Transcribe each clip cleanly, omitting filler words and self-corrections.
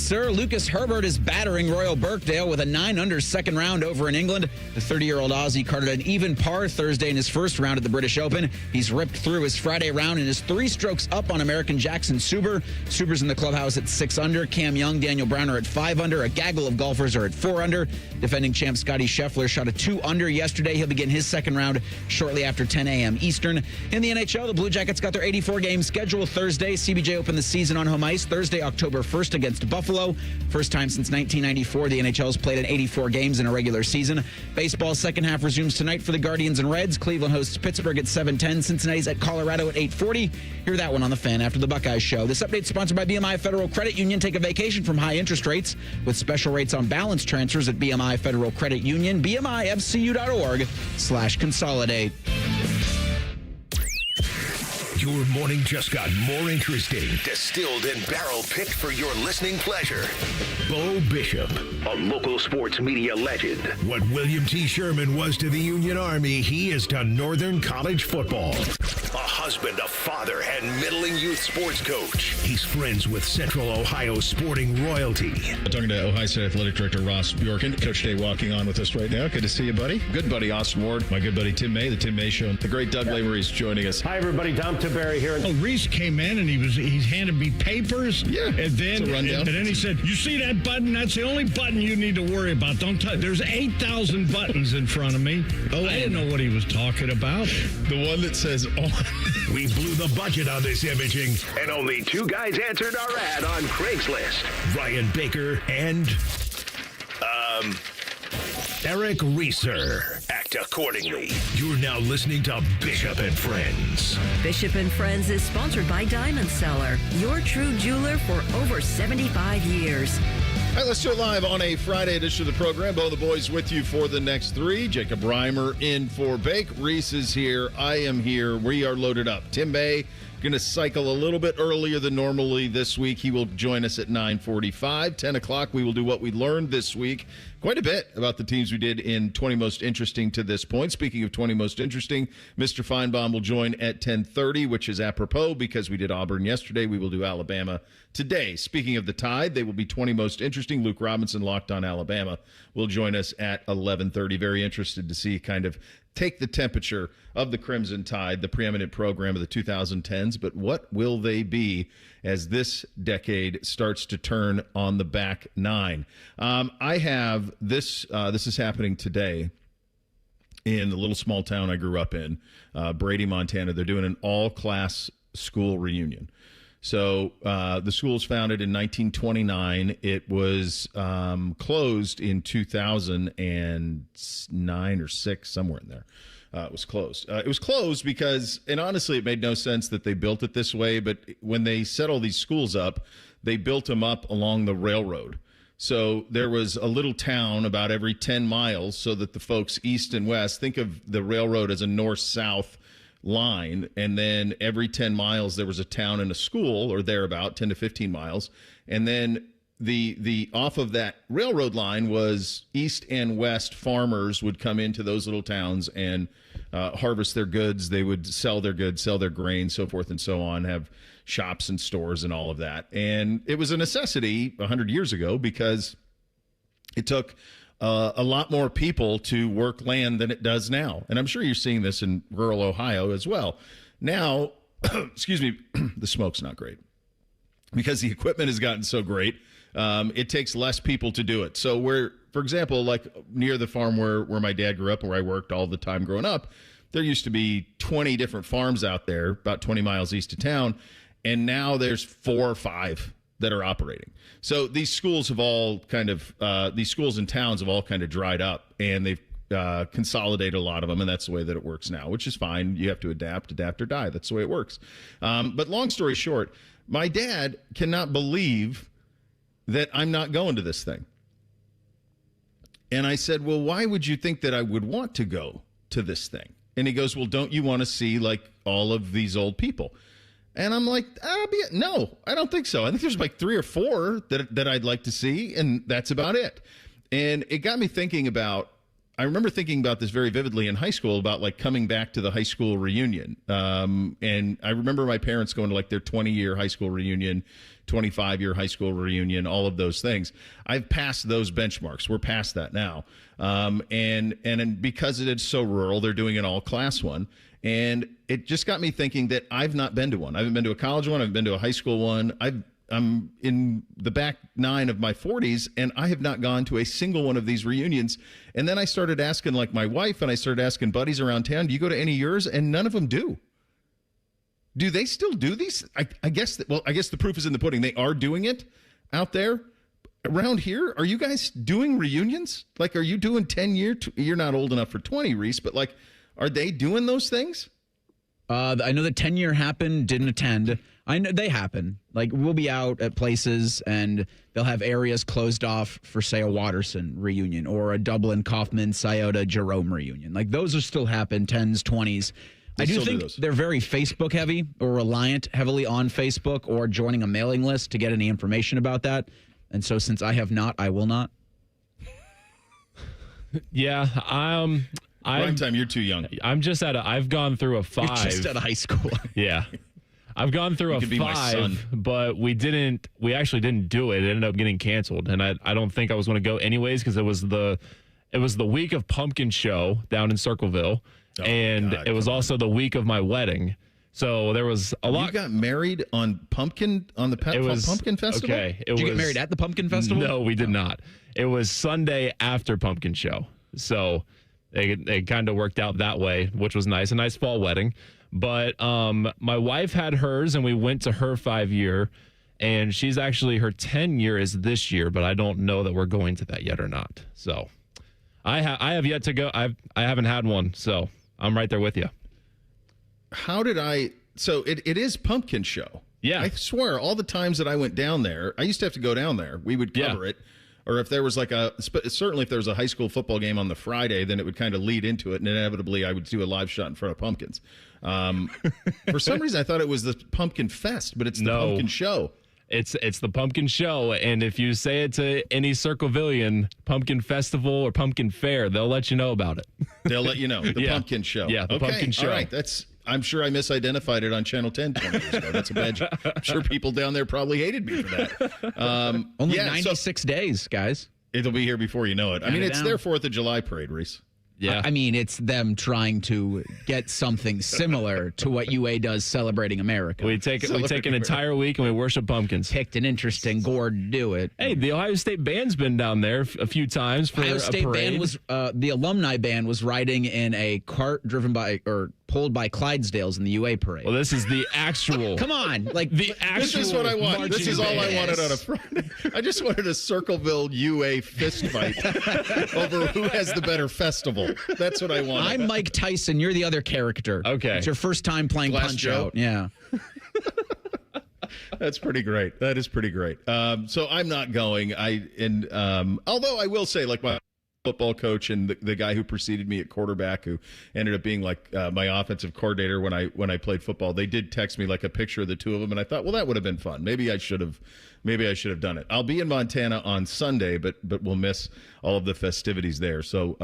Reeser, Lucas Herbert is battering Royal Birkdale with a 9-under second round over in England. The 30-year-old Aussie carded an even par Thursday in his first round at the British Open. He's ripped through his Friday round and is 3 strokes up on American Jackson Suber. Suber's in the clubhouse at 6 under. Cam Young, Daniel Brown are at 5 under. A gaggle of golfers are at 4 under. Defending champ Scotty Scheffler shot a 2 under yesterday. He'll begin his second round shortly after 10 a.m. Eastern. In the NHL, the Blue Jackets got their 84-game schedule Thursday. CBJ opened the season on home ice Thursday, October 1st against Buffalo. First time since 1994 the NHL has played in 84 games in a regular season. Baseball second half resumes tonight for the Guardians and Reds. Cleveland hosts Pittsburgh at 7:10. Cincinnati's at Colorado at 8:40. Hear that one on the Fan after the Buckeyes show. This update is sponsored by BMI Federal Credit Union. Take a vacation from high interest rates with special rates on balance transfers at BMI Federal Credit Union. BMIFCU.org/consolidate. Your morning just got more interesting. Distilled and barrel-picked for your listening pleasure. Beau Bishop, a local sports media legend. What William T. Sherman was to the Union Army, he is to Northern College football. A husband, a father, and middling youth sports coach. He's friends with Central Ohio sporting royalty. Talking to Ohio State Athletic Director Ross Bjorken. Coach Day walking on with us right now. Good to see you, buddy. Good buddy, Austin Ward. My good buddy, Tim May, the Tim May Show. The great Doug Lavery is joining us. Hi, everybody. Dom Barry here. Oh, Reese came in and he handed me papers. Yeah, and then he said, "You see that button? That's the only button you need to worry about. Don't touch. There's 8,000 buttons in front of me." Oh, I didn't know what he was talking about. The one that says on. We blew the budget on this imaging, and only 2 guys answered our ad on Craigslist. Ryan Baker and Eric Reeser. Act accordingly. You're now listening to Bishop and Friends. Bishop and Friends is sponsored by Diamond Seller, your true jeweler for over 75 years. All right, let's do it live on a Friday edition of the program. Both the boys with you for the next 3. Jacob Reimer in for Bake. Reese is here. I am here. We are loaded up. Tim Bay going to cycle a little bit earlier than normally this week. He will join us at 9:45. 10 o'clock, we will do what we learned this week. Quite a bit about the teams we did in 20 Most Interesting to this point. Speaking of 20 Most Interesting, Mr. Finebaum will join at 10:30, which is apropos because we did Auburn yesterday. We will do Alabama today. Speaking of the Tide, they will be 20 Most Interesting. Luke Robinson, Locked on Alabama, will join us at 11:30. Very interested to see kind of take the temperature of the Crimson Tide, the preeminent program of the 2010s, but what will they be as this decade starts to turn on the back 9? I have this, this is happening today in the little small town I grew up in, Brady, Montana. They're doing an all-class school reunion. So the school was founded in 1929. It was closed in 2009 or 6, somewhere in there. It was closed. It was closed because, and honestly, it made no sense that they built it this way. But when they set all these schools up, they built them up along the railroad. So there was a little town about every 10 miles so that the folks east and west, think of the railroad as a north-south line, and then every 10 miles there was a town and a school, or thereabout, 10 to 15 miles, and then the off of that railroad line was east and west farmers would come into those little towns and harvest their goods. They would sell their goods, sell their grain, so forth and so on, have shops and stores and all of that. And it was a necessity 100 years ago because it took a lot more people to work land than it does now. And I'm sure you're seeing this in rural Ohio as well. Now, excuse me, the smoke's not great because the equipment has gotten so great. It takes less people to do it. So where, for example, like near the farm where my dad grew up and where I worked all the time growing up, there used to be 20 different farms out there about 20 miles east of town. And now there's 4 or 5 that are operating. So these schools have all kind of, these schools and towns have all kind of dried up, and they've consolidated a lot of them, and that's the way that it works now, which is fine. You have to adapt or die. That's the way it works. But long story short, my dad cannot believe that I'm not going to this thing. And I said, well, why would you think that I would want to go to this thing? And he goes, well, don't you want to see like all of these old people? And I'm like, no, I don't think so. I think there's like 3 or 4 that I'd like to see, and that's about it. And it got me thinking about I remember thinking about this very vividly in high school about like coming back to the high school reunion. And I remember my parents going to like their 20-year high school reunion, 25-year high school reunion, all of those things. I've passed those benchmarks. We're past that now. And because it is so rural, they're doing an all-class one. And it just got me thinking that I've not been to one. I haven't been to a college one. I've been to a high school one. I'm in the back 9 of my 40s, and I have not gone to a single one of these reunions. And then I started asking, like, my wife, and I started asking buddies around town, do you go to any of yours? And none of them do. Do they still do these? I guess the proof is in the pudding. They are doing it out there. Around here, are you guys doing reunions? Like, are you doing 10-year? You're not old enough for 20, Reese, but, like, are they doing those things? I know the 10-year happened, didn't attend. I know they happen. Like, we'll be out at places and they'll have areas closed off for, say, a Watterson reunion or a Dublin, Kaufman, Scioto, Jerome reunion. Like, those will still happen, 10s, 20s. I do think they're very Facebook heavy or reliant heavily on Facebook or joining a mailing list to get any information about that. And so since I have not, I will not. Yeah, Prime time, you're too young. I've gone through a 5. You're just out of high school. Yeah. I've gone through a 5, but we actually didn't do it. It ended up getting canceled. And I don't think I was going to go anyways because it was the week of Pumpkin Show down in Circleville. It was also the week of my wedding. So there was a lot. You got married on Pumpkin Festival? Okay. Did you get married at the Pumpkin Festival? No, we did not. It was Sunday after Pumpkin Show. So it kind of worked out that way, which was nice. A nice fall wedding. But my wife had hers, and we went to her 5-year. And she's actually, her 10-year is this year, but I don't know that we're going to that yet or not. So I have yet to go. I haven't had one, so I'm right there with you. So it is Pumpkin Show. Yeah. I swear, all the times that I went down there, I used to have to go down there. We would cover it. Or if there was certainly if there was a high school football game on the Friday, then it would kind of lead into it. And inevitably I would do a live shot in front of pumpkins. For some reason, I thought it was the Pumpkin Fest, but it's the Pumpkin Show. It's the Pumpkin Show, and if you say it to any Circlevillian, Pumpkin Festival or Pumpkin Fair, they'll let you know about it. They'll let you know. The Pumpkin Show. Yeah, the Pumpkin Show. All right, I'm sure I misidentified it on Channel 10 20 years ago. That's a bad. I'm sure people down there probably hated me for that. Only 96 days, guys. It'll be here before you know it. I mean, it's their 4th of July parade, Reese. Yeah. I mean, it's them trying to get something similar to what UA does celebrating America. We take an entire week and we worship pumpkins. Picked an interesting gourd to do it. Hey, the Ohio State band's been down there a few times for Ohio State parade. band was the alumni band was riding in a cart driven by or pulled by Clydesdales in the UA parade. Well, this is the actual. Come on, like the actual. This is what I want. This is all I wanted on a Friday. I just wanted a Circleville UA fist fight over who has the better festival. That's what I want. I'm Mike Tyson. You're the other character. Okay, it's your first time playing Glass Punch Joe? Out. Yeah. That's pretty great. That is pretty great. So I'm not going. Although I will say, like my football coach and the guy who preceded me at quarterback, who ended up being like my offensive coordinator when I played football, they did text me like a picture of the two of them, and I thought, well, that would have been fun. Maybe I should have done it. I'll be in Montana on Sunday, but we'll miss all of the festivities there. So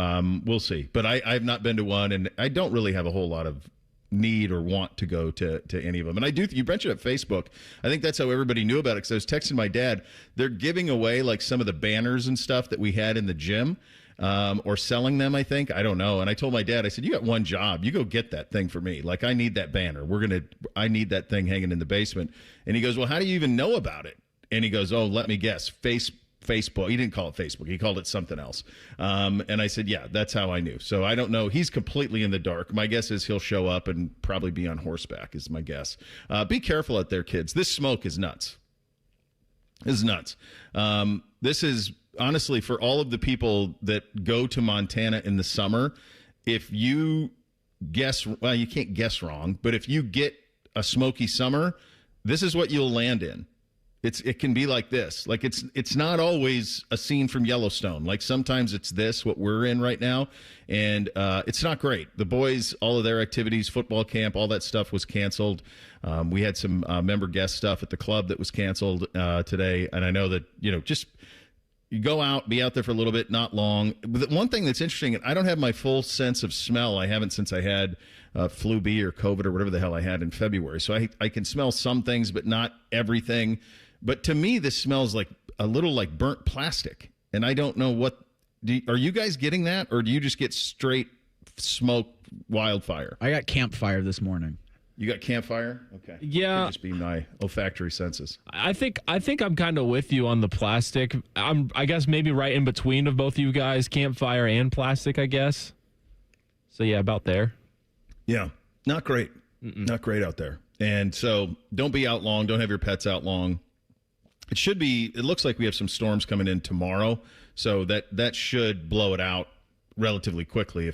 we'll see. But I've not been to one, and I don't really have a whole lot of need or want to go to any of them. And I do. You mentioned it Facebook. I think that's how everybody knew about it, because I was texting my dad. They're giving away like some of the banners and stuff that we had in the gym. Or selling them, I think. I don't know. And I told my dad, I said, you got one job. You go get that thing for me. Like, I need that banner. I need that thing hanging in the basement. And he goes, well, how do you even know about it? And he goes, oh, let me guess. Facebook. He didn't call it Facebook. He called it something else. And I said, yeah, that's how I knew. So I don't know. He's completely in the dark. My guess is he'll show up and probably be on horseback is my guess. Be careful out there, kids. This smoke is nuts. This is nuts. This is, honestly, for all of the people that go to Montana in the summer, if you guess, well, you can't guess wrong, but if you get a smoky summer, this is what you'll land in. It can be like this. Like it's not always a scene from Yellowstone. Like sometimes it's what we're in right now, and it's not great. The boys, all of their activities, football camp, all that stuff was canceled. We had some member guest stuff at the club that was canceled today, and I know that just You go out, be out there for a little bit, not long. But one thing that's interesting, I don't have my full sense of smell. I haven't since I had flu B or COVID or whatever the hell I had in February. So I can smell some things, but not everything. But to me, this smells like a little like burnt plastic. And I don't know what. Are you guys getting that, or do you just get straight smoke wildfire? I got campfire this morning. You got campfire? Okay. Yeah. Could just be my olfactory senses. I think I'm kind of with you on the plastic. I guess maybe right in between of both of you guys, campfire and plastic, I guess. So yeah, about there. Yeah. Not great. Not great out there. And so don't be out long. Don't have your pets out long. It looks like we have some storms coming in tomorrow. So that should blow it out relatively quickly.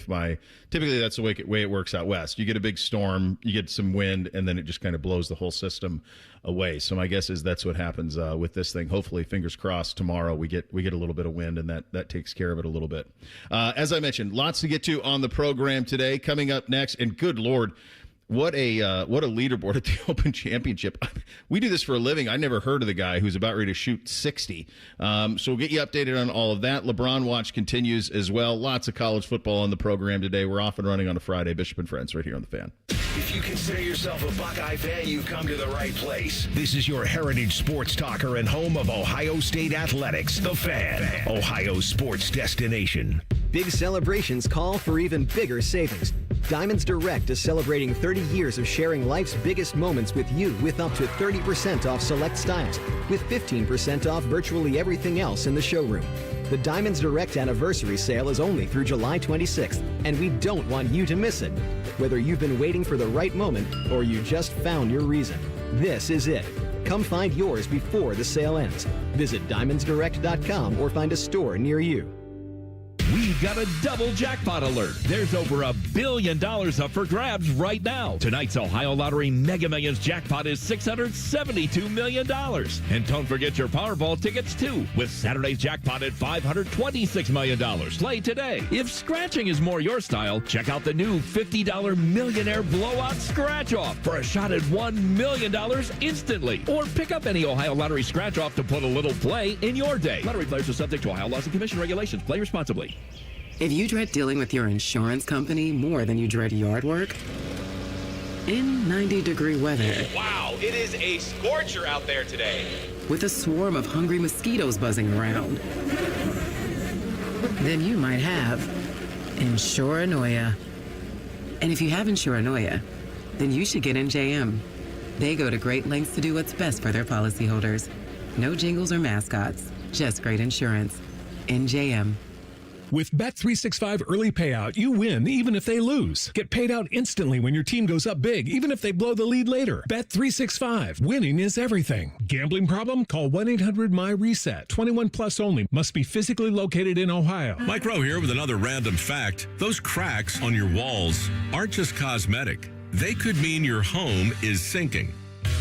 Typically that's the way it works out west. You get a big storm, you get some wind, and then it just kind of blows the whole system away. So my guess is that's what happens with this thing. Hopefully, fingers crossed, tomorrow we get a little bit of wind, and that takes care of it a little bit. As I mentioned, lots to get to on the program today. Coming up next, and good Lord, what a leaderboard at the Open Championship. We do this for a living. I never heard of the guy who's about ready to shoot 60. So we'll get you updated on all of that. LeBron Watch continues as well. Lots of college football on the program today. We're off and running on a Friday. Bishop and Friends right here on The Fan. If you consider yourself a Buckeye fan, you've come to the right place. This is your heritage sports talker and home of Ohio State Athletics, The Fan, Ohio's sports destination. Big celebrations call for even bigger savings. Diamonds Direct is celebrating 30 years of sharing life's biggest moments with you with up to 30% off select styles, with 15% off virtually everything else in the showroom. The Diamonds Direct anniversary sale is only through July 26th, and we don't want you to miss it. Whether you've been waiting for the right moment or you just found your reason, this is it. Come find yours before the sale ends. Visit diamondsdirect.com or find a store near you. We've got a double jackpot alert. There's over $1 billion up for grabs right now. Tonight's Ohio Lottery Mega Millions jackpot is $672 million. And don't forget your Powerball tickets, too, with Saturday's jackpot at $526 million. Play today. If scratching is more your style, check out the new $50 Millionaire Blowout Scratch-Off for a shot at $1 million instantly. Or pick up any Ohio Lottery scratch-off to put a little play in your day. Lottery players are subject to Ohio laws and commission regulations. Play responsibly. If you dread dealing with your insurance company more than you dread yard work, in 90-degree weather. Wow, it is a scorcher out there today. With a swarm of hungry mosquitoes buzzing around, then you might have Insuranoia. And if you have Insuranoia, then you should get NJM. They go to great lengths to do what's best for their policyholders. No jingles or mascots, just great insurance. NJM. With Bet365 Early Payout, you win even if they lose. Get paid out instantly when your team goes up big, even if they blow the lead later. Bet365. Winning is everything. Gambling problem? Call 1-800-MY-RESET. 21 plus only. Must be physically located in Ohio. Mike Rowe here with another random fact. Those cracks on your walls aren't just cosmetic. They could mean your home is sinking.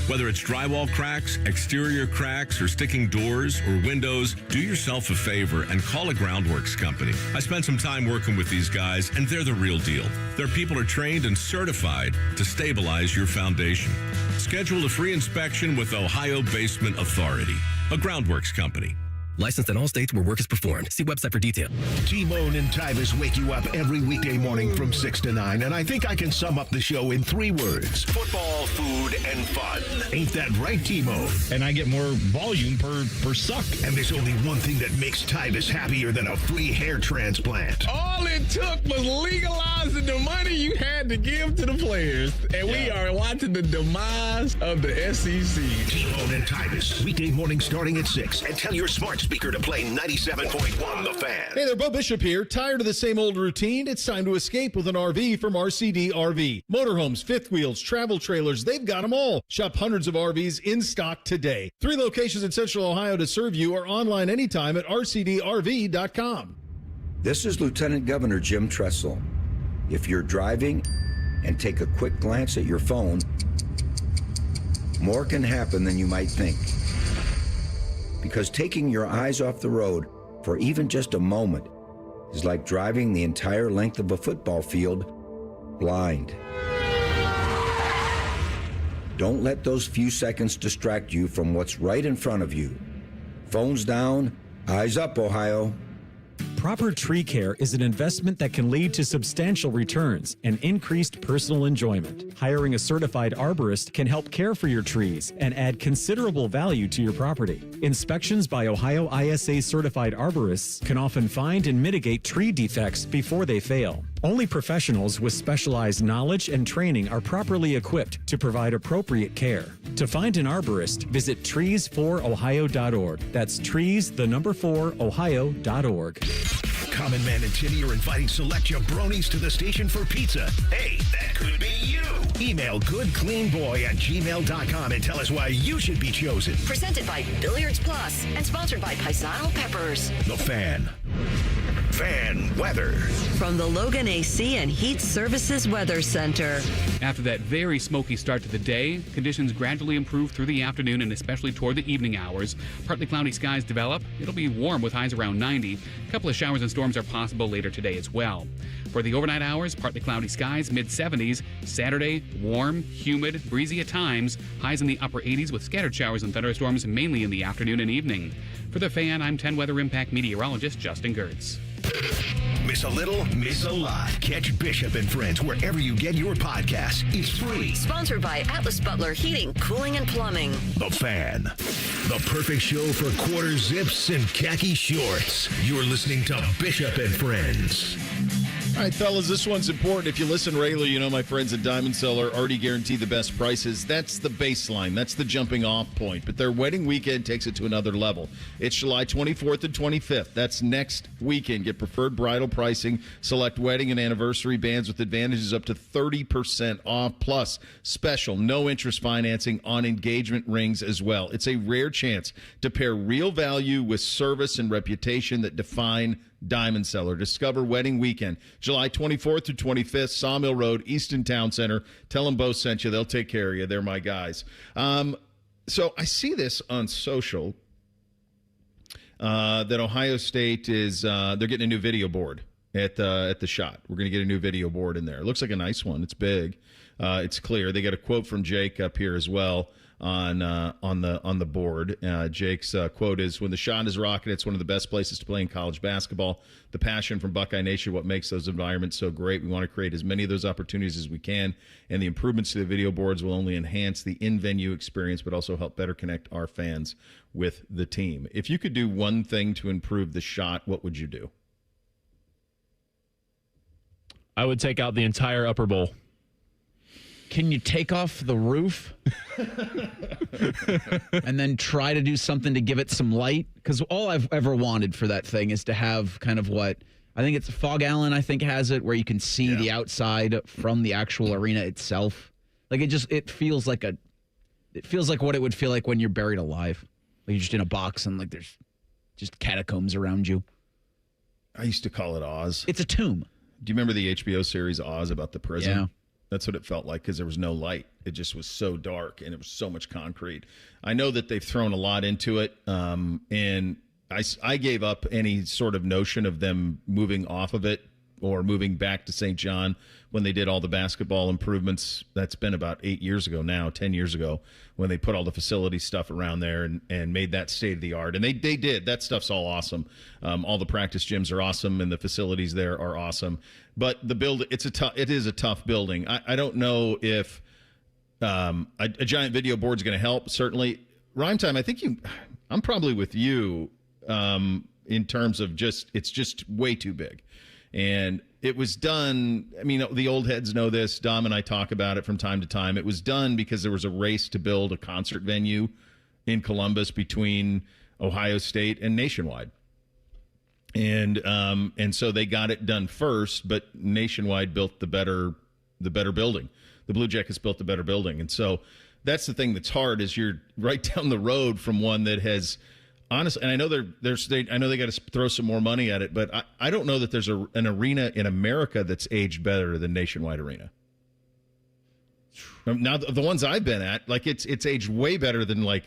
Whether it's drywall cracks, exterior cracks, or sticking doors or windows, do yourself a favor and call a Groundworks company. I spent some time working with these guys, and they're the real deal. Their people are trained and certified to stabilize your foundation. Schedule a free inspection with Ohio Basement Authority, a Groundworks company. Licensed in all states where work is performed. See website for detail. T-Bone and Tyvis wake you up every weekday morning from 6 to 9, and I think I can sum up the show in 3 words. Football, food, and fun. Ain't that right, T-Bone? And I get more volume per suck. And there's only one thing that makes Tyvis happier than a free hair transplant. All it took was legalizing the money you had to give to the players. And we are watching the demise of the SEC. T-Bone and Tyvis, weekday morning starting at 6. And tell your smart speaker to play 97.1 The Fan. Hey there, Beau Bishop here. Tired of the same old routine? It's time to escape with an RV from RCD RV. Motorhomes, fifth wheels, travel trailers, they've got them all. Shop hundreds of RVs in stock today. 3 locations in Central Ohio to serve you, or online anytime at rcdrv.com. This is Lieutenant Governor Jim Tressel. If you're driving and take a quick glance at your phone, more can happen than you might think. Because taking your eyes off the road for even just a moment is like driving the entire length of a football field blind. Don't let those few seconds distract you from what's right in front of you. Phones down, Eyes up, Ohio. Proper tree care is an investment that can lead to substantial returns and increased personal enjoyment. Hiring a certified arborist can help care for your trees and add considerable value to your property. Inspections by Ohio ISA certified arborists can often find and mitigate tree defects before they fail. Only professionals with specialized knowledge and training are properly equipped to provide appropriate care. To find an arborist, visit trees4ohio.org. That's trees4ohio.org. Common Man and Timmy are inviting select jabronis to the station for pizza. Hey, that could be you. Email goodcleanboy@gmail.com and tell us why you should be chosen. Presented by Billiards Plus and sponsored by Paisano Peppers. The Fan. Fan weather. From the Logan AC and Heat Services Weather Center. After that very smoky start to the day, conditions gradually improve through the afternoon and especially toward the evening hours. Partly cloudy skies develop. It'll be warm with highs around 90. A couple of showers and storms are possible later today as well. For the overnight hours, partly cloudy skies, mid-70s. Saturday, warm, humid, breezy at times. Highs in the upper 80s with scattered showers and thunderstorms mainly in the afternoon and evening. For The Fan, I'm 10 Weather Impact meteorologist Justin Gertz. Miss a little, miss a lot. Catch Bishop and Friends wherever you get your podcasts. It's free. Sponsored by Atlas Butler Heating, Cooling, and Plumbing. The Fan. The perfect show for quarter zips and khaki shorts. You're listening to Bishop and Friends. All right, fellas, this one's important. If you listen regularly, you know my friends at Diamond Cellar already guarantee the best prices. That's the baseline. That's the jumping off point. But their wedding weekend takes it to another level. It's July 24th and 25th. That's next weekend. Get preferred bridal pricing. Select wedding and anniversary bands with advantages up to 30% off. Plus, special no-interest financing on engagement rings as well. It's a rare chance to pair real value with service and reputation that define Diamond Cellar. Discover Wedding Weekend, July 24th through 25th, Sawmill Road, Easton Town Center. Tell them Beau sent you. They'll take care of you. They're my guys. So I see this on social that Ohio State is they're getting a new video board at the Schott. We're going to get a new video board in there. It looks like a nice one. It's big. It's clear. They got a quote from Jake up here as well on the board. Jake's quote is, "When the Schott is rocking, it's one of the best places to play in college basketball. The passion from Buckeye Nation, what makes those environments so great. We want to create as many of those opportunities as we can, and the improvements to the video boards will only enhance the in-venue experience, but also help better connect our fans with the team." If you could do one thing to improve the Schott, what would you do? I would take out the entire upper bowl. Can you take off the roof and then try to do something to give it some light? Because all I've ever wanted for that thing is to have kind of what I think it's Fog Allen, I think, has it, where you can see the outside from the actual arena itself. Like it feels like what it would feel like when you're buried alive. Like you're just in a box and like there's just catacombs around you. I used to call it Oz. It's a tomb. Do you remember the HBO series Oz about the prison? Yeah. That's what it felt like because there was no light. It just was so dark and it was so much concrete. I know that they've thrown a lot into it, and I gave up any sort of notion of them moving off of it or moving back to St. John when they did all the basketball improvements. That's been about 8 years ago now, 10 years ago, when they put all the facility stuff around there and made that state of the art. And they did. That stuff's all awesome. All the practice gyms are awesome and the facilities there are awesome. But the build, it is a tough building. I don't know if a giant video board is going to help. Certainly, Rhyme Time, I think I'm probably with you in terms of it's just way too big. And it was done, I mean, the old heads know this. Dom and I talk about it from time to time. It was done because there was a race to build a concert venue in Columbus between Ohio State and Nationwide. And so they got it done first, but Nationwide built the better building. The Blue Jackets built the better building. And so that's the thing that's hard is you're right down the road from one that has honestly, and I know I know they got to throw some more money at it, but I don't know that there's an arena in America that's aged better than Nationwide Arena. Now the ones I've been at, like it's aged way better than like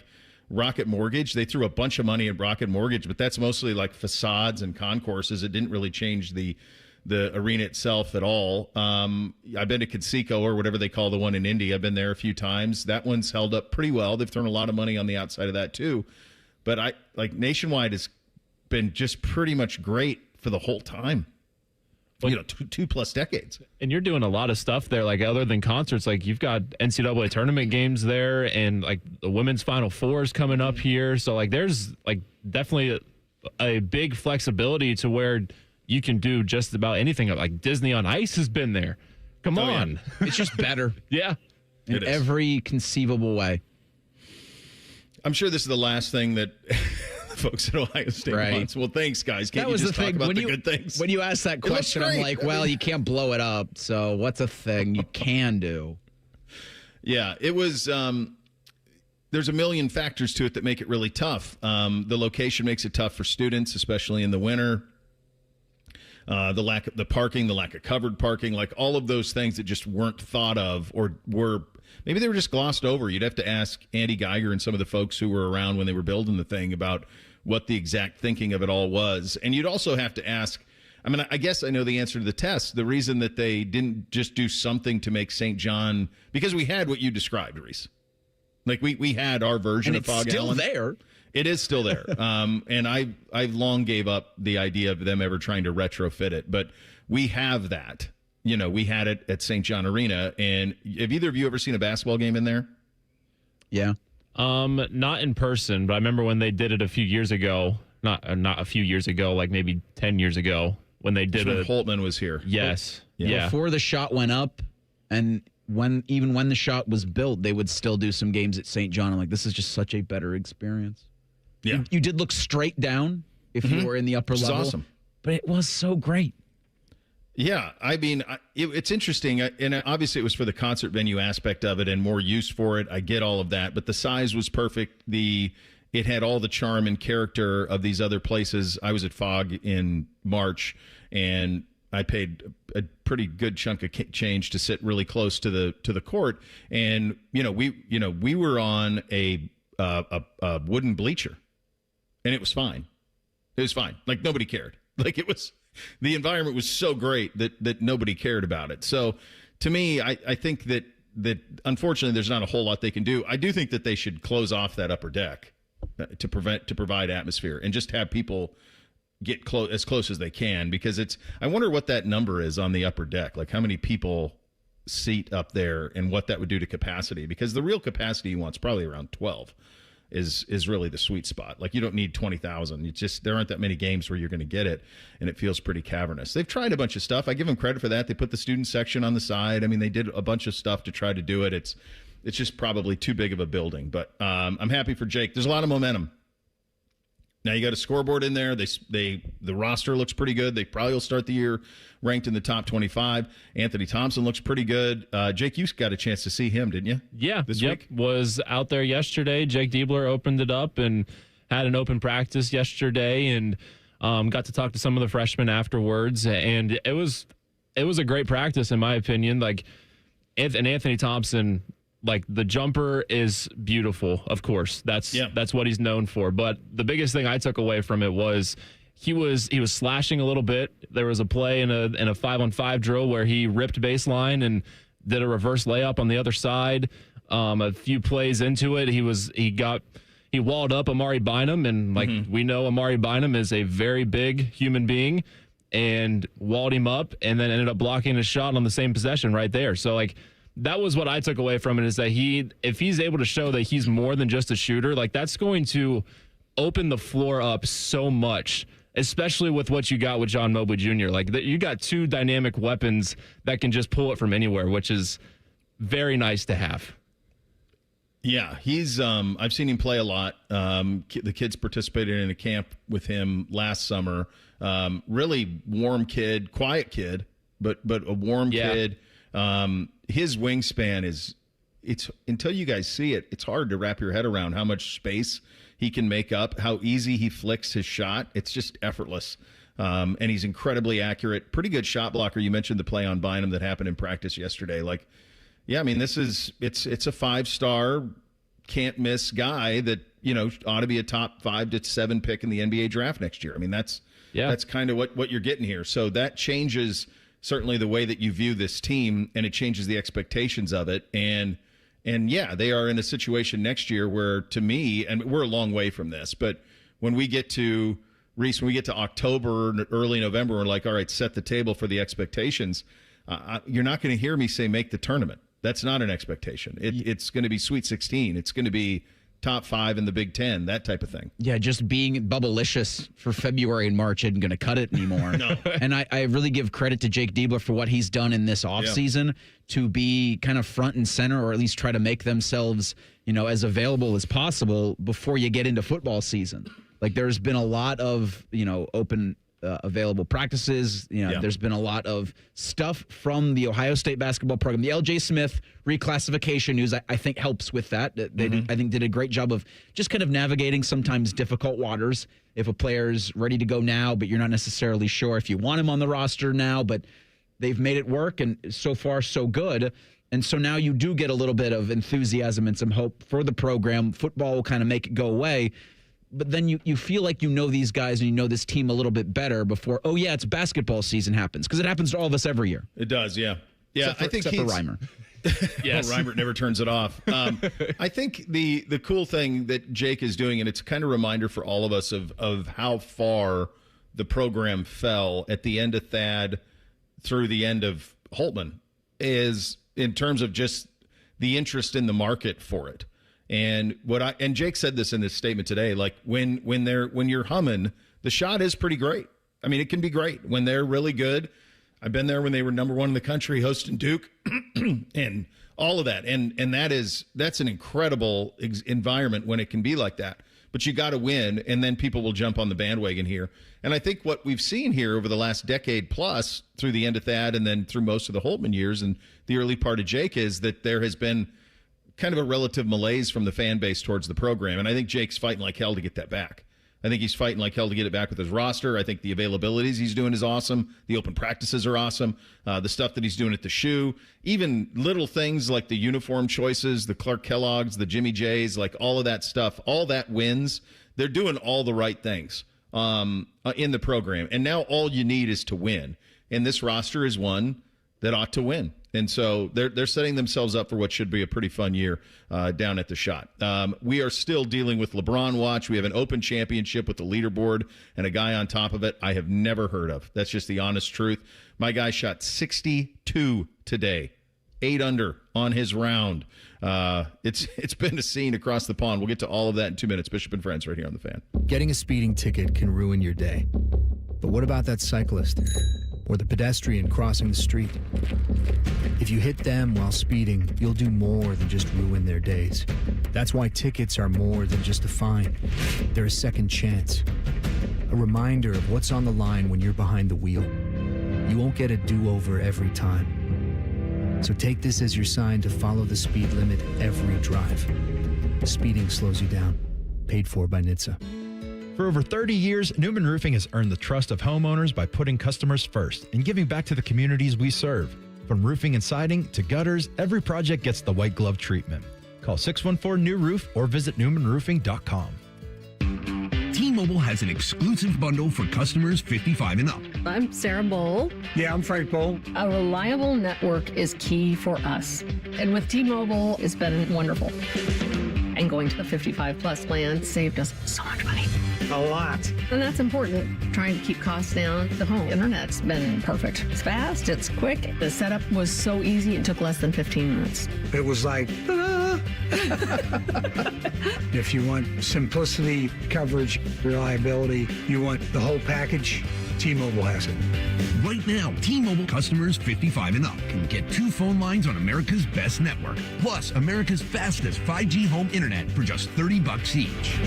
Rocket Mortgage. They threw a bunch of money at Rocket Mortgage, but that's mostly like facades and concourses. It didn't really change the arena itself at all. I've been to Conseco or whatever they call the one in Indy. I've been there a few times. That one's held up pretty well. They've thrown a lot of money on the outside of that too. But Nationwide has been just pretty much great for the whole time. You know, two plus decades. And you're doing a lot of stuff there, like other than concerts. Like you've got NCAA tournament games there, and like the women's Final Four is coming up here. So like there's like definitely a big flexibility to where you can do just about anything. Like Disney on Ice has been there. Come on. Yeah. It's just better. Yeah. In every conceivable way. I'm sure this is the last thing that folks at Ohio State wants. Well, thanks, guys. Can't that was you just the thing. talk about When the good things? When you asked that question, I'm like, well, you can't blow it up. So what's a thing you can do? Yeah, it was. There's a million factors to it that make it really tough. The location makes it tough for students, especially in the winter. The parking, the lack of covered parking, like all of those things that just weren't thought of or were maybe they were just glossed over. You'd have to ask Andy Geiger and some of the folks who were around when they were building the thing about what the exact thinking of it all was. And you'd also have to ask, I mean, I guess I know the answer to the test. The reason that they didn't just do something to make St. John, because we had what you described, Reese. Like we had our version of Fog Allen. It's still there. It is still there. And I long gave up the idea of them ever trying to retrofit it. But we have that. You know, we had it at St. John Arena. And have either of you ever seen a basketball game in there? Yeah. Not in person, but I remember when they did it a few years ago. Not a few years ago, like maybe 10 years ago when they did it. Holtman was here. Yes. Yeah. Before the Schott went up, and even when the Schott was built, they would still do some games at St. John. I'm like, this is just such a better experience. Yeah. You did look straight down if you were in the upper level. Awesome. But it was so great. Yeah, I mean, it's interesting, and obviously it was for the concert venue aspect of it and more use for it. I get all of that, but the size was perfect. It had all the charm and character of these other places. I was at Fog in March, and I paid a pretty good chunk of change to sit really close to the court, and we were on a wooden bleacher, and it was fine. It was fine. Like nobody cared. Like it was. The environment was so great that nobody cared about it. So to me, I think that unfortunately there's not a whole lot they can do. I do think that they should close off that upper deck to provide atmosphere and just have people get as close as they can, because I wonder what that number is on the upper deck, like how many people seat up there and what that would do to capacity, because the real capacity you want is probably around 12. Is really the sweet spot. Like you don't need 20,000. It's just there aren't that many games where you're going to get it, and it feels pretty cavernous. They've tried a bunch of stuff. I give them credit for that. They put the student section on the side. I mean, they did a bunch of stuff to try to do it. It's just probably too big of a building. But I'm happy for Jake. There's a lot of momentum. Now you got a scoreboard in there. The roster looks pretty good. They probably will start the year ranked in the top 25. Anthony Thompson looks pretty good. Jake, you got a chance to see him, didn't you? Yeah. This week? Was out there yesterday. Jake Diebler opened it up and had an open practice yesterday, and got to talk to some of the freshmen afterwards. And it was a great practice, in my opinion. Like, and Anthony Thompson, like the jumper is beautiful, of course. That's what he's known for. But the biggest thing I took away from it was he was slashing a little bit. There was a play in a 5-on-5 drill where he ripped baseline and did a reverse layup on the other side. A few plays into it, he walled up Amari Bynum, and we know Amari Bynum is a very big human being, and walled him up, and then ended up blocking a shot on the same possession right there. So like, that was what I took away from it, is that if he's able to show that he's more than just a shooter, like that's going to open the floor up so much, especially with what you got with John Mobley Jr. Like you got two dynamic weapons that can just pull it from anywhere, which is very nice to have. Yeah, he's I've seen him play a lot. The kids participated in a camp with him last summer. Really warm kid, quiet kid, but a warm kid. His wingspan it's until you guys see it, it's hard to wrap your head around how much space he can make up, how easy he flicks his shot. It's just effortless. And he's incredibly accurate. Pretty good shot blocker. You mentioned the play on Bynum that happened in practice yesterday. Like, yeah, I mean, it's a 5-star, can't miss guy that, ought to be a top 5 to 7 pick in the NBA draft next year. I mean, that's kind of what you're getting here. So that changes certainly the way that you view this team, and it changes the expectations of it. And yeah, they are in a situation next year where, to me, and we're a long way from this, but when we get to Reese, when we get to October, early November, we're like, all right, set the table for the expectations. You're not going to hear me say make the tournament. That's not an expectation. It's going to be Sweet 16. It's going to be top 5 in the Big Ten, that type of thing. Yeah, just being bubblicious for February and March isn't going to cut it anymore. No. And I really give credit to Jake Diebler for what he's done in this offseason to be kind of front and center, or at least try to make themselves, as available as possible before you get into football season. Like, there's been a lot of, open available practices. There's been a lot of stuff from the Ohio State basketball program. The L.J. Smith reclassification news, I think, helps with that. They did a great job of just kind of navigating sometimes difficult waters. If a player's ready to go now, but you're not necessarily sure if you want him on the roster now, but they've made it work, and so far so good. And so now you do get a little bit of enthusiasm and some hope for the program. Football will kind of make it go away. But then you feel like these guys and this team a little bit better before, it's basketball season happens. Because it happens to all of us every year. It does, yeah. Yeah, except for Reimer. Yes. Well, Reimer never turns it off. I think the cool thing that Jake is doing, and it's kind of a reminder for all of us of how far the program fell at the end of Thad through the end of Holtman, is in terms of just the interest in the market for it. And Jake said this in his statement today, like when you're humming, the Schott is pretty great. I mean, it can be great when they're really good. I've been there when they were number 1 in the country, hosting Duke and all of that. And that's an incredible environment when it can be like that. But you got to win, and then people will jump on the bandwagon here. And I think what we've seen here over the last decade plus, through the end of Thad and then through most of the Holtman years and the early part of Jake, is that there has been kind of a relative malaise from the fan base towards the program. And I think Jake's fighting like hell to get that back. I think he's fighting like hell to get it back with his roster. I think the availabilities he's doing is awesome. The open practices are awesome. The stuff that he's doing at the shoe, even little things like the uniform choices, the Clark Kellogg's, the Jimmy J's, like all of that stuff, all that wins. They're doing all the right things in the program. And now all you need is to win. And this roster is one that ought to win. And so they're setting themselves up for what should be a pretty fun year down at the Schott. We are still dealing with LeBron watch. We have an open championship with the leaderboard and a guy on top of it I have never heard of. That's just the honest truth. My guy shot 62 today, 8 under on his round. It's been a scene across the pond. We'll get to all of that in 2 minutes. Bishop and Friends right here on The Fan. Getting a speeding ticket can ruin your day. But what about that cyclist? Or the pedestrian crossing the street? If you hit them while speeding, you'll do more than just ruin their days. That's why tickets are more than just a fine. They're a second chance. A reminder of what's on the line when you're behind the wheel. You won't get a do-over every time. So take this as your sign to follow the speed limit every drive. Speeding slows you down. Paid for by NHTSA. For over 30 years, Newman Roofing has earned the trust of homeowners by putting customers first and giving back to the communities we serve. From roofing and siding to gutters, every project gets the white glove treatment. Call 614-NEW-ROOF or visit newmanroofing.com. T-Mobile has an exclusive bundle for customers 55 and up. I'm Sarah Bowl. Yeah, I'm Frank Bowl. A reliable network is key for us. And with T-Mobile, it's been wonderful. And going to the 55 plus plan saved us so much money. A lot. And that's important. Trying to keep costs down. The home internet's been perfect. It's fast, it's quick. The setup was so easy, it took less than 15 minutes. It was like, ta-da! If you want simplicity, coverage, reliability, you want the whole package, T-Mobile has it. Right now, T-Mobile customers 55 and up can get 2 phone lines on America's best network, plus America's fastest 5G home internet for just $30 each.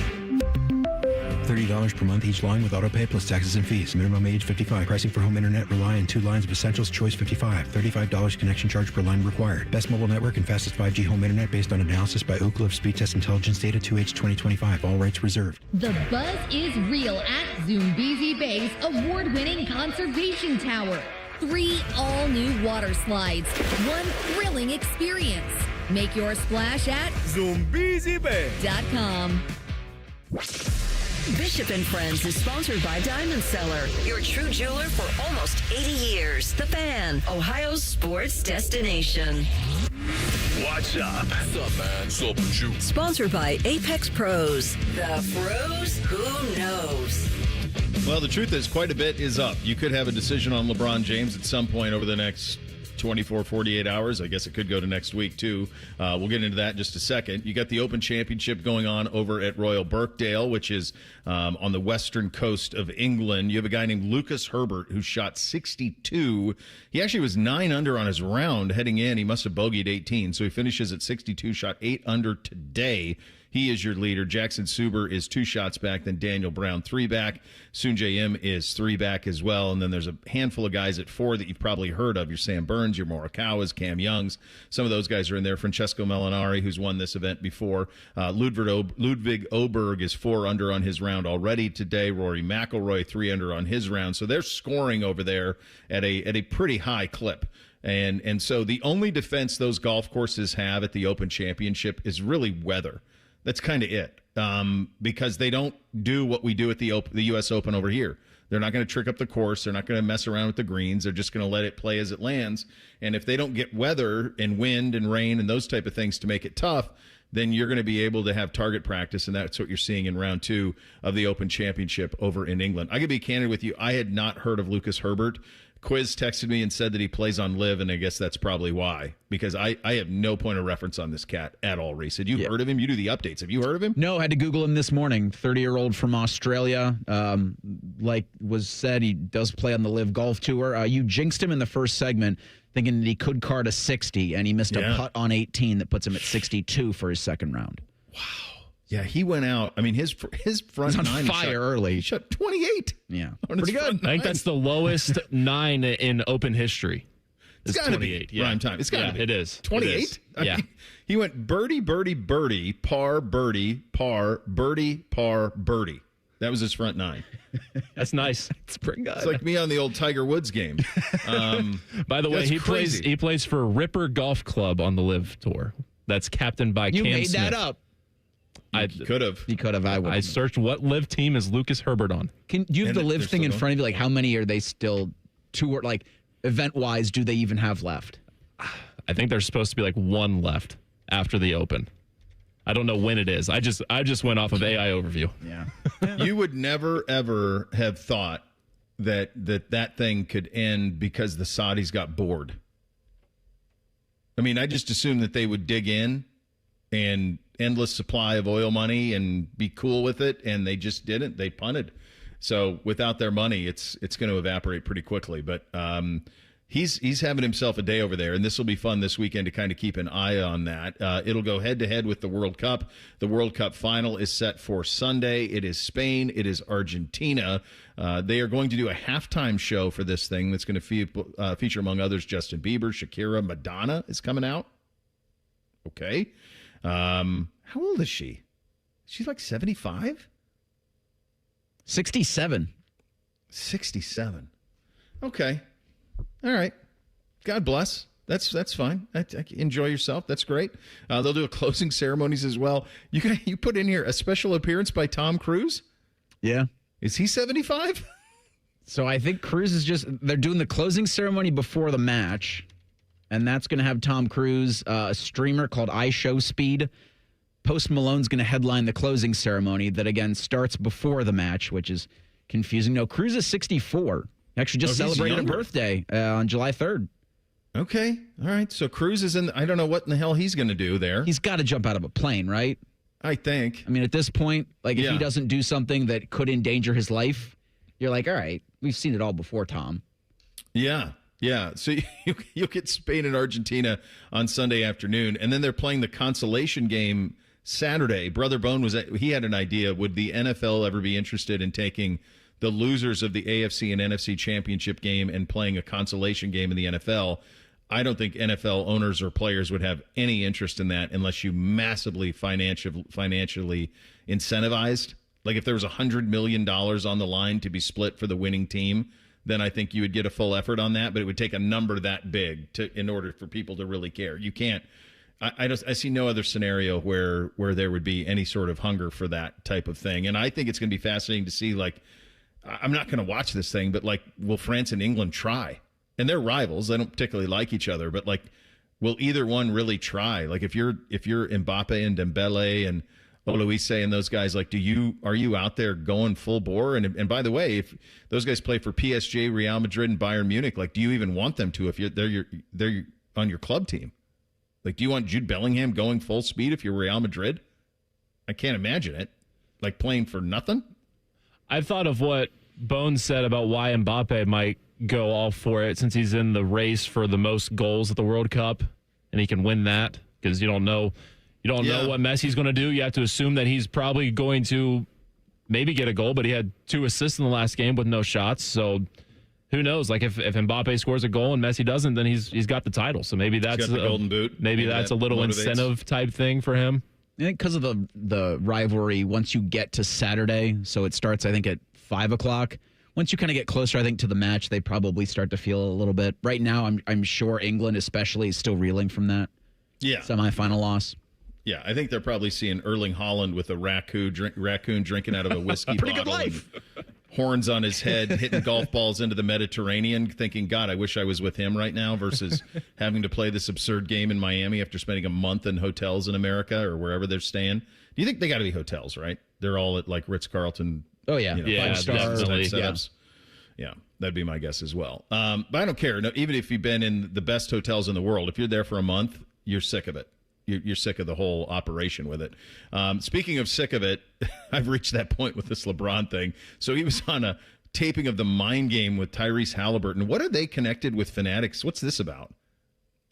$30 per month each line with autopay plus taxes and fees. Minimum age 55. Pricing for home internet rely on 2 lines of essentials. Choice 55. $35 connection charge per line required. Best mobile network and fastest 5G home internet based on analysis by Ookla of Speed Test Intelligence data 2H 2025. All rights reserved. The buzz is real at Zoombezi Bay's award-winning conservation tower. 3 all-new water slides. 1 thrilling experience. Make your splash at ZoombeziBay.com. Bishop and Friends is sponsored by Diamond Seller, your true jeweler for almost 80 years. The Fan, Ohio's sports destination. What's up? What's up, man? What's up with you? Sponsored by Apex Pros, the pros who knows. Well, the truth is quite a bit is up. You could have a decision on LeBron James at some point over the next 24, 48 hours. I guess it could go to next week, too. We'll get into that in just a second. You got the Open Championship going on over at Royal Birkdale, which is on the western coast of England. You have a guy named Lucas Herbert who shot 62. He actually was 9 under on his round heading in. He must have bogeyed 18, so he finishes at 62, shot 8 under today. He is your leader. Jackson Suber is 2 shots back. Then Daniel Brown 3 back. Soon J.M. is 3 back as well. And then there's a handful of guys at 4 that you've probably heard of. Your Sam Burns, your Morikawas, Cam Youngs. Some of those guys are in there. Francesco Molinari, who's won this event before. Ludwig Oberg is 4 under on his round already today. Rory McIlroy 3 under on his round. So they're scoring over there at a pretty high clip. And so the only defense those golf courses have at the Open Championship is really weather. That's kind of it, because they don't do what we do at the U.S. Open over here. They're not going to trick up the course. They're not going to mess around with the greens. They're just going to let it play as it lands. And if they don't get weather and wind and rain and those type of things to make it tough, then you're going to be able to have target practice, and that's what you're seeing in round 2 of the Open Championship over in England. I could be candid with you. I had not heard of Lucas Herbert. Quiz texted me and said that he plays on Live, and I guess that's probably why, because I have no point of reference on this cat at all, Reese. Had you heard of him? You do the updates. Have you heard of him? No, I had to Google him this morning. 30-year-old from Australia. Like was said, he does play on the Live Golf Tour. You jinxed him in the first segment, thinking that he could card a 60, and he missed a putt on 18 that puts him at 62 for his second round. Wow. Yeah, he went out. I mean, his front on nine fire early. He shot 28. Yeah, pretty good. I think that's the lowest 9 in Open history. It's got to be prime time. It's got to be. It is. 28? Yeah. He went birdie, birdie, birdie, par, birdie, par, birdie, par, birdie. That was his front 9. That's nice. It's pretty good. It's like me on the old Tiger Woods game. By the way, he plays for Ripper Golf Club on the Live Tour. That's captained by Cam Smith. You made that up. I could have. You could have. I searched what Live team is Lucas Herbert on. Do you have the Live thing in front of you? Like, how many are they still tour? Like, event-wise, do they even have left? I think there's supposed to be like 1 left after the Open. I don't know when it is. I just went off of AI overview. Yeah. You would never ever have thought that thing could end because the Saudis got bored. I mean, I just assumed that they would dig in and endless supply of oil money and be cool with it, and they just didn't. They punted. So without their money, it's going to evaporate pretty quickly. But he's having himself a day over there, and this will be fun this weekend to kind of keep an eye on that. It'll go head-to-head with the World Cup. The World Cup final is set for Sunday. It is Spain. It is Argentina. They are going to do a halftime show for this thing that's going to feature, among others, Justin Bieber, Shakira, Madonna is coming out. Okay. How old is she? She's like 75? 67. 67. Okay. All right. God bless. That's fine. Enjoy yourself. That's great. They'll do a closing ceremonies as well. You put in here a special appearance by Tom Cruise? Yeah. Is he 75? So I think Cruise is they're doing the closing ceremony before the match. And that's going to have Tom Cruise, a streamer called iShowSpeed. Post Malone's going to headline the closing ceremony that, again, starts before the match, which is confusing. No, Cruise is 64. He actually just celebrated a birthday on July 3rd. Okay. All right. So Cruise is I don't know what in the hell he's going to do there. He's got to jump out of a plane, right? I think. I mean, at this point, like, if he doesn't do something that could endanger his life, you're like, all right, we've seen it all before, Tom. Yeah. Yeah, so you'll get Spain and Argentina on Sunday afternoon, and then they're playing the consolation game Saturday. Brother Bone he had an idea. Would the NFL ever be interested in taking the losers of the AFC and NFC championship game and playing a consolation game in the NFL? I don't think NFL owners or players would have any interest in that unless you massively financially incentivized. Like if there was $100 million on the line to be split for the winning team, then I think you would get a full effort on that, but it would take a number that big in order for people to really care. You can't. I see no other scenario where there would be any sort of hunger for that type of thing. And I think it's going to be fascinating to see. Like, I'm not going to watch this thing, but like, will France and England try? And they're rivals. They don't particularly like each other, but like, will either one really try? Like, if you're Mbappe and Dembele and Luis and those guys, like, are you out there going full bore? And by the way, if those guys play for PSG, Real Madrid, and Bayern Munich, like, do you even want them to if they're on your club team? Like, do you want Jude Bellingham going full speed if you're Real Madrid? I can't imagine it. Like, playing for nothing? I've thought of what Bones said about why Mbappe might go all for it, since he's in the race for the most goals at the World Cup, and he can win that, because you don't know what Messi's going to do. You have to assume that he's probably going to maybe get a goal, but he had 2 assists in the last game with no shots. So who knows? Like, if Mbappe scores a goal and Messi doesn't, then he's got the title. So maybe that's the golden boot. Maybe that's a little incentive type thing for him. I think because of the rivalry, once you get to Saturday, so it starts, I think, at 5 o'clock. Once you kind of get closer, I think, to the match, they probably start to feel a little bit. Right now, I'm sure England especially is still reeling from that semifinal loss. Yeah, I think they're probably seeing Erling Haaland with a raccoon drinking out of a whiskey Pretty bottle. good life. Horns on his head, hitting golf balls into the Mediterranean, thinking, God, I wish I was with him right now, versus having to play this absurd game in Miami after spending a month in hotels in America or wherever they're staying. Do you think they got to be hotels, right? They're all at, like, Ritz-Carlton. Oh, yeah. 5-star definitely. setups. Yeah, that'd be my guess as well. But I don't care. No, even if you've been in the best hotels in the world, if you're there for a month, you're sick of it. You're sick of the whole operation with it. Speaking of sick of it, I've reached that point with this LeBron thing. So he was on a taping of the Mind Game with Tyrese Halliburton. What are they connected with Fanatics? What's this about?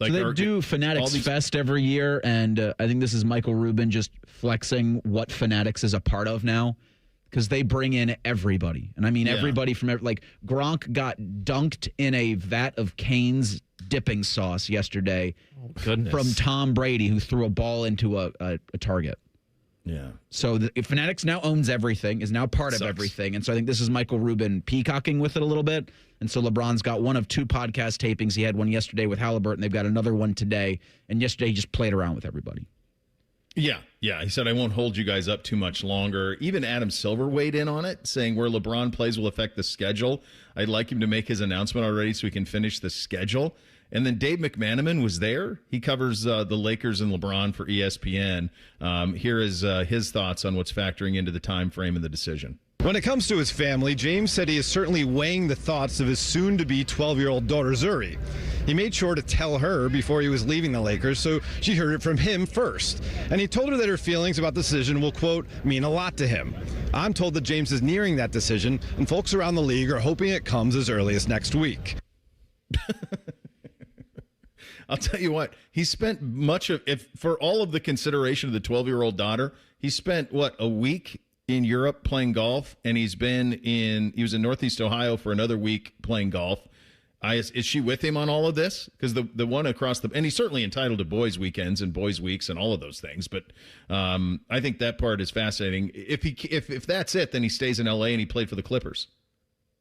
Like, so they do Fanatics Fest every year, and I think this is Michael Rubin just flexing what Fanatics is a part of now, because they bring in everybody. And I mean everybody from, like, Gronk got dunked in a vat of Cane's dipping sauce yesterday from Tom Brady, who threw a ball into a target. Yeah. So Fanatics now owns everything, is now part of everything. And so I think this is Michael Rubin peacocking with it a little bit. And so LeBron's got one of 2 podcast tapings. He had one yesterday with Halliburton. They've got another one today. And yesterday he just played around with everybody. Yeah. He said, I won't hold you guys up too much longer. Even Adam Silver weighed in on it, saying where LeBron plays will affect the schedule. I'd like him to make his announcement already so we can finish the schedule. And then Dave McManaman was there. He covers the Lakers and LeBron for ESPN. Here is his thoughts on what's factoring into the time frame and the decision. When it comes to his family, James said he is certainly weighing the thoughts of his soon-to-be 12-year-old daughter, Zuri. He made sure to tell her before he was leaving the Lakers, so she heard it from him first. And he told her that her feelings about the decision will, quote, mean a lot to him. I'm told that James is nearing that decision, and folks around the league are hoping it comes as early as next week. I'll tell you what, he spent for all of the consideration of the 12-year-old daughter, he spent, a week in Europe playing golf, and he was in Northeast Ohio for another week playing golf. Is she with him on all of this? Because the one across and he's certainly entitled to boys' weekends and boys' weeks and all of those things. But I think that part is fascinating. If that's it, then he stays in L.A. and he played for the Clippers,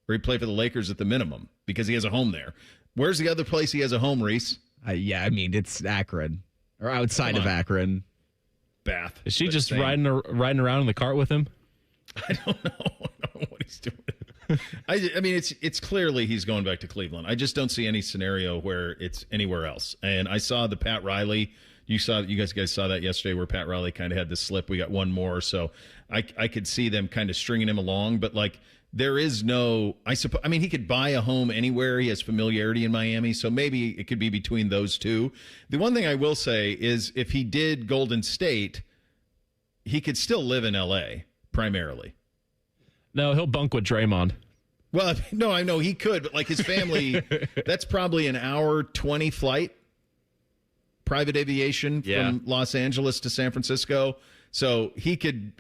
or he played for the Lakers at the minimum, because he has a home there. Where's the other place he has a home, Reese? I mean, it's Akron, or outside of Akron. Bath. Is she just riding around in the cart with him? I don't know what he's doing. I mean, it's clearly he's going back to Cleveland. I just don't see any scenario where it's anywhere else. And I saw the Pat Riley. You guys saw that yesterday, where Pat Riley kind of had this slip. We got one more, so I could see them kind of stringing him along. But like, there is no. I mean, he could buy a home anywhere. He has familiarity in Miami, so maybe it could be between those two. The one thing I will say is, if he did Golden State, he could still live in L.A. primarily. No, he'll bunk with Draymond. Well, no, I know he could, but like his family, that's probably an hour 20 flight, private aviation from Los Angeles to San Francisco. So he could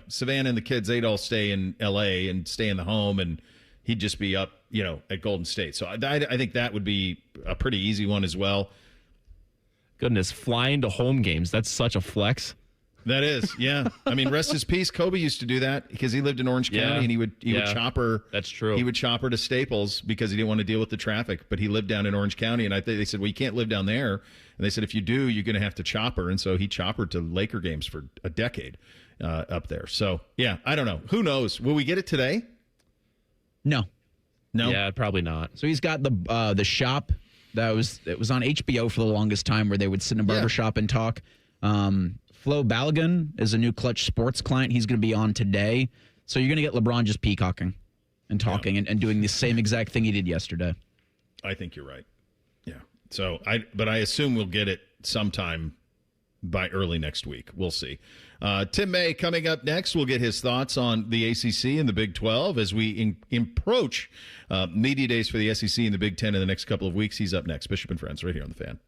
Savannah and the kids, they'd all stay in L.A. and stay in the home, and he'd just be up, at Golden State. So I think that would be a pretty easy one as well. Goodness, flying to home games, that's such a flex. That is, yeah. I mean, rest his peace. Kobe used to do that because he lived in Orange County, and he would chopper. That's true. He would chopper to Staples because he didn't want to deal with the traffic. But he lived down in Orange County, and they said, well, you can't live down there. And they said, if you do, you're going to have to chopper. And so he choppered to Laker games for a decade up there. So yeah, I don't know. Who knows? Will we get it today? No. Yeah, probably not. So he's got the shop it was on HBO for the longest time, where they would sit in a barbershop and talk. Flo Balogun is a new Clutch Sports client. He's going to be on today. So you're going to get LeBron just peacocking and talking and doing the same exact thing he did yesterday. I think you're right. Yeah. So but I assume we'll get it sometime by early next week. We'll see. Tim May coming up next. We'll get his thoughts on the ACC and the Big 12 as we approach media days for the SEC and the Big 10 in the next couple of weeks. He's up next. Bishop and Friends right here on The Fan.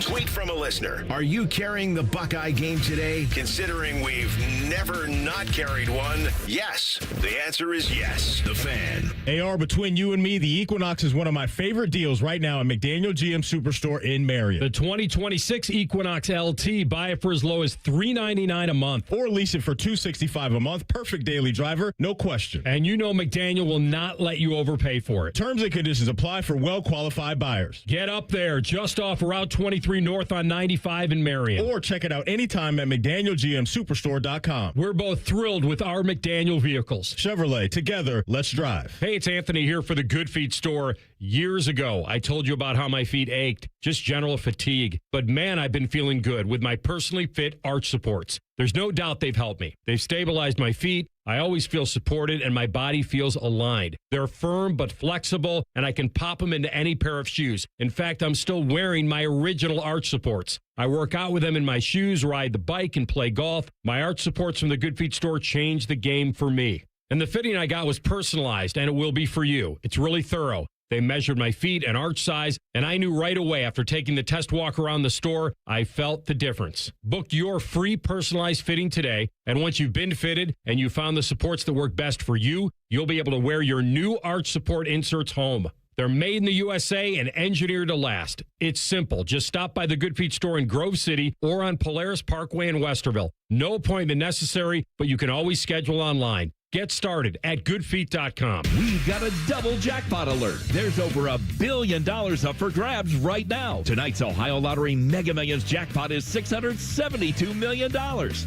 Tweet from a listener. Are you carrying the Buckeye game today? Considering we've never not carried one, yes. The answer is yes. The Fan. AR, between you and me, the Equinox is one of my favorite deals right now at McDaniel GM Superstore in Marion. The 2026 Equinox LT, buy it for as low as $399 a month. Or lease it for $265 a month. Perfect daily driver, no question. And you know McDaniel will not let you overpay for it. Terms and conditions apply for well-qualified buyers. Get up there, just off Route 23 North on 95 in Marion. Or check it out anytime at McDanielGMSuperstore.com. We're both thrilled with our McDaniel vehicles. Chevrolet, together, let's drive. Hey, it's Anthony here for the Good Feet store. Years ago, I told you about how my feet ached, just general fatigue. But man, I've been feeling good with my personally fit arch supports. There's no doubt they've helped me. They've stabilized my feet. I always feel supported and my body feels aligned. They're firm but flexible, and I can pop them into any pair of shoes. In fact, I'm still wearing my original arch supports. I work out with them in my shoes, ride the bike, and play golf. My arch supports from the Good Feet store changed the game for me. And the fitting I got was personalized, and it will be for you. It's really thorough. They measured my feet and arch size, and I knew right away after taking the test walk around the store, I felt the difference. Book your free personalized fitting today, and once you've been fitted and you found the supports that work best for you, you'll be able to wear your new arch support inserts home. They're made in the USA and engineered to last. It's simple. Just stop by the Good Feet store in Grove City or on Polaris Parkway in Westerville. No appointment necessary, but you can always schedule online. Get started at goodfeet.com. We've got a double jackpot alert. There's over $1 billion up for grabs right now. Tonight's Ohio Lottery Mega Millions jackpot is $672 million.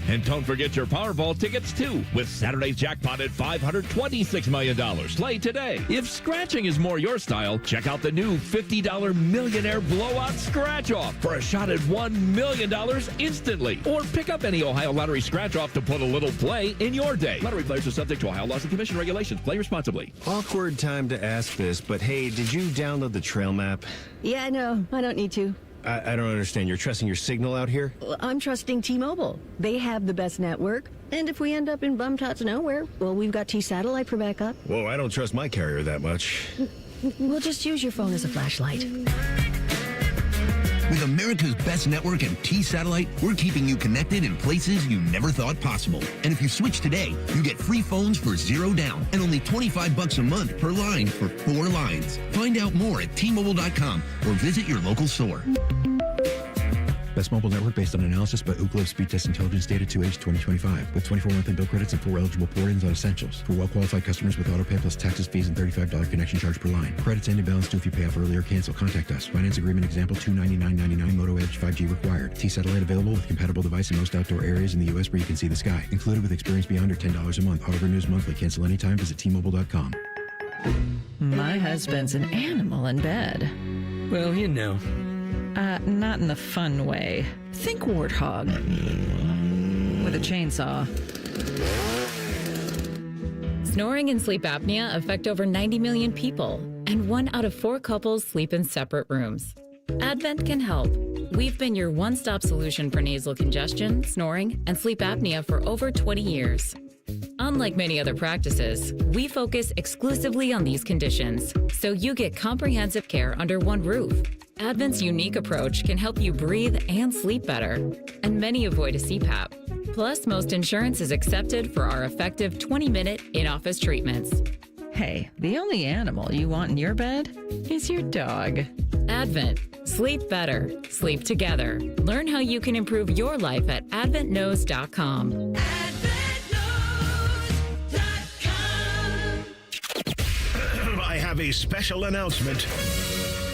And don't forget your Powerball tickets, too, with Saturday's jackpot at $526 million. Play today. If scratching is more your style, check out the new $50 Millionaire Blowout Scratch-Off for a shot at $1 million instantly. Or pick up any Ohio Lottery scratch-off to put a little play in your day. Lottery players are subject to Ohio laws and commission regulations. Play responsibly. Awkward time to ask this, but hey, did you download the trail map? Yeah, no, I don't need to. I don't understand. You're trusting your signal out here? Well, I'm trusting T-Mobile. They have the best network. And if we end up in bum-tots nowhere, well, we've got T-Satellite for backup. Whoa, I don't trust my carrier that much. We'll just use your phone as a flashlight. With America's best network and T-Satellite, we're keeping you connected in places you never thought possible. And if you switch today, you get free phones for $0 down and only $25 a month per line for 4 lines. Find out more at T-Mobile.com or visit your local store. Best mobile network based on analysis by Ookla Speed Test Intelligence Data 2H 2025 with 24 monthly bill credits and 4 eligible port-ins on essentials. For well-qualified customers with autopay plus taxes, fees, and $35 connection charge per line. Credits end in balance due if you pay off early or cancel. Contact us. Finance agreement example $299.99 Moto Edge 5G required. T-Satellite available with compatible device in most outdoor areas in the U.S. where you can see the sky. Included with experience beyond or $10 a month. Auto renews monthly. Cancel anytime. Visit T-Mobile.com. My husband's an animal in bed. Well, you know. Not in the fun way. Think warthog. With a chainsaw. Snoring and sleep apnea affect over 90 million people, and 1 out of 4 couples sleep in separate rooms. Advent can help. We've been your one-stop solution for nasal congestion, snoring, and sleep apnea for over 20 years. Unlike many other practices, we focus exclusively on these conditions, so you get comprehensive care under one roof. Advent's unique approach can help you breathe and sleep better, and many avoid a CPAP. Plus, most insurance is accepted for our effective 20-minute in-office treatments. Hey, the only animal you want in your bed is your dog. Advent. Sleep better. Sleep together. Learn how you can improve your life at adventknows.com. I have a special announcement.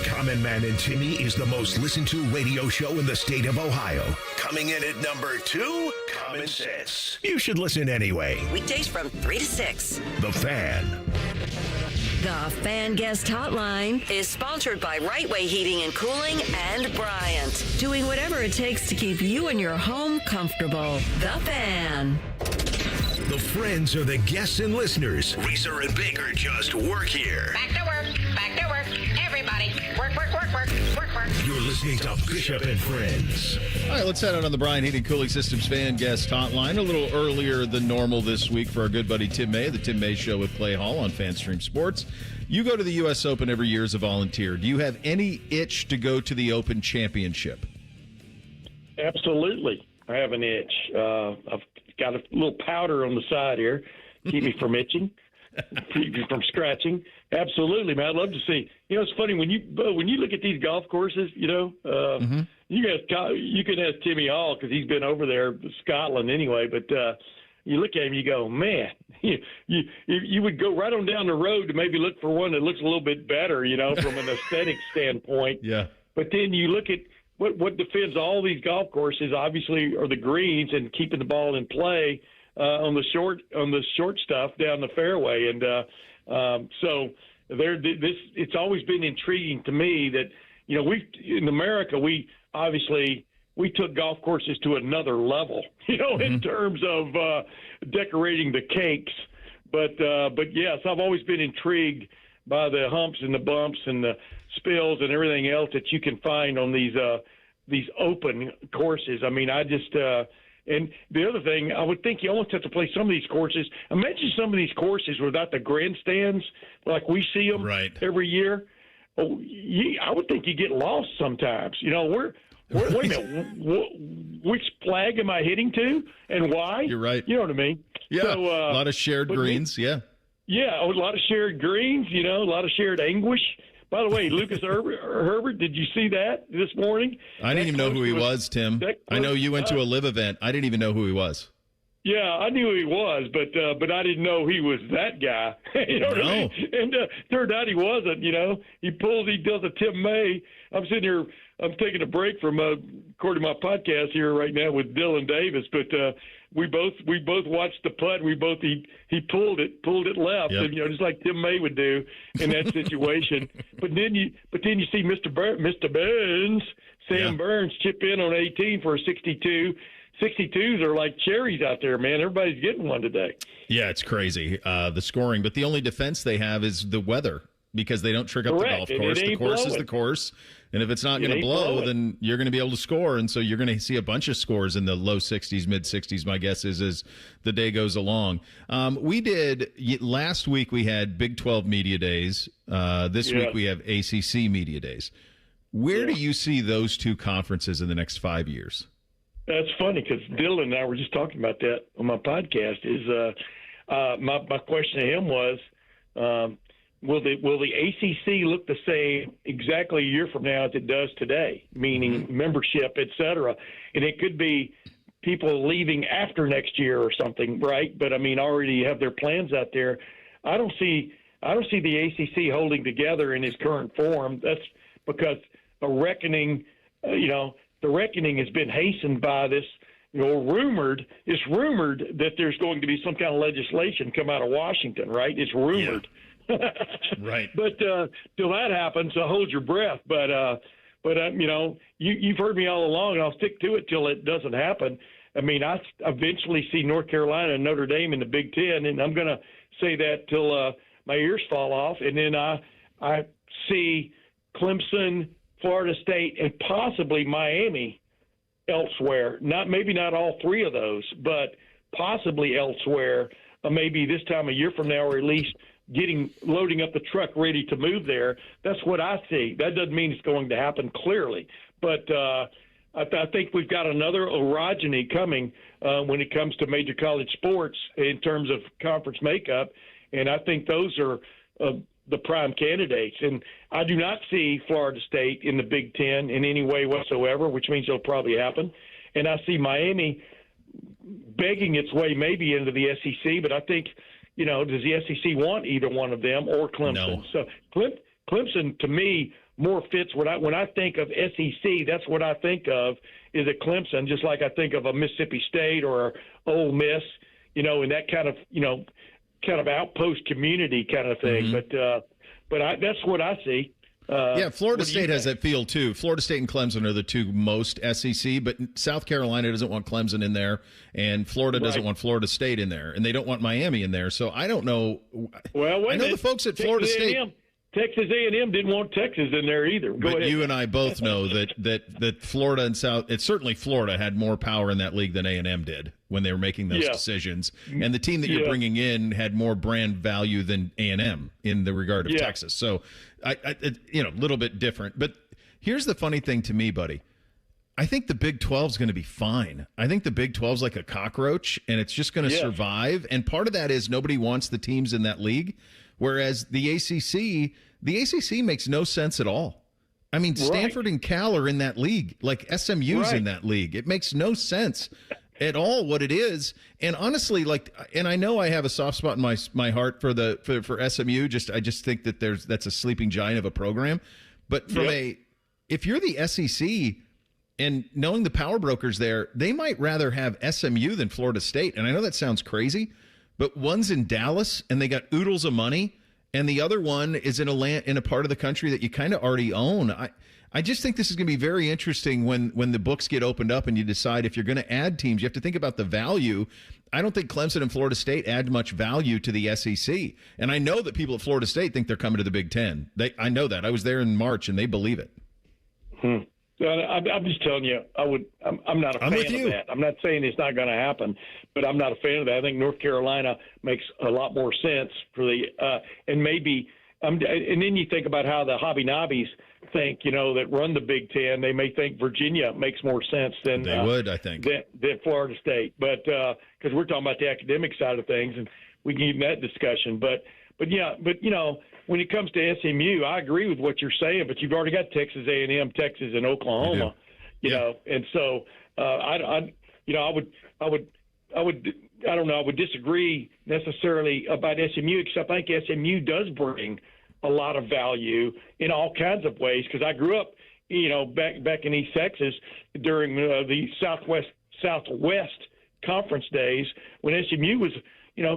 Common Man and Timmy is the most listened to radio show in the state of Ohio. Coming in at number 2, Common Sense. You should listen anyway. Weekdays from 3 to 6. The Fan. The Fan Guest Hotline is sponsored by Right Way Heating and Cooling and Bryant, doing whatever it takes to keep you and your home comfortable. The Fan. The friends are the guests and listeners. Reeser and Baker just work here. Back to work. Back to work. Everybody, work, work, work, work, work, work. You're listening to Bishop and Friends. All right, let's head out on the Brian Heating Cooling Systems Fan Guest Hotline. A little earlier than normal this week for our good buddy Tim May, the Tim May Show with Clay Hall on FanStream Sports. You go to the U.S. Open every year as a volunteer. Do you have any itch to go to the Open Championship? Absolutely. I have an itch. I've got a little powder on the side here, keep me from itching, keep me from scratching. Absolutely, man. I'd love to see. You know, it's funny when you look at these golf courses. You know, you can ask Timmy Hall because he's been over there, Scotland anyway. But you look at him, you go, man, you would go right on down the road to maybe look for one that looks a little bit better, you know, from an aesthetic standpoint. Yeah. But then you look at what defends all these golf courses, obviously, are the greens and keeping the ball in play on the short stuff down the fairway. And so it's always been intriguing to me that, you know, in America, we took golf courses to another level, you know, in terms of decorating the cakes. But yes, I've always been intrigued by the humps and the bumps and the spills and everything else that you can find on these open courses. I mean, and the other thing, I would think you almost have to play some of these courses. Imagine some of these courses without the grandstands, like we see them every year. Oh, I would think you get lost sometimes. You know, wait a minute, which flag am I hitting to and why? You're right. You know what I mean? Yeah, so, a lot of shared greens, yeah. Yeah, a lot of shared greens, you know, a lot of shared anguish. By the way, Lucas Herbert, did you see that this morning? I didn't even know who he was, Tim. I know you went to a live event. I didn't even know who he was. Yeah, I knew who he was, but I didn't know he was that guy. You know what I mean? And turned out he wasn't. You know, he does a Tim May. I'm sitting here. I'm taking a break from recording my podcast here right now with Dylan Davis, but we both watched the putt. He pulled it left, and you know, just like Tim May would do in that situation. but then you see Mr. Burns, Sam Burns, chip in on 18 for a 62. 62s are like cherries out there, man. Everybody's getting one today. Yeah, it's crazy, the scoring. But the only defense they have is the weather, because they don't trick up the golf course. The course is the course. And if it's not going to blow, then you're going to be able to score. And so you're going to see a bunch of scores in the low 60s, mid 60s, my guess is, as the day goes along. Last week we had Big 12 Media Days. This week we have ACC Media Days. Where do you see those two conferences in the next 5 years? That's funny because Dylan and I were just talking about that on my podcast. My question to him was, will the ACC look the same exactly a year from now as it does today, meaning membership, et cetera? And it could be people leaving after next year or something, right? But I mean, already have their plans out there. I don't see the ACC holding together in its current form. That's because a reckoning, the reckoning has been hastened by this. It's rumored that there's going to be some kind of legislation come out of Washington, right? It's rumored. Yeah. Right. But till that happens, hold your breath. But you've heard me all along, and I'll stick to it till it doesn't happen. I mean, I eventually see North Carolina and Notre Dame in the Big Ten, and I'm going to say that till my ears fall off. And then I see Clemson, Florida State, and possibly Miami elsewhere. Maybe not all three of those, but possibly elsewhere. Maybe this time a year from now, or at least loading up the truck ready to move there. That's what I see. That doesn't mean it's going to happen clearly, but I think we've got another orogeny coming when it comes to major college sports in terms of conference makeup, and I think those are the prime candidates. And I do not see Florida State in the Big Ten in any way whatsoever, which means it'll probably happen. And I see Miami begging its way maybe into the SEC, but I think, does the SEC want either one of them or Clemson? No. So Clemson, to me, more fits when I think of SEC, that's what I think of is a Clemson, just like I think of a Mississippi State or Ole Miss, in that kind of outpost community kind of thing. Mm-hmm. but that's what I see. Florida State has that feel too. Florida State and Clemson are the two most SEC, but South Carolina doesn't want Clemson in there, and Florida doesn't want Florida State in there, and they don't want Miami in there. So I don't know. Well, I know the folks at Florida State. Texas A&M didn't want Texas in there either. Go ahead. You and I both know that Florida and South, it's certainly Florida had more power in that league than A&M did when they were making those decisions. And the team that you're bringing in had more brand value than A&M in the regard of Texas. So, a little bit different. But here's the funny thing to me, buddy. I think the Big 12 is going to be fine. I think the Big 12 is like a cockroach, and it's just going to survive. And part of that is nobody wants the teams in that league. Whereas the ACC makes no sense at all. I mean, Stanford and Cal are in that league, like SMU's in that league. It makes no sense at all what it is. And honestly, and I know I have a soft spot in my heart for SMU. I just think that that's a sleeping giant of a program. But if you're the SEC and knowing the power brokers there, they might rather have SMU than Florida State. And I know that sounds crazy. But one's in Dallas, and they got oodles of money, and the other one is in a part of the country that you kind of already own. I just think this is going to be very interesting when the books get opened up and you decide if you're going to add teams. You have to think about the value. I don't think Clemson and Florida State add much value to the SEC, and I know that people at Florida State think they're coming to the Big Ten. I know that. I was there in March, and they believe it. I'm just telling you, I'm not a fan of that. I'm not saying it's not going to happen, but I'm not a fan of that. I think North Carolina makes a lot more sense for and then you think about how the hobby nobbies think, that run the Big Ten. They may think Virginia makes more sense than they would, I think, than Florida State. But because we're talking about the academic side of things, and we can even that discussion. But when it comes to SMU, I agree with what you're saying, but you've already got Texas A&M, Texas, and Oklahoma, and so I would disagree necessarily about SMU, except I think SMU does bring a lot of value in all kinds of ways, because I grew up, back in East Texas during the Southwest Conference days when SMU was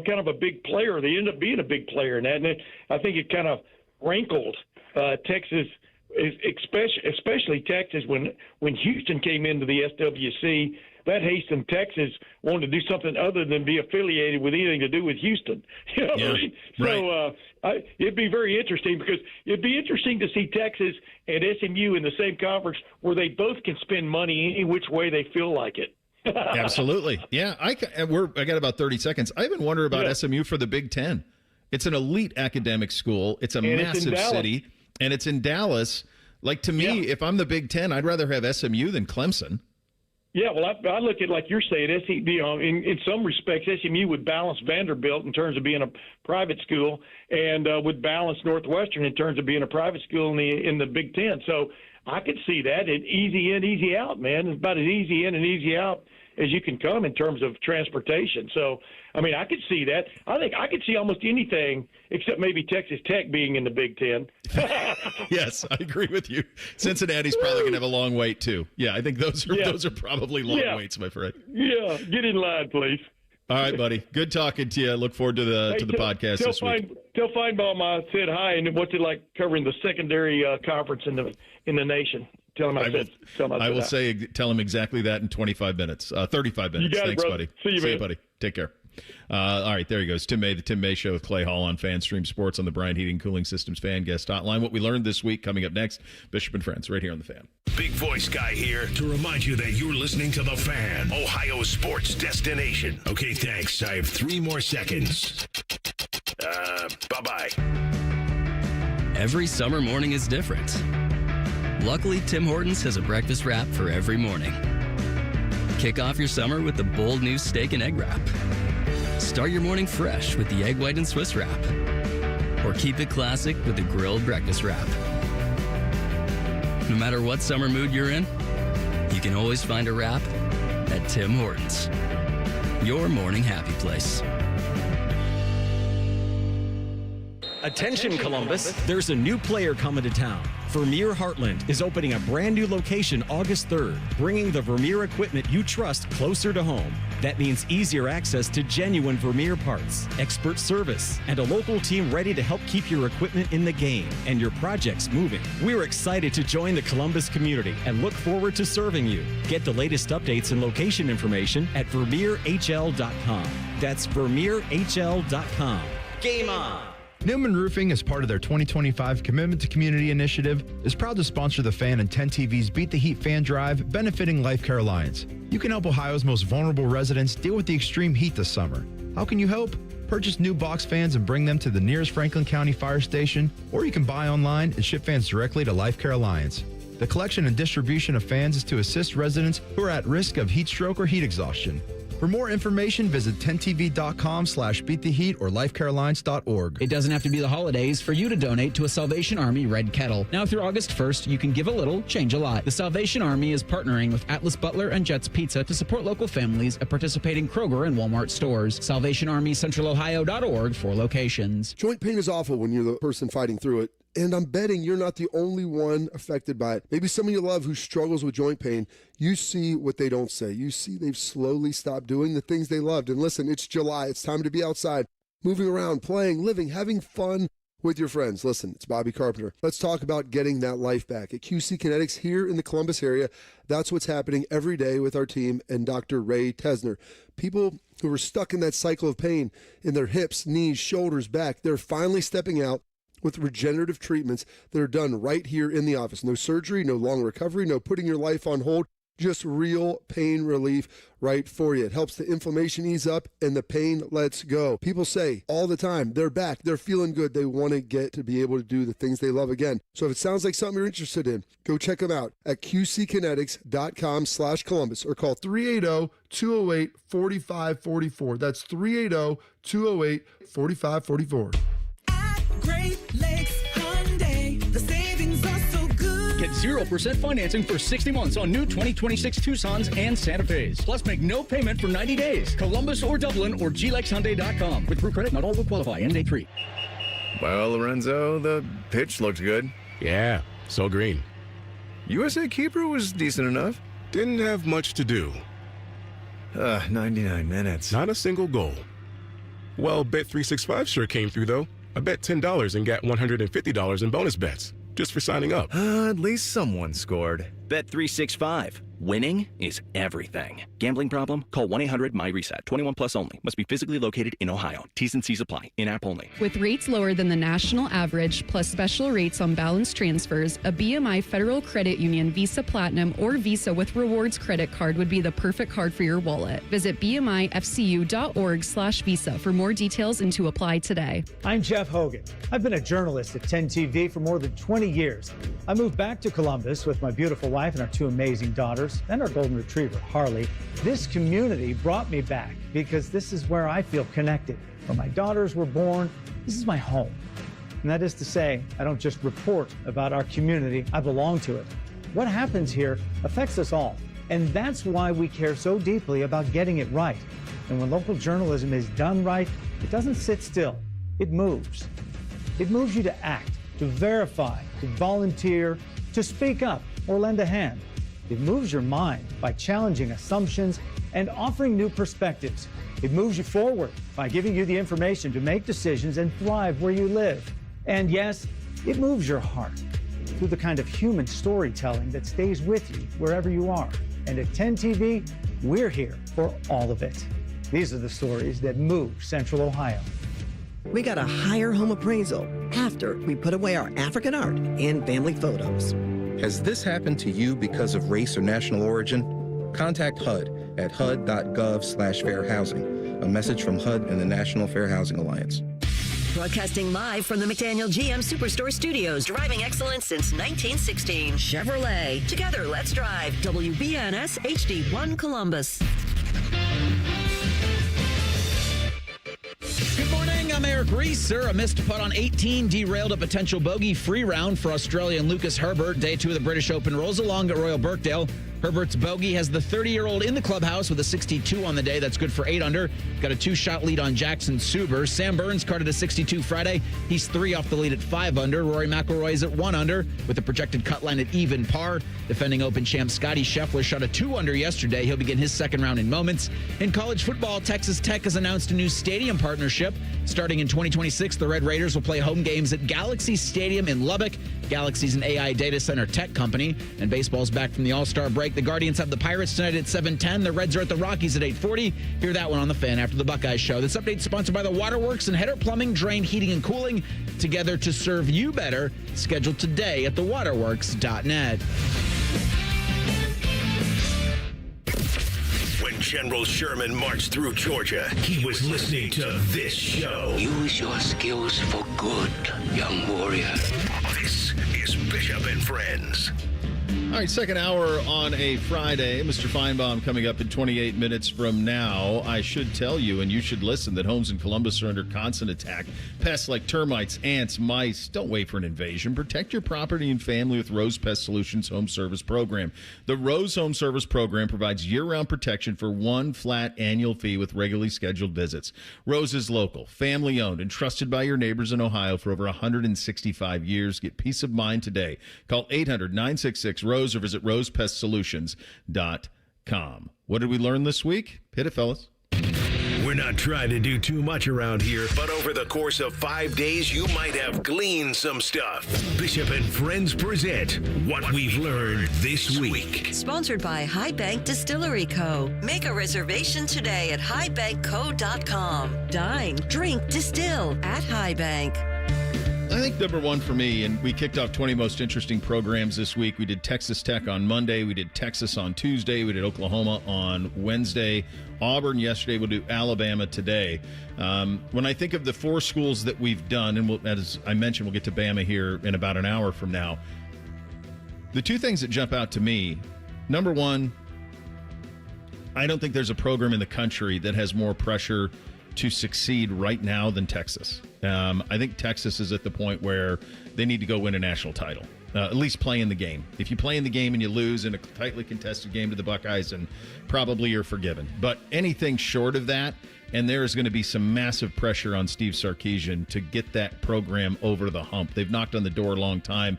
kind of a big player. They ended up being a big player in that. And I think it kind of rankled Texas, especially Texas, when Houston came into the SWC. That hastened Texas wanted to do something other than be affiliated with anything to do with Houston. You know what I mean? So it'd be very interesting, because it'd be interesting to see Texas and SMU in the same conference where they both can spend money any which way they feel like it. Absolutely. Yeah, I got about 30 seconds. I even wonder about SMU for the Big Ten. It's an elite academic school. It's a massive city, and it's in Dallas. Like, to me, if I'm the Big Ten, I'd rather have SMU than Clemson. Yeah, well, I look at, like you're saying, in some respects, SMU would balance Vanderbilt in terms of being a private school, and would balance Northwestern in terms of being a private school in the Big Ten. So I could see that. It's easy in, easy out, man. It's about as easy in and easy out as you can come in terms of transportation. So, I mean, I could see that. I think I could see almost anything except maybe Texas Tech being in the Big Ten. Yes, I agree with you. Cincinnati's probably going to have a long wait, too. Yeah, I think those are probably long waits, my friend. Yeah, get in line, please. All right, buddy. Good talking to you. Look forward to the podcast this week. Tell Finebaum I said hi, and what's it like covering the secondary conference in the nation? Tell him I will tell him exactly that in 25 minutes, 35 minutes. Thanks, buddy. See you, buddy. Take care. All right, there he goes. Tim May, the Tim May Show with Clay Hall on FanStream Sports on the Bryant Heating Cooling Systems Fan Guest Hotline. What we learned this week coming up next, Bishop and Friends, right here on The Fan. Big Voice Guy here to remind you that you're listening to The Fan, Ohio's sports destination. Okay, thanks. I have 3 more seconds. Bye-bye. Every summer morning is different. Luckily, Tim Hortons has a breakfast wrap for every morning. Kick off your summer with the bold new steak and egg wrap. Start your morning fresh with the egg white and Swiss wrap. Or keep it classic with the grilled breakfast wrap. No matter what summer mood you're in, you can always find a wrap at Tim Hortons. Your morning happy place. Attention, Columbus. There's a new player coming to town. Vermeer Heartland is opening a brand new location August 3rd, bringing the Vermeer equipment you trust closer to home. That means easier access to genuine Vermeer parts, expert service, and a local team ready to help keep your equipment in the game and your projects moving. We're excited to join the Columbus community and look forward to serving you. Get the latest updates and location information at VermeerHL.com. That's VermeerHL.com. Game on! Newman Roofing, as part of their 2025 Commitment to Community initiative, is proud to sponsor the Fan and 10 TV's Beat the Heat fan drive, benefiting Life Care Alliance. You can help Ohio's most vulnerable residents deal with the extreme heat this summer. How can you help? Purchase new box fans and bring them to the nearest Franklin County Fire Station, or you can buy online and ship fans directly to Life Care Alliance. The collection and distribution of fans is to assist residents who are at risk of heat stroke or heat exhaustion. For more information, visit 10tv.com/beattheheat or lifecarealliance.org. It doesn't have to be the holidays for you to donate to a Salvation Army Red Kettle. Now through August 1st, you can give a little, change a lot. The Salvation Army is partnering with Atlas Butler and Jets Pizza to support local families at participating Kroger and Walmart stores. SalvationArmyCentralOhio.org for locations. Joint pain is awful when you're the person fighting through it. And I'm betting you're not the only one affected by it. Maybe someone you love who struggles with joint pain. You see what they don't say. You see they've slowly stopped doing the things they loved. And listen, it's July. It's time to be outside, moving around, playing, living, having fun with your friends. Listen, it's Bobby Carpenter. Let's talk about getting that life back. At QC Kinetics here in the Columbus area, that's what's happening every day with our team and Dr. Ray Tesner. People who are stuck in that cycle of pain in their hips, knees, shoulders, back, they're finally stepping out with regenerative treatments that are done right here in the office. No surgery, no long recovery, no putting your life on hold, just real pain relief right for you. It helps the inflammation ease up and the pain lets go. People say all the time, they're back, they're feeling good, they want to get to be able to do the things they love again. So if it sounds like something you're interested in, go check them out at qckinetics.com/Columbus or call 380-208-4544. That's 380-208-4544. Great Lakes Hyundai, the savings are so good. Get 0% financing for 60 months on new 2026 Tucsons and Santa Fe's. Plus, make no payment for 90 days. Columbus or Dublin or glexhyundai.com. With Brew Credit, not all will qualify. End date 3. Well, Lorenzo, the pitch looked good. Yeah, so green. USA keeper was decent enough. Didn't have much to do. 99 minutes. Not a single goal. Well, Bet365 sure came through, though. I bet $10 and got $150 in bonus bets just for signing up. At least someone scored. Bet365. Winning is everything. Gambling problem? Call 1-800-MY-RESET. 21 plus only. Must be physically located in Ohio. T's and C's apply. In-app only. With rates lower than the national average, plus special rates on balance transfers, a BMI Federal Credit Union Visa Platinum or Visa with Rewards credit card would be the perfect card for your wallet. Visit bmifcu.org/visa for more details and to apply today. I'm Jeff Hogan. I've been a journalist at 10 TV for more than 20 years. I moved back to Columbus with my beautiful wife and our two amazing daughters and our golden retriever, Harley. This community brought me back because this is where I feel connected. Where my daughters were born, this is my home. And that is to say, I don't just report about our community, I belong to it. What happens here affects us all. And that's why we care so deeply about getting it right. And when local journalism is done right, it doesn't sit still, it moves. It moves you to act, to verify, to volunteer, to speak up or lend a hand. It moves your mind by challenging assumptions and offering new perspectives. It moves you forward by giving you the information to make decisions and thrive where you live. And yes, it moves your heart through the kind of human storytelling that stays with you wherever you are. And at 10 TV, we're here for all of it. These are the stories that move Central Ohio. We got a higher home appraisal after we put away our African art and family photos. Has this happened to you because of race or national origin? Contact HUD at hud.gov/fair housing. A message from HUD and the National Fair Housing Alliance. Broadcasting live from the McDaniel GM Superstore Studios. Driving excellence since 1916. Chevrolet. Together, let's drive. WBNS HD1 Columbus. Good morning, I'm Eric Reeser. A missed putt on 18 derailed a potential bogey-free round for Australian Lucas Herbert. Day 2 of the British Open rolls along at Royal Birkdale. Herbert's bogey has the 30-year-old in the clubhouse with a 62 on the day. That's good for 8 under. Got a 2-shot lead on Jackson Suber. Sam Burns carded a 62 Friday. He's 3 off the lead at 5 under. Rory McIlroy is at 1 under with a projected cut line at even par. Defending Open champ Scotty Scheffler shot a 2 under yesterday. He'll begin his second round in moments. In college football, Texas Tech has announced a new stadium partnership. Starting in 2026, the Red Raiders will play home games at Galaxy Stadium in Lubbock. Galaxy's an AI data center tech company. And baseball's back from the All-Star break. The Guardians have the Pirates tonight at 7:10. The Reds are at the Rockies at 8:40. Hear that one on the Fan after the Buckeyes show. This update is sponsored by the Waterworks and Header Plumbing, Drain, Heating, and Cooling. Together to serve you better. Scheduled today at thewaterworks.net. When General Sherman marched through Georgia, he was listening to this show. Use your skills for good, young warrior. This is Bishop and Friends. All right, second hour on a Friday. Mr. Finebaum coming up in 28 minutes from now. I should tell you, and you should listen, that homes in Columbus are under constant attack. Pests like termites, ants, mice. Don't wait for an invasion. Protect your property and family with Rose Pest Solutions Home Service Program. The Rose Home Service Program provides year-round protection for one flat annual fee with regularly scheduled visits. Rose is local, family-owned, and trusted by your neighbors in Ohio for over 165 years. Get peace of mind today. Call 800-966-ROSE or visit rosepestsolutions.com. What did we learn this week? Hit it, fellas. We're not trying to do too much around here, but over the course of 5 days, you might have gleaned some stuff. Bishop and Friends present What We've Learned This Week. Sponsored by High Bank Distillery Co. Make a reservation today at highbankco.com. Dine, drink, distill at High Bank. I think number one for me, and we kicked off 20 most interesting programs this week. We did Texas Tech on Monday. We did Texas on Tuesday. We did Oklahoma on Wednesday. Auburn yesterday. We'll do Alabama today. When I think of the 4 schools that we've done, and as I mentioned, we'll get to Bama here in about an hour from now. The 2 things that jump out to me, number one, I don't think there's a program in the country that has more pressure to succeed right now than Texas. I think Texas is at the point where they need to go win a national title, at least play in the game. If you play in the game and you lose in a tightly contested game to the Buckeyes, and probably you're forgiven. But anything short of that, and there is going to be some massive pressure on Steve Sarkisian to get that program over the hump. They've knocked on the door a long time.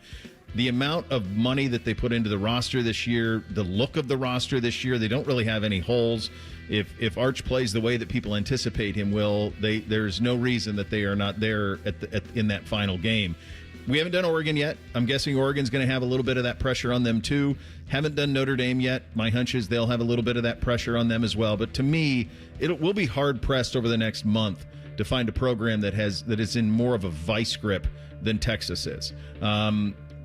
The amount of money that they put into the roster this year, the look of the roster this year, they don't really have any holes. If Arch plays the way that people anticipate him will, there's no reason that they are not there in that final game. We haven't done Oregon yet. I'm guessing Oregon's going to have a little bit of that pressure on them too. Haven't done Notre Dame yet. My hunch is they'll have a little bit of that pressure on them as well. But to me, we'll be hard pressed over the next month to find a program that is in more of a vice grip than Texas is.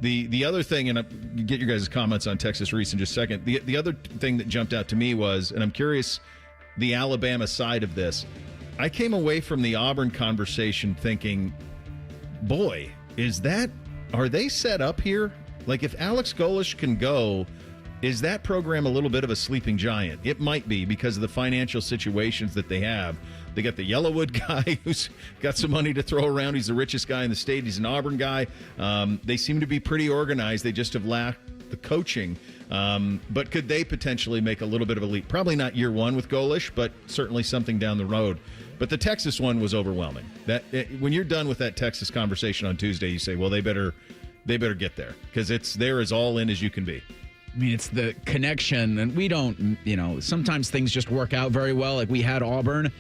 The other thing, and I'll get your guys' comments on Texas Reese in just a second. The other thing that jumped out to me was, and I'm curious, the Alabama side of this. I came away from the Auburn conversation thinking, boy, are they set up here? Like, if Alex Golesh can go, is that program a little bit of a sleeping giant? It might be, because of the financial situations that they have. They got the Yellowwood guy who's got some money to throw around. He's the richest guy in the state. He's an Auburn guy. They seem to be pretty organized. They just have lacked the coaching. But could they potentially make a little bit of a leap? Probably not year one with Golesh, but certainly something down the road. But the Texas one was overwhelming. When you're done with that Texas conversation on Tuesday, you say, well, they better get there, because they're as all in as you can be. I mean, it's the connection, and we don't, sometimes things just work out very well. Like, we had Auburn.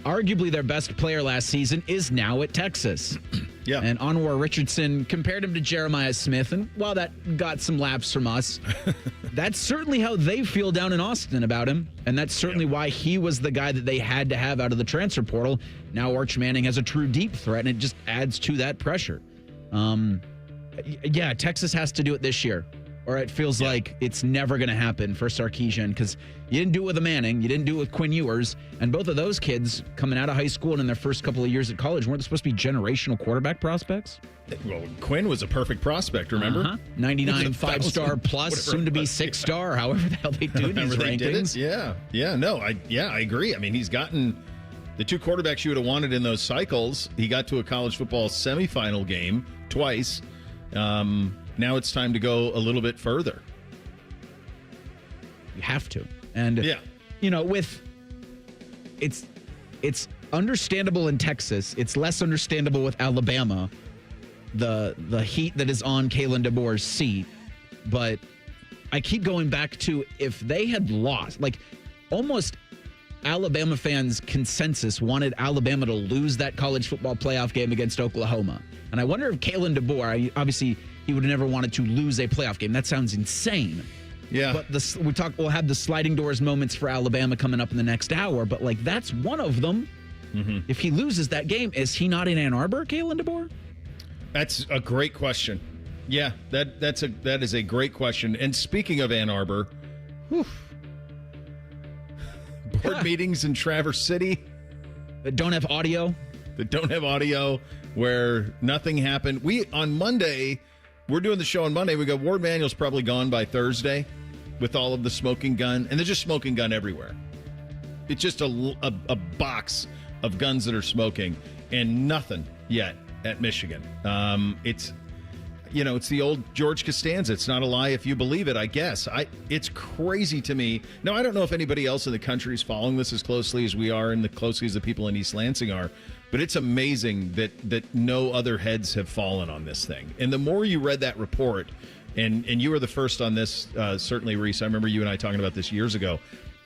Arguably their best player last season is now at Texas. Yeah. And Anwar Richardson compared him to Jeremiah Smith, and while that got some laughs from us, that's certainly how they feel down in Austin about him, and that's certainly why he was the guy that they had to have out of the transfer portal. Now Arch Manning has a true deep threat, and it just adds to that pressure. Texas has to do it this year, or it feels like it's never going to happen for Sarkisian, because you didn't do it with a Manning, you didn't do it with Quinn Ewers, and both of those kids coming out of high school and in their first couple of years at college, weren't they supposed to be generational quarterback prospects? Well, Quinn was a perfect prospect, remember? 99 5-star plus, soon to be 6-star, however the hell they do these rankings. I agree. I mean, he's gotten the 2 quarterbacks you would have wanted in those cycles. He got to a college football semifinal game twice. Now it's time to go a little bit further. You have to. And, it's understandable in Texas. It's less understandable with Alabama, the heat that is on Kalen DeBoer's seat. But I keep going back to if they had lost, like almost Alabama fans' consensus wanted Alabama to lose that college football playoff game against Oklahoma. And I wonder if Kalen DeBoer, obviously he would have never wanted to lose a playoff game. That sounds insane. Yeah. But we'll have the sliding doors moments for Alabama coming up in the next hour. But like that's one of them. Mm-hmm. If he loses that game, is he not in Ann Arbor, Kalen DeBoer? That's a great question. Yeah, that is a great question. And speaking of Ann Arbor, board meetings in Traverse City that don't have audio, where nothing happened. On Monday, we're doing the show on Monday. We go, Ward Manuel's probably gone by Thursday with all of the smoking gun, and there's just smoking gun everywhere. It's just a box of guns that are smoking, and nothing yet at Michigan. It's the old George Costanza. It's not a lie if you believe it, I guess. It's crazy to me. Now, I don't know if anybody else in the country is following this as closely as we are and as closely as the people in East Lansing are, but it's amazing that no other heads have fallen on this thing. And the more you read that report, and you were the first on this, certainly, Reese. I remember you and I talking about this years ago.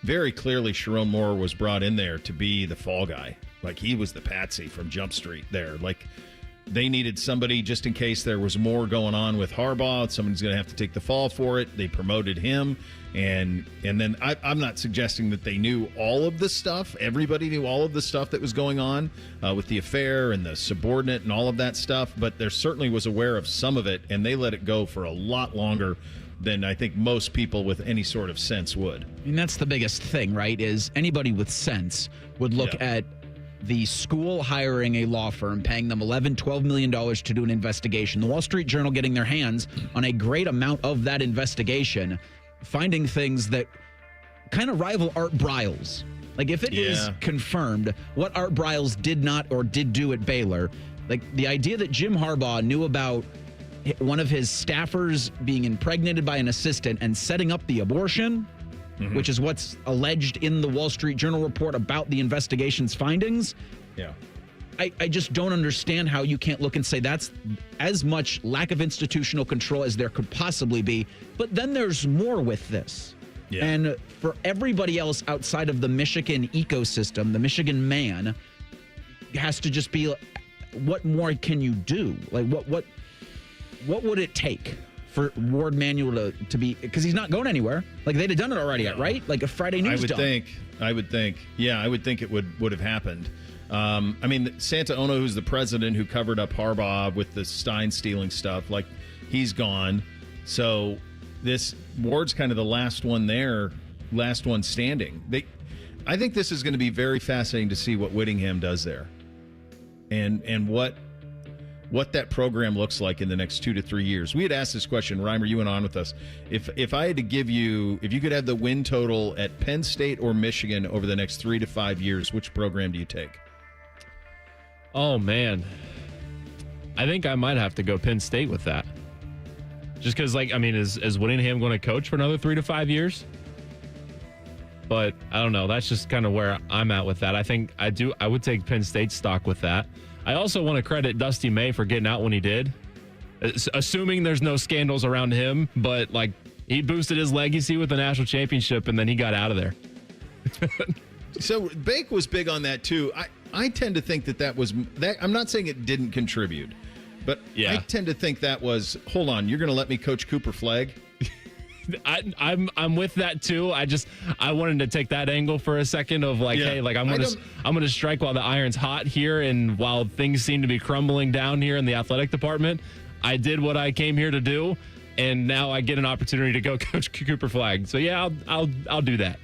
Very clearly, Sharon Moore was brought in there to be the fall guy. Like, he was the patsy from Jump Street there. Like, they needed somebody just in case there was more going on with Harbaugh. Somebody's going to have to take the fall for it. They promoted him. And then I'm not suggesting that they knew all of the stuff. Everybody knew all of the stuff that was going on with the affair and the subordinate and all of that stuff. But there certainly was aware of some of it, and they let it go for a lot longer than I think most people with any sort of sense would. I mean, that's the biggest thing, right? Is anybody with sense would look at the school hiring a law firm, paying them $11-12 million to do an investigation. The Wall Street Journal getting their hands on a great amount of that investigation, finding things that kind of rival Art Briles. Like, if it is confirmed what Art Briles did not or did do at Baylor, like the idea that Jim Harbaugh knew about one of his staffers being impregnated by an assistant and setting up the abortion, which is what's alleged in the Wall Street Journal report about the investigation's findings. Yeah. I just don't understand how you can't look and say that's as much lack of institutional control as there could possibly be. But then there's more with this. Yeah. And for everybody else outside of the Michigan ecosystem, the Michigan man has to just be, what more can you do? Like, what would it take for Ward Manuel to be, because he's not going anywhere. Like, they'd have done it already, right? Like a Friday news I would think. Yeah, I would think it would have happened. I mean, Santa Ono, who's the president who covered up Harbaugh with the Stein stealing stuff, like, he's gone. So this Ward's kind of the last one there, last one standing. I think this is going to be very fascinating to see what Whittingham does there, and what that program looks like in the next 2 to 3 years. We had asked this question, Reimer, you went on with us. If I had to give you, if you could have the win total at Penn State or Michigan over the next 3 to 5 years, which program do you take? Oh, man. I think I might have to go Penn State with that. Just because, is Whittingham going to coach for another 3 to 5 years? But I don't know. That's just kind of where I'm at with that. I think I would take Penn State stock with that. I also want to credit Dusty May for getting out when he did, assuming there's no scandals around him, but he boosted his legacy with the national championship, and then he got out of there. So Bake was big on that too. I tend to think that was that. I'm not saying it didn't contribute, but I tend to think that was, hold on, you're going to let me coach Cooper Flagg? I'm with that too. I wanted to take that angle for a second of I'm gonna strike while the iron's hot here, and while things seem to be crumbling down here in the athletic department, I did what I came here to do, and now I get an opportunity to go coach Cooper Flagg. So yeah, I'll do that.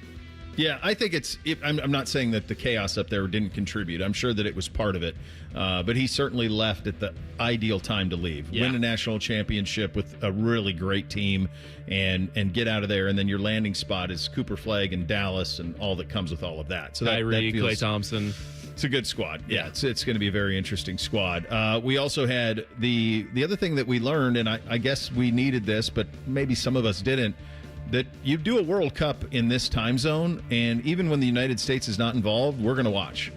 Yeah, I think I'm not saying that the chaos up there didn't contribute. I'm sure that it was part of it. But he certainly left at the ideal time to leave. Yeah. Win a national championship with a really great team and get out of there. And then your landing spot is Cooper Flagg and Dallas and all that comes with all of that. So that Klay Thompson. It's a good squad. Yeah, it's going to be a very interesting squad. We also had the other thing that we learned, and I guess we needed this, but maybe some of us didn't. that you do a World Cup in this time zone, and even when the United States is not involved, we're going to watch.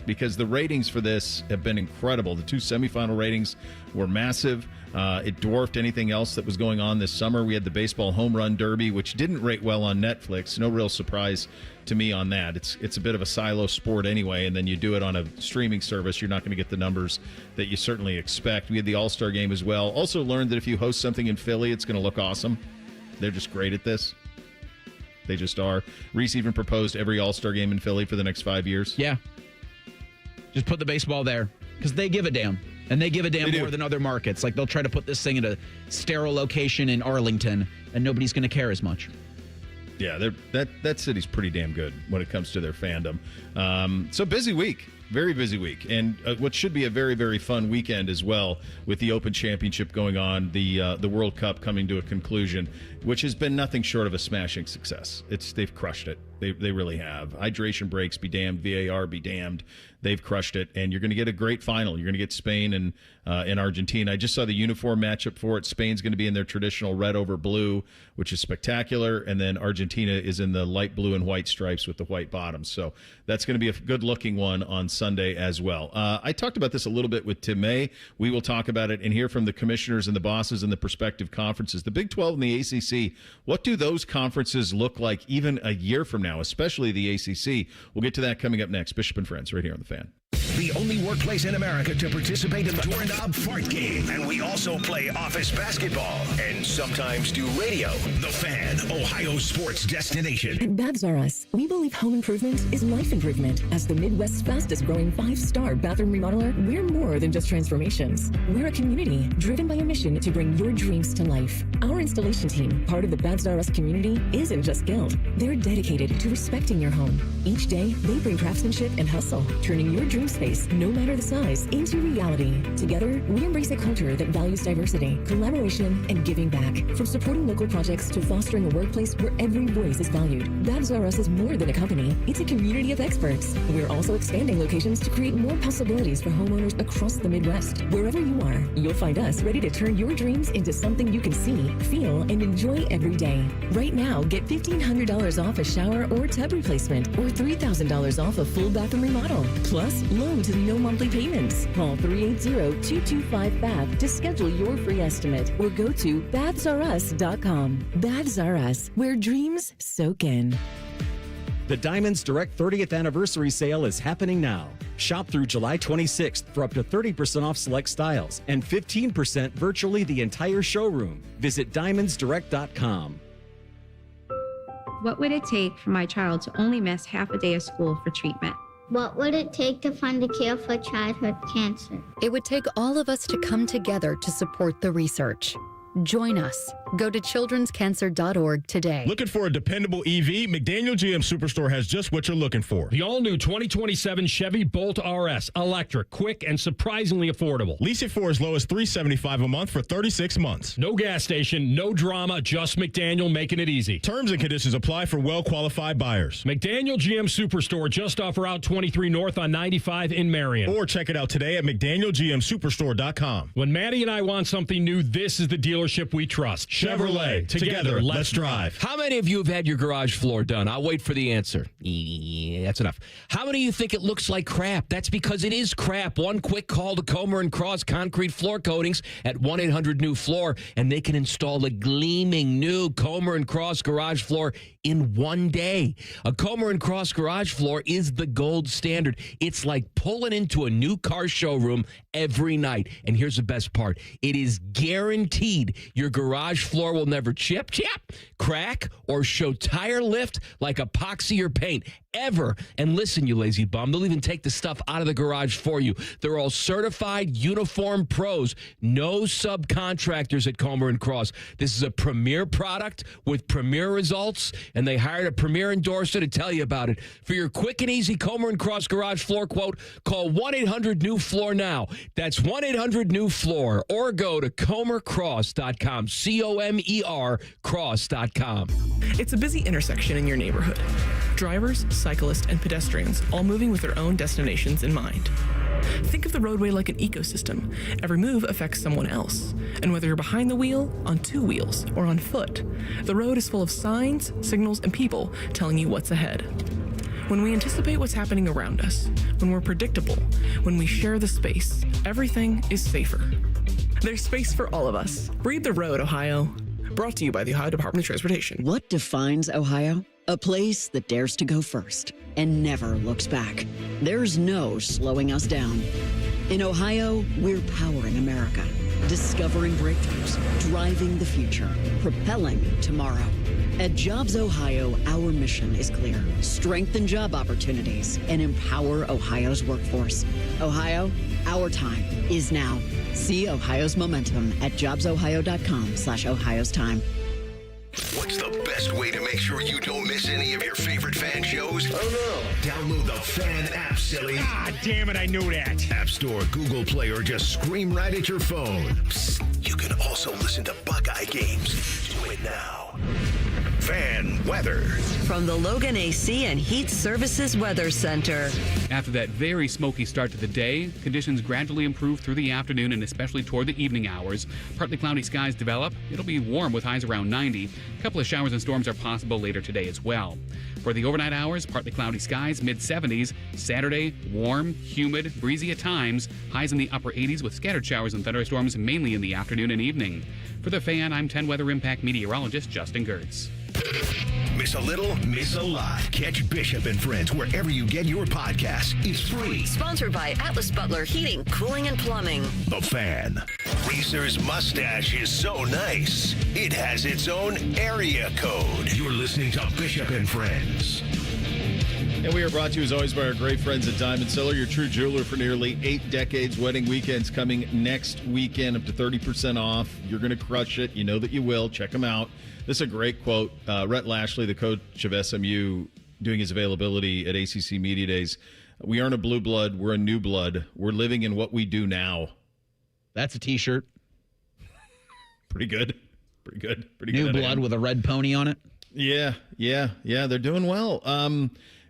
Because the ratings for this have been incredible. The 2 semifinal ratings were massive. It dwarfed anything else that was going on this summer. We had the baseball home run derby, which didn't rate well on Netflix. No real surprise to me on that. It's a bit of a silo sport anyway, and then you do it on a streaming service. You're not going to get the numbers that you certainly expect. We had the All-Star game as well. Also learned that if you host something in Philly, it's going to look awesome. They're just great at this. They just are. Reese even proposed every All-Star game in Philly for the next 5 years. Yeah. Just put the baseball there because they give a damn. And they give a damn more than other markets. Like, they'll try to put this thing in a sterile location in Arlington, and nobody's going to care as much. Yeah, that city's pretty damn good when it comes to their fandom. So busy week. Very busy week. And what should be a very, very fun weekend as well with the Open Championship going on, the World Cup coming to a conclusion, which has been nothing short of a smashing success. They've crushed it. They really have. Hydration breaks, be damned. VAR, be damned. They've crushed it, and you're going to get a great final. You're going to get Spain and Argentina. I just saw the uniform matchup for it. Spain's going to be in their traditional red over blue, which is spectacular, and then Argentina is in the light blue and white stripes with the white bottoms. So that's going to be a good-looking one on Sunday as well. I talked about this a little bit with Tim May. We will talk about it and hear from the commissioners and the bosses and the prospective conferences. The Big 12 and the ACC, what do those conferences look like even a year from now, especially the ACC? We'll get to that coming up next. Bishop and Friends right here on The Fan. The only workplace in America to participate in the Doorknob Fart Game. And we also play office basketball and sometimes do radio. The Fan, Ohio sports destination. At Babs R Us, we believe home improvement is life improvement. As the Midwest's fastest growing 5-star bathroom remodeler, we're more than just transformations. We're a community driven by a mission to bring your dreams to life. Our installation team, part of the Babs R Us community, isn't just skilled. They're dedicated to respecting your home. Each day, they bring craftsmanship and hustle, turning your dream space, no matter the size, into reality. Together, we embrace a culture that values diversity, collaboration, and giving back. From supporting local projects to fostering a workplace where every voice is valued, Babs R Us is more than a company. It's a community of experts. We're also expanding locations to create more possibilities for homeowners across the Midwest. Wherever you are, you'll find us ready to turn your dreams into something you can see, feel, and enjoy every day. Right now, get $1,500 off a shower or tub replacement, or $3,000 off a full bathroom remodel. Plus, loans and no monthly payments. Call 380-225-BAB to schedule your free estimate or go to babsrus.com. Babs R Us, where dreams soak in. The Diamonds Direct 30th Anniversary Sale is happening now. Shop through July 26th for up to 30% off select styles and 15% virtually the entire showroom. Visit diamondsdirect.com. What would it take for my child to only miss half a day of school for treatment? What would it take to fund a cure for childhood cancer? It would take all of us to come together to support the research. Join us. Go to childrenscancer.org today. Looking for a dependable EV? McDaniel GM Superstore has just what you're looking for. The all-new 2027 Chevy Bolt RS. Electric, quick, and surprisingly affordable. Lease it for as low as $375 a month for 36 months. No gas station, no drama, just McDaniel making it easy. Terms and conditions apply for well-qualified buyers. McDaniel GM Superstore just off Route 23 North on 95 in Marion. Or check it out today at McDanielGMSuperstore.com. When Maddie and I want something new, this is the dealership we trust. Chevrolet. Together, let's drive. How many of you have had your garage floor done? I'll wait for the answer. Yeah, that's enough. How many of you think it looks like crap? That's because it is crap. One quick call to Comer & Cross Concrete Floor Coatings at 1-800-NEW-FLOOR, and they can install a gleaming new Comer & Cross garage floor in one day. A Comer & Cross garage floor is the gold standard. It's like pulling into a new car showroom every night. And here's the best part. It is guaranteed your garage floor will never chip, crack, or show tire lift like epoxy or paint ever. And listen, you lazy bum, they'll even take the stuff out of the garage for you. They're all certified uniform pros. No subcontractors at Comer & Cross. This is a premier product with premier results, and they hired a premier endorser to tell you about it. For your quick and easy Comer & Cross garage floor quote, call 1-800-NEW-FLOOR now. That's 1-800-NEW-FLOOR, or go to comercross.com, C-O-M-E-R cross.com. It's a busy intersection in your neighborhood. Drivers, cyclists, and pedestrians all moving with their own destinations in mind. Think of the roadway like an ecosystem. Every move affects someone else. And whether you're behind the wheel, on two wheels, or on foot, the road is full of signs, signals, and people telling you what's ahead. When we anticipate what's happening around us, when we're predictable, when we share the space, everything is safer. There's space for all of us. Breathe the road, Ohio. Brought to you by the Ohio Department of Transportation. What defines Ohio? A place that dares to go first and never looks back. There's no slowing us down. In Ohio, we're powering America, discovering breakthroughs, driving the future, propelling tomorrow. At Jobs Ohio, our mission is clear. Strengthen job opportunities and empower Ohio's workforce. Ohio, our time is now. See Ohio's momentum at jobsohio.com/Ohio's time. What's the best way to make sure you don't miss any of your favorite fan shows? Oh, no. Download the Fan app, silly. Ah, damn it, I knew that. App Store, Google Play, or just scream right at your phone. Psst, you can also listen to Buckeye games. Do it now. Fan weather. From the Logan AC and Heat Services Weather Center. After that very smoky start to the day, conditions gradually improve through the afternoon and especially toward the evening hours. Partly cloudy skies develop. It'll be warm with highs around 90. A couple of showers and storms are possible later today as well. For the overnight hours, partly cloudy skies, mid-70s. Saturday, warm, humid, breezy at times. Highs in the upper 80s with scattered showers and thunderstorms mainly in the afternoon and evening. For the Fan, I'm 10 Weather Impact meteorologist Justin Gertz. Miss a little, miss a lot. Catch Bishop and Friends wherever you get your podcasts. It's free. Sponsored by Atlas Butler Heating, Cooling, and Plumbing. The Fan. Reese's mustache is so nice, it has its own area code. You're listening to Bishop and Friends. And we are brought to you as always by our great friends at Diamond Cellar, your true jeweler for nearly 8 decades. Wedding weekends coming next weekend, up to 30% off. You're going to crush it. You know that you will. Check them out. This is a great quote. Rhett Lashley, the coach of SMU, doing his availability at ACC Media Days. We aren't a blue blood. We're a new blood. We're living in what we do now. That's a T-shirt. Pretty good. Pretty good. Pretty new good. New blood with a red pony on it. Yeah. They're doing well.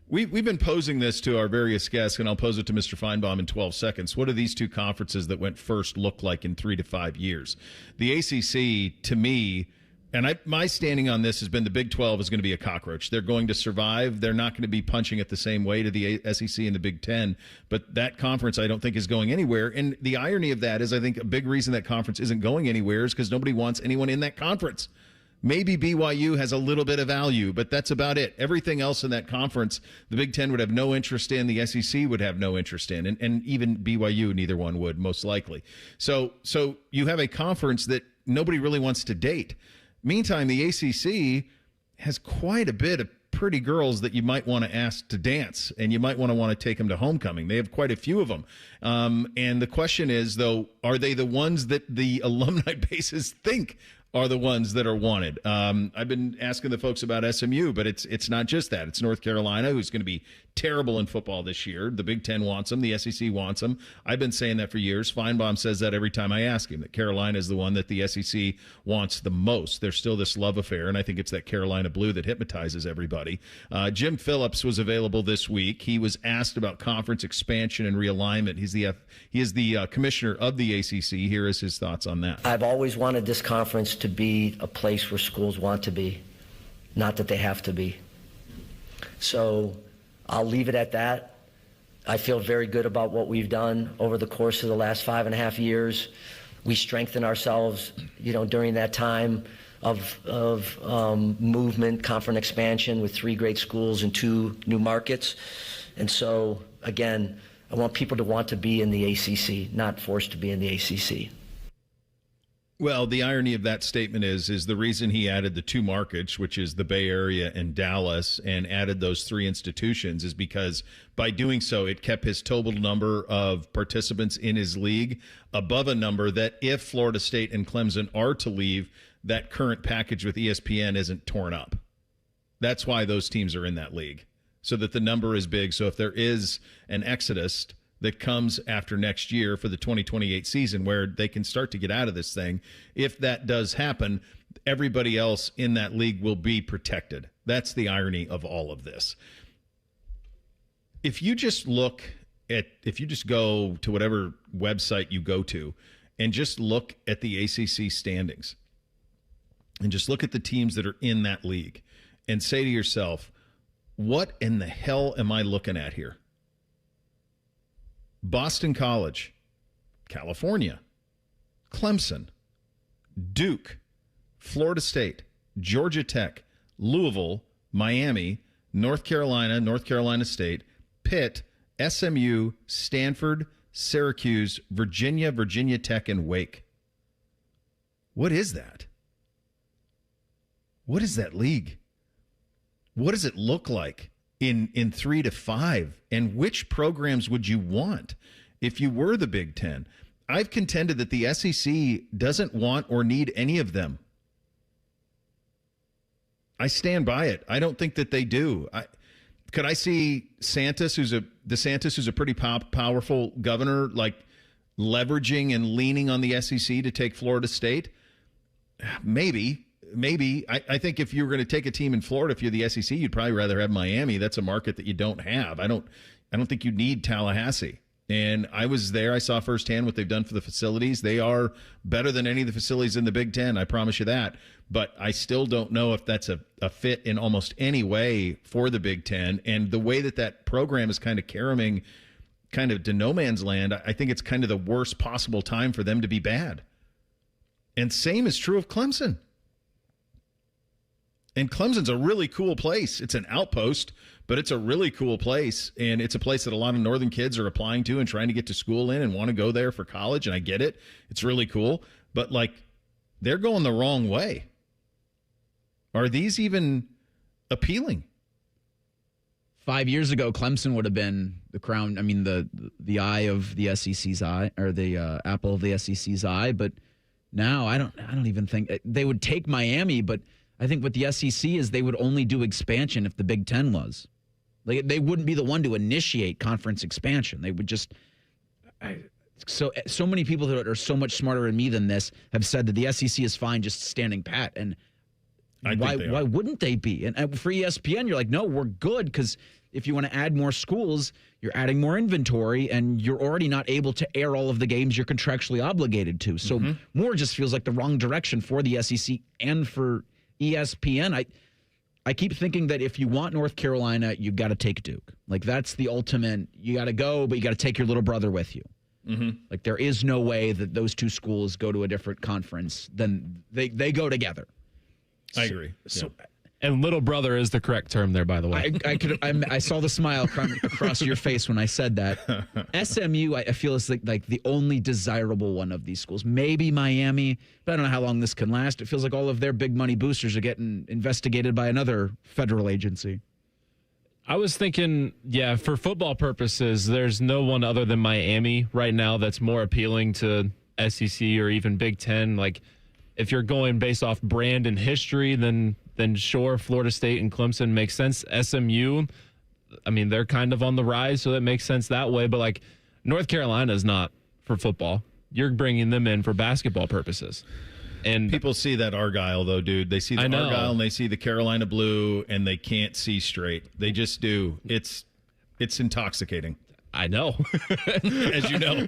We've been posing this to our various guests, and I'll pose it to Mr. Finebaum in 12 seconds. What do these two conferences that went first look like in 3 to 5 years? The ACC, to me, and my standing on this has been the Big 12 is going to be a cockroach. They're going to survive. They're not going to be punching it the same way to the SEC and the Big 10. But that conference, I don't think, is going anywhere. And the irony of that is I think a big reason that conference isn't going anywhere is because nobody wants anyone in that conference. Maybe BYU has a little bit of value, but that's about it. Everything else in that conference, the Big 10 would have no interest in. The SEC would have no interest in. And even BYU, neither one would, most likely. So you have a conference that nobody really wants to date. Meantime, the ACC has quite a bit of pretty girls that you might want to ask to dance, and you might want to take them to homecoming. They have quite a few of them. And the question is, though, are they the ones that the alumni bases think are the ones that are wanted? I've been asking the folks about SMU, but it's not just that. It's North Carolina, who's going to be terrible in football this year. The Big Ten wants them. The SEC wants them. I've been saying that for years. Finebaum says that every time I ask him, that Carolina is the one that the SEC wants the most. There's still this love affair, and I think it's that Carolina blue that hypnotizes everybody. Jim Phillips was available this week. He was asked about conference expansion and realignment. He is the commissioner of the ACC. Here is his thoughts on that. I've always wanted this conference to be a place where schools want to be, not that they have to be. So I'll leave it at that. I feel very good about what we've done over the course of the last 5.5 years. We strengthened ourselves, during that time of movement, conference expansion with 3 great schools and 2 new markets. And so, again, I want people to want to be in the ACC, not forced to be in the ACC. Well, the irony of that statement is the reason he added the 2 markets, which is the Bay Area and Dallas, and added those 3 institutions is because by doing so, it kept his total number of participants in his league above a number that if Florida State and Clemson are to leave, that current package with ESPN isn't torn up. That's why those teams are in that league, so that the number is big. So if there is an exodus that comes after next year for the 2028 season where they can start to get out of this thing, if that does happen, everybody else in that league will be protected. That's the irony of all of this. If you just look if you just go to whatever website you go to and just look at the ACC standings and just look at the teams that are in that league and say to yourself, what in the hell am I looking at here? Boston College, California, Clemson, Duke, Florida State, Georgia Tech, Louisville, Miami, North Carolina State, Pitt, SMU, Stanford, Syracuse, Virginia Tech, and Wake. What is that? What is that league? What does it look like in 3 to 5? And which programs would you want if you were the Big Ten? I've contended that the SEC doesn't want or need any of them. I stand by it. I don't think that they do. Could I see DeSantis, who's a pretty powerful governor, like leveraging and leaning on the SEC to take Florida State? Maybe. I think if you were going to take a team in Florida, if you're the SEC, you'd probably rather have Miami. That's a market that you don't have. I don't think you need Tallahassee. And I was there. I saw firsthand what they've done for the facilities. They are better than any of the facilities in the Big Ten. I promise you that. But I still don't know if that's a fit in almost any way for the Big Ten. And the way that program is kind of caroming kind of to no man's land, I think it's kind of the worst possible time for them to be bad. And same is true of Clemson. And Clemson's a really cool place. It's an outpost, but it's a really cool place. And it's a place that a lot of northern kids are applying to and trying to get to school in and want to go there for college. And I get it. It's really cool. But, they're going the wrong way. Are these even appealing? 5 years ago, Clemson would have been the crown. I mean, the eye of the SEC's eye, or the apple of the SEC's eye. But now I don't even think they would take Miami. But I think what the SEC is, they would only do expansion if the Big Ten was. They wouldn't be the one to initiate conference expansion. They would just. So many people that are so much smarter than me than this have said that the SEC is fine just standing pat. And why wouldn't they be? And for ESPN, you're like, no, we're good, because if you want to add more schools, you're adding more inventory, and you're already not able to air all of the games you're contractually obligated to. So more just feels like the wrong direction for the SEC and for ESPN. I keep thinking that if you want North Carolina, you've got to take Duke. That's the ultimate. You got to go, but you got to take your little brother with you. There is no way that those two schools go to a different conference. Then they go together. I agree. And little brother is the correct term there, by the way. I saw the smile across your face when I said that. SMU, I feel, is like the only desirable one of these schools. Maybe Miami, but I don't know how long this can last. It feels like all of their big money boosters are getting investigated by another federal agency. I was thinking, for football purposes, there's no one other than Miami right now that's more appealing to SEC or even Big Ten. If you're going based off brand and history, then sure, Florida State and Clemson makes sense. SMU, I mean, they're kind of on the rise, so that makes sense that way. But, North Carolina is not for football. You're bringing them in for basketball purposes. And people see that Argyle, though, dude. They see the Argyle and they see the Carolina blue, and they can't see straight. They just do. It's intoxicating. I know, as you know.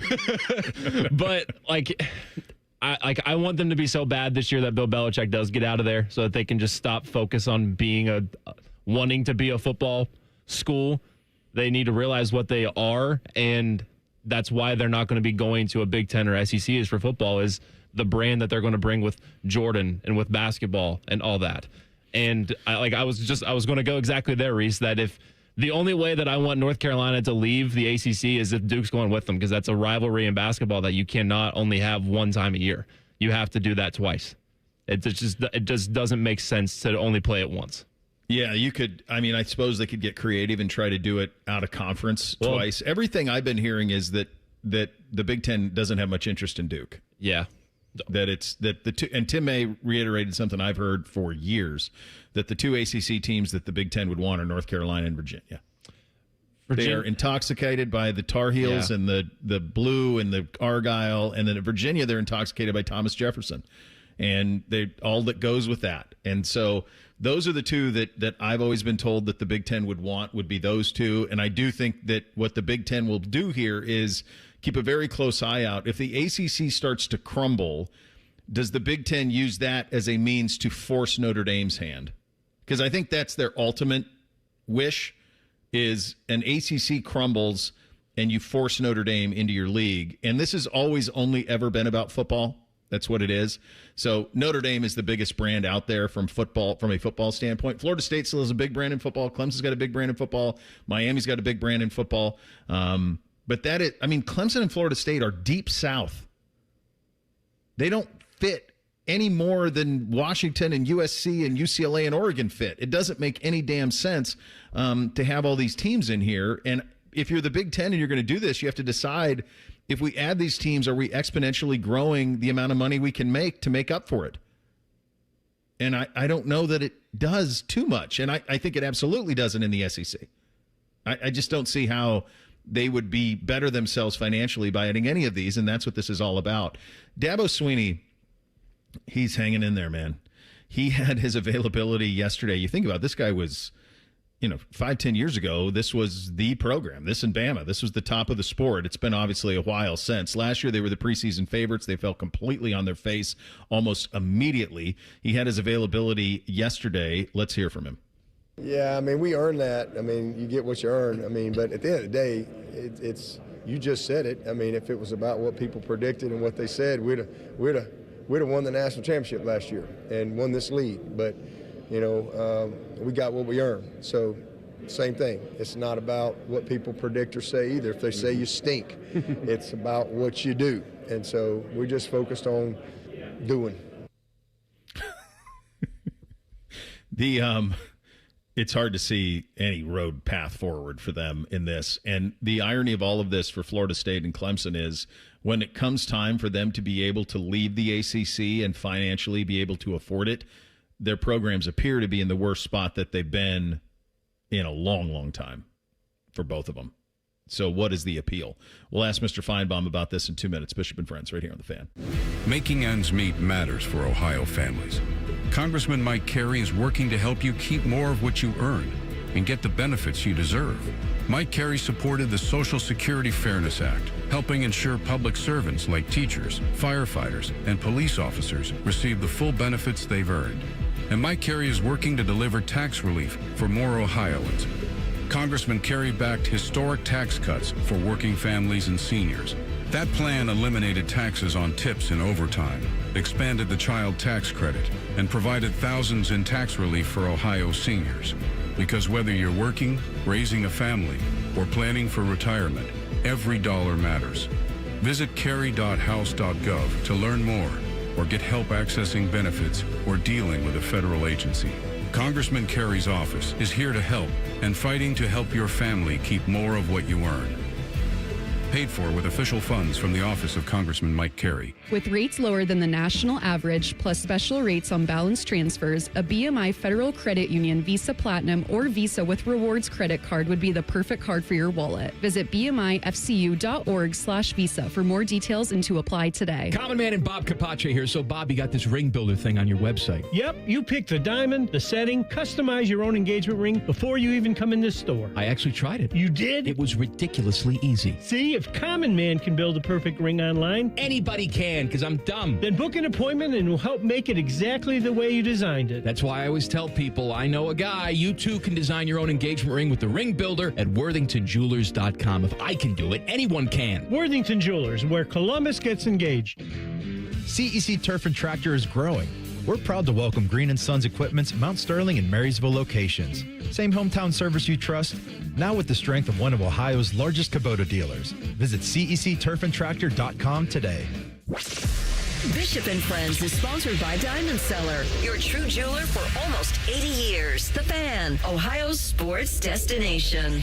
But I want them to be so bad this year that Bill Belichick does get out of there, so that they can just stop focus on being wanting to be a football school. They need to realize what they are, and that's why they're not going to be going to a Big Ten or SEC is for football, is the brand that they're going to bring with Jordan and with basketball and all that. And I was going to go exactly there, Reese, that if the only way that I want North Carolina to leave the ACC is if Duke's going with them, because that's a rivalry in basketball that you cannot only have one time a year. You have to do that twice. It just doesn't make sense to only play it once. Yeah, you could. I mean, I suppose they could get creative and try to do it out of conference twice. Everything I've been hearing is that the Big Ten doesn't have much interest in Duke. Yeah. And Tim May reiterated something I've heard for years, that the two ACC teams that the Big Ten would want are North Carolina and Virginia. They are intoxicated by the Tar Heels and the blue and the Argyle, and then at Virginia they're intoxicated by Thomas Jefferson. and all that goes with that. And so those are the two that I've always been told that the Big Ten would be those two. And I do think that what the Big Ten will do here is keep a very close eye out. If the ACC starts to crumble, does the Big Ten use that as a means to force Notre Dame's hand? Because I think that's their ultimate wish, is an ACC crumbles and you force Notre Dame into your league. And this has always only ever been about football. That's what it is. So Notre Dame is the biggest brand out there from a football standpoint. Florida State still has a big brand in football. Clemson's got a big brand in football. Miami's got a big brand in football. But Clemson and Florida State are deep south. They don't fit any more than Washington and USC and UCLA and Oregon fit. It doesn't make any damn sense to have all these teams in here. And if you're the Big Ten and you're going to do this, you have to decide, if we add these teams, are we exponentially growing the amount of money we can make to make up for it? And I don't know that it does too much. And I think it absolutely doesn't in the SEC. I just don't see how they would be better themselves financially by adding any of these, and that's what this is all about. Dabo Swinney, he's hanging in there, man. He had his availability yesterday. You think about it, this guy was, 5-10 years ago, this was the program. This and Bama, this was the top of the sport. It's been obviously a while since. Last year, they were the preseason favorites. They fell completely on their face almost immediately. He had his availability yesterday. Let's hear from him. Yeah, we earn that. You get what you earn. But at the end of the day, it's you just said it. If it was about what people predicted and what they said, we'd have won the national championship last year and won this league. But, we got what we earned. So, same thing. It's not about what people predict or say either. If they say you stink, it's about what you do. And so we're just focused on doing. It's hard to see any road path forward for them in this. And the irony of all of this for Florida State and Clemson is when it comes time for them to be able to leave the ACC and financially be able to afford it, their programs appear to be in the worst spot that they've been in a long, long time for both of them. So what is the appeal? We'll ask Mr. Finebaum about this in 2 minutes. Bishop and Friends right here on The Fan. Making ends meet matters for Ohio families. Congressman Mike Carey is working to help you keep more of what you earn and get the benefits you deserve. Mike Carey supported the Social Security Fairness Act, helping ensure public servants like teachers, firefighters, and police officers receive the full benefits they've earned. And Mike Carey is working to deliver tax relief for more Ohioans. Congressman Carey backed historic tax cuts for working families and seniors. That plan eliminated taxes on tips and overtime, expanded the child tax credit, and provided thousands in tax relief for Ohio seniors. Because whether you're working, raising a family, or planning for retirement, every dollar matters. Visit carey.house.gov to learn more or get help accessing benefits or dealing with a federal agency. Congressman Carey's office is here to help and fighting to help your family keep more of what you earn. Paid for with official funds from the office of Congressman Mike Carey. With rates lower than the national average, plus special rates on balance transfers, a BMI Federal Credit Union Visa Platinum or Visa with Rewards credit card would be the perfect card for your wallet. Visit bmifcu.org/visa for more details and to apply today. Common Man and Bob Capace here. So, Bob, you got this ring builder thing on your website. Yep, you pick the diamond, the setting, customize your own engagement ring before you even come in this store. I actually tried it. You did? It was ridiculously easy. See, if Common Man can build a perfect ring online, anybody can, because I'm dumb. Then book an appointment and we'll help make it exactly the way you designed it. That's why I always tell people, I know a guy. You too can design your own engagement ring with the ring builder at worthingtonjewelers.com. If I can do it, anyone can. Worthington Jewelers, where Columbus gets engaged. CEC Turf and Tractor is growing. We're proud to welcome Green & Sons Equipment's Mount Sterling and Marysville locations. Same hometown service you trust, now with the strength of one of Ohio's largest Kubota dealers. Visit CECTurfandTractor.com today. Bishop and Friends is sponsored by Diamond Seller, your true jeweler for almost 80 years. The Fan, Ohio's sports destination.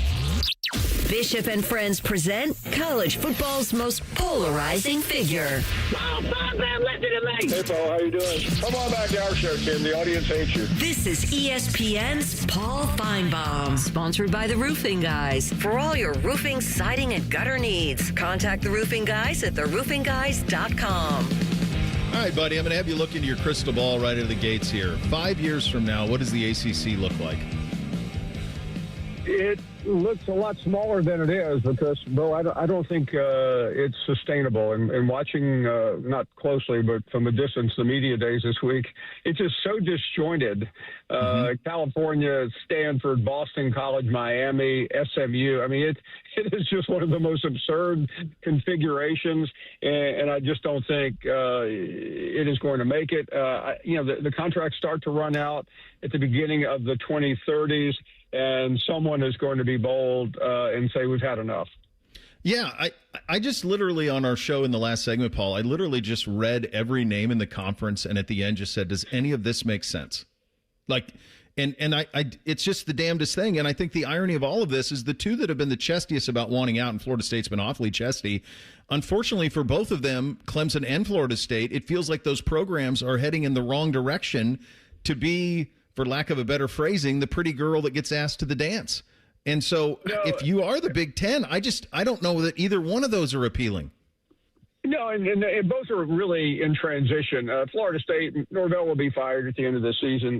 Bishop and Friends present college football's most polarizing figure. Hey, Paul, how you doing? Come on back to our show, Tim. The audience hates you. This is ESPN's Paul Finebaum, sponsored by the Roofing Guys. For all your roofing, siding, and gutter needs, contact the Roofing Guys at theroofingguys.com. All right, buddy, I'm going to have you look into your crystal ball right out of the gates here. 5 years from now, what does the ACC look like? It looks a lot smaller than it is because, Beau, I don't think it's sustainable. And watching, not closely, but from a distance, the media days this week, it's just so disjointed. California, Stanford, Boston College, Miami, SMU. I mean, it is just one of the most absurd configurations, and I just don't think it is going to make it. The contracts start to run out at the beginning of the 2030s, and someone is going to be bold and say we've had enough. Yeah, I just literally on our show in the last segment, Paul, I literally just read every name in the conference and at the end just said, does any of this make sense? Like, and I it's just the damnedest thing. And I think the irony of all of this is the two that have been the chestiest about wanting out, and Florida State's been awfully chesty. Unfortunately for both of them, Clemson and Florida State, it feels like those programs are heading in the wrong direction to be, for lack of a better phrasing, the pretty girl that gets asked to the dance. And so if you are the Big Ten, I don't know that either one of those are appealing. No, and both are really in transition. Florida State, Norvell will be fired at the end of the season.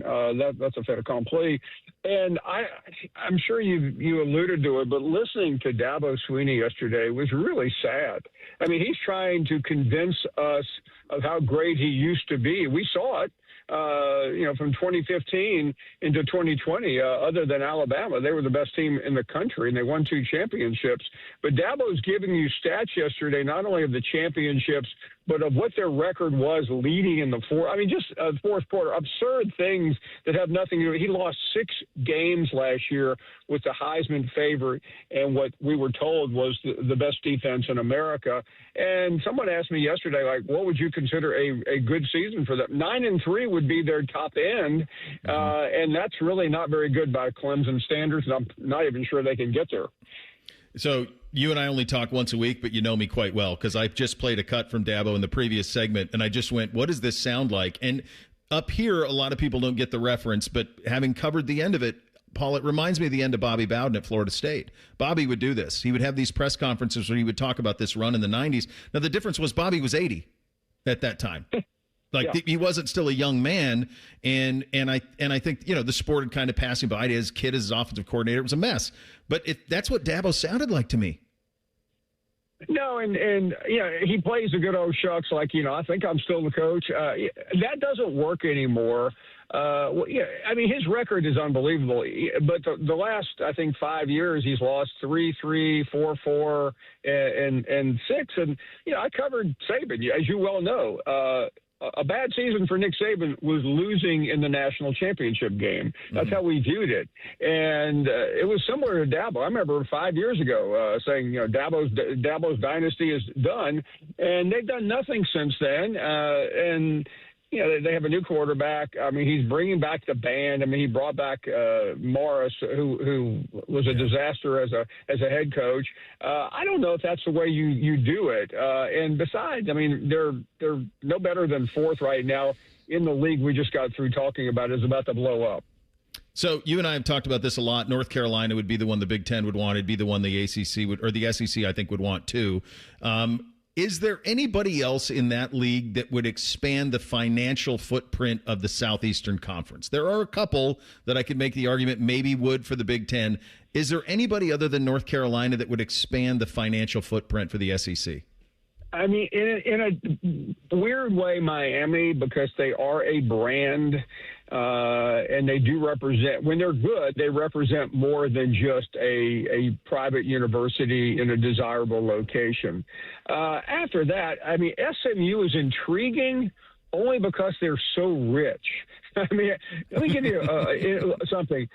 That's a fait accompli. And I'm sure you alluded to it, but listening to Dabo Swinney yesterday was really sad. I mean, he's trying to convince us of how great he used to be. We saw it. From 2015 into 2020, other than Alabama, they were the best team in the country, and they won 2 championships. But Dabo's giving you stats yesterday, not only of the championships, but of what their record was leading in the fourth quarter. Absurd things that have nothing to do. He lost 6 games last year with the Heisman favorite and what we were told was the best defense in America. And someone asked me yesterday, like, what would you consider a good season for them? 9-3 would be their top end, and that's really not very good by Clemson standards, and I'm not even sure they can get there. So you and I only talk once a week, but you know me quite well because I just played a cut from Dabo in the previous segment, and I just went, what does this sound like? And up here, a lot of people don't get the reference, but having covered the end of it, Paul, it reminds me of the end of Bobby Bowden at Florida State. Bobby would do this. He would have these press conferences where he would talk about this run in the 90s. Now, the difference was Bobby was 80 at that time. He wasn't still a young man, and I think the sport had kind of passing by. His kid as his offensive coordinator, it was a mess. But that's what Dabo sounded like to me. No, and he plays a good old shucks, like, I think I'm still the coach. That doesn't work anymore. His record is unbelievable. But the last, I think, 5 years, he's lost 3-3, 4-4, and 6. And, I covered Saban, as you well know. A bad season for Nick Saban was losing in the national championship game. That's how we viewed it. And it was similar to Dabo. I remember 5 years ago saying, Dabo's dynasty is done. And they've done nothing since then. They have a new quarterback. I mean, he's bringing back the band. I mean, he brought back Morris, who was a disaster as a head coach. I don't know if that's the way you do it. And besides, I mean, they're no better than 4th right now in the league we just got through talking about is about to blow up. So you and I have talked about this a lot. North Carolina would be the one the Big Ten would want. It'd be the one the ACC would, or the SEC, I think, would want too. Is there anybody else in that league that would expand the financial footprint of the Southeastern Conference? There are a couple that I could make the argument maybe would for the Big Ten. Is there anybody other than North Carolina that would expand the financial footprint for the SEC? I mean, in a weird way, Miami, because they are a brand and they do represent, when they're good, they represent more than just a private university in a desirable location. After that, I mean, SMU is intriguing only because they're so rich. I mean, let me give you something.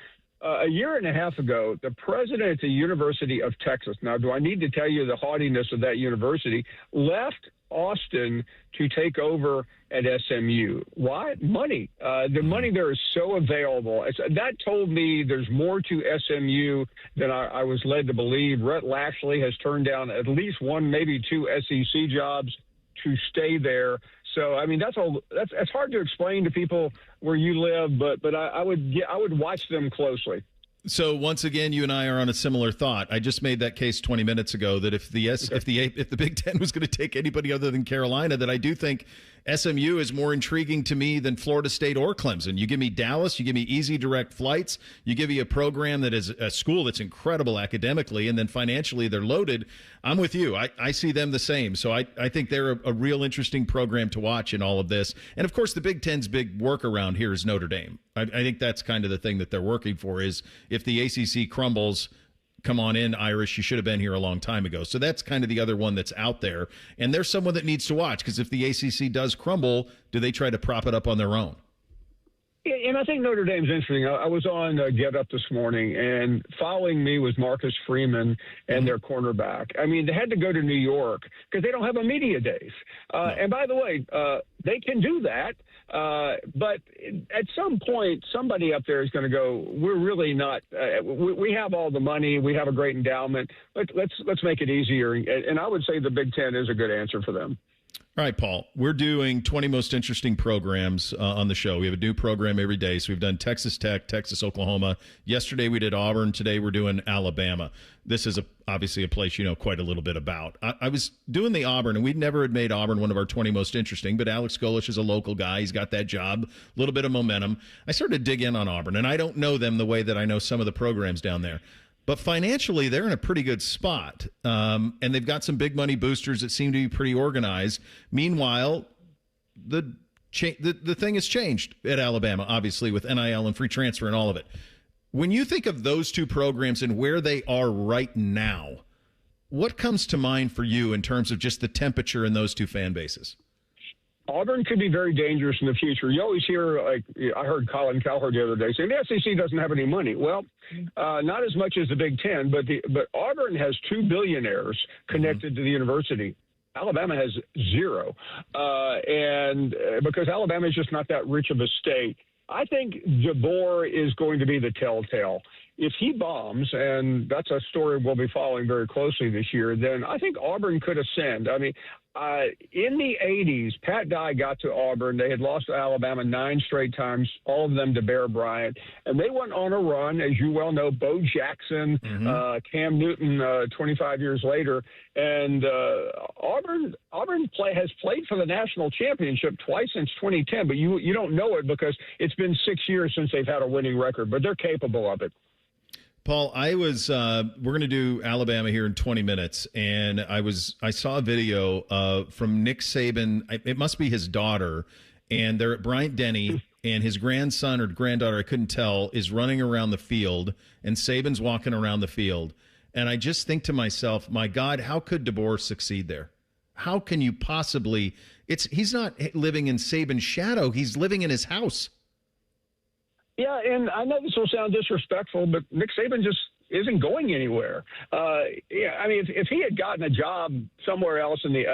A year and a half ago, the president at the University of Texas, now do I need to tell you the haughtiness of that university, left Austin to take over at SMU. Why? Money. The money there is so available. That told me there's more to SMU than I was led to believe. Rhett Lashley has turned down at least 1, maybe 2 SEC jobs to stay there. So, I mean, that's hard to explain to people where you live, but I would watch them closely. So once again, you and I are on a similar thought. I just made that case 20 minutes ago that if the Big Ten was going to take anybody other than Carolina, that I do think SMU is more intriguing to me than Florida State or Clemson. You give me Dallas, you give me easy direct flights, you give me a program that is a school that's incredible academically, and then financially they're loaded. I'm with you. I see them the same. So I think they're a real interesting program to watch in all of this. And, of course, the Big Ten's big workaround here is Notre Dame. I think that's kind of the thing that they're working for is if the ACC crumbles, come on in, Irish. You should have been here a long time ago. So that's kind of the other one that's out there. And there's someone that needs to watch because if the ACC does crumble, do they try to prop it up on their own? And I think Notre Dame's interesting. I was on Get Up this morning, and following me was Marcus Freeman and their cornerback. I mean, they had to go to New York because they don't have a media days. And by the way, they can do that. But at some point, somebody up there is going to go, we're really not, we have all the money. We have a great endowment. Let's make it easier. And I would say the Big Ten is a good answer for them. All right, Paul, we're doing 20 most interesting programs on the show. We have a new program every day. So we've done Texas Tech, Texas, Oklahoma. Yesterday we did Auburn. Today we're doing Alabama. This is obviously a place you know quite a little bit about. I was doing the Auburn, and we never had made Auburn one of our 20 most interesting, but Alex Golish is a local guy. He's got that job, a little bit of momentum. I started to dig in on Auburn, and I don't know them the way that I know some of the programs down there. But financially, they're in a pretty good spot, and they've got some big money boosters that seem to be pretty organized. Meanwhile, the thing has changed at Alabama, obviously, with NIL and free transfer and all of it. When you think of those two programs and where they are right now, what comes to mind for you in terms of just the temperature in those two fan bases? Auburn could be very dangerous in the future. You always hear, like I heard Colin Cowherd the other day saying the SEC doesn't have any money. Well, not as much as the Big Ten, but Auburn has 2 billionaires connected to the university. Alabama has 0, and because Alabama is just not that rich of a state. I think DeBoer is going to be the telltale. If he bombs, and that's a story we'll be following very closely this year, then I think Auburn could ascend. I mean, in the 80s, Pat Dye got to Auburn. They had lost to Alabama 9 straight times, all of them to Bear Bryant. And they went on a run, as you well know, Bo Jackson, Cam Newton 25 years later. And Auburn has played for the national championship twice since 2010, but you don't know it because it's been 6 years since they've had a winning record, but they're capable of it. Paul, we're going to do Alabama here in 20 minutes, and I saw a video from Nick Saban. It must be his daughter, and they're at Bryant-Denny, and his grandson or granddaughter, I couldn't tell, is running around the field, and Saban's walking around the field. And I just think to myself, my God, how could DeBoer succeed there? How can you possibly – he's not living in Saban's shadow. He's living in his house. Yeah, and I know this will sound disrespectful, but Nick Saban just isn't going anywhere. Yeah, I mean, if he had gotten a job somewhere else in the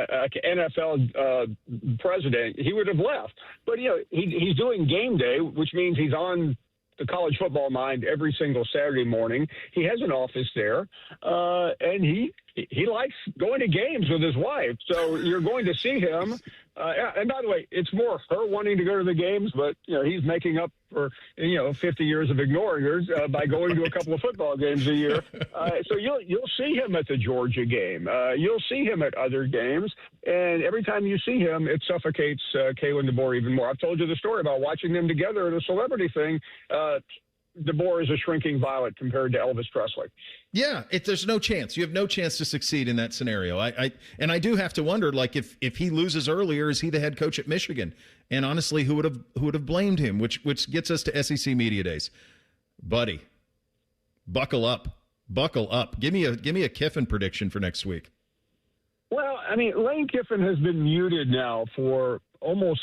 NFL president, he would have left. But, you know, he's doing game day, which means he's on the college football mind every single Saturday morning. He has an office there, and he likes going to games with his wife. So you're going to see him. And by the way, it's more her wanting to go to the games, but you know he's making up for 50 years of ignoring her by going to a couple of football games a year. So you'll see him at the Georgia game. You'll see him at other games, and every time you see him, it suffocates Kalen DeBoer even more. I've told you the story about watching them together at a celebrity thing. DeBoer is a shrinking violet compared to Elvis Presley. Yeah, there's no chance. You have no chance to succeed in that scenario. I do have to wonder, like, if he loses earlier, is he the head coach at Michigan? And honestly, who would have blamed him? Which gets us to SEC Media Days, buddy. Buckle up. Give me a Kiffin prediction for next week. Well, I mean, Lane Kiffin has been muted now for almost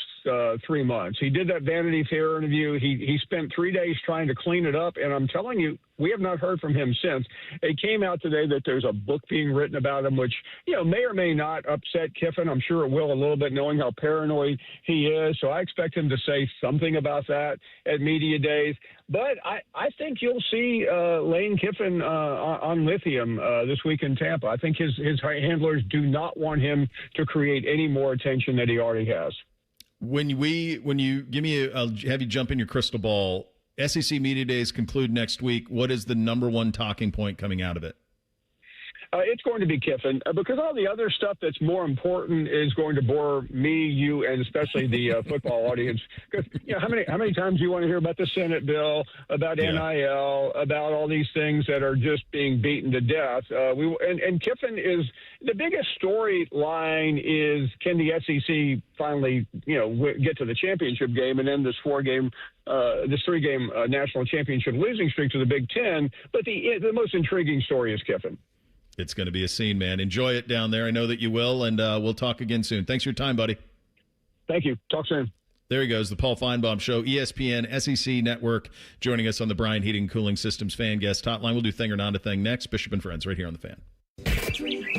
3 months. He did that Vanity Fair interview. He spent 3 days trying to clean it up, and I'm telling you, we have not heard from him since. It came out today that there's a book being written about him, which may or may not upset Kiffin. I'm sure it will a little bit, knowing how paranoid he is. So I expect him to say something about that at Media Days. But I think you'll see Lane Kiffin on lithium this week in Tampa. I think his handlers do not want him to create any more attention that he already has. When you give me I'll have you jump in your crystal ball. SEC Media Days conclude next week. What is the number one talking point coming out of it? it's going to be Kiffin because all the other stuff that's more important is going to bore me, you, and especially the football audience. Because how many times do you want to hear about the Senate bill, about NIL, about all these things that are just being beaten to death? And Kiffin is the biggest storyline. Is can the SEC finally get to the championship game and end this three-game national championship losing streak to the Big Ten? But the most intriguing story is Kiffin. It's going to be a scene, man. Enjoy it down there. I know that you will, and we'll talk again soon. Thanks for your time, buddy. Thank you. Talk soon. There he goes, the Paul Finebaum Show, ESPN, SEC Network, joining us on the Bryan Heating and Cooling Systems Fan Guest Hotline. We'll do Thing or Not a Thing next. Bishop and Friends right here on The Fan.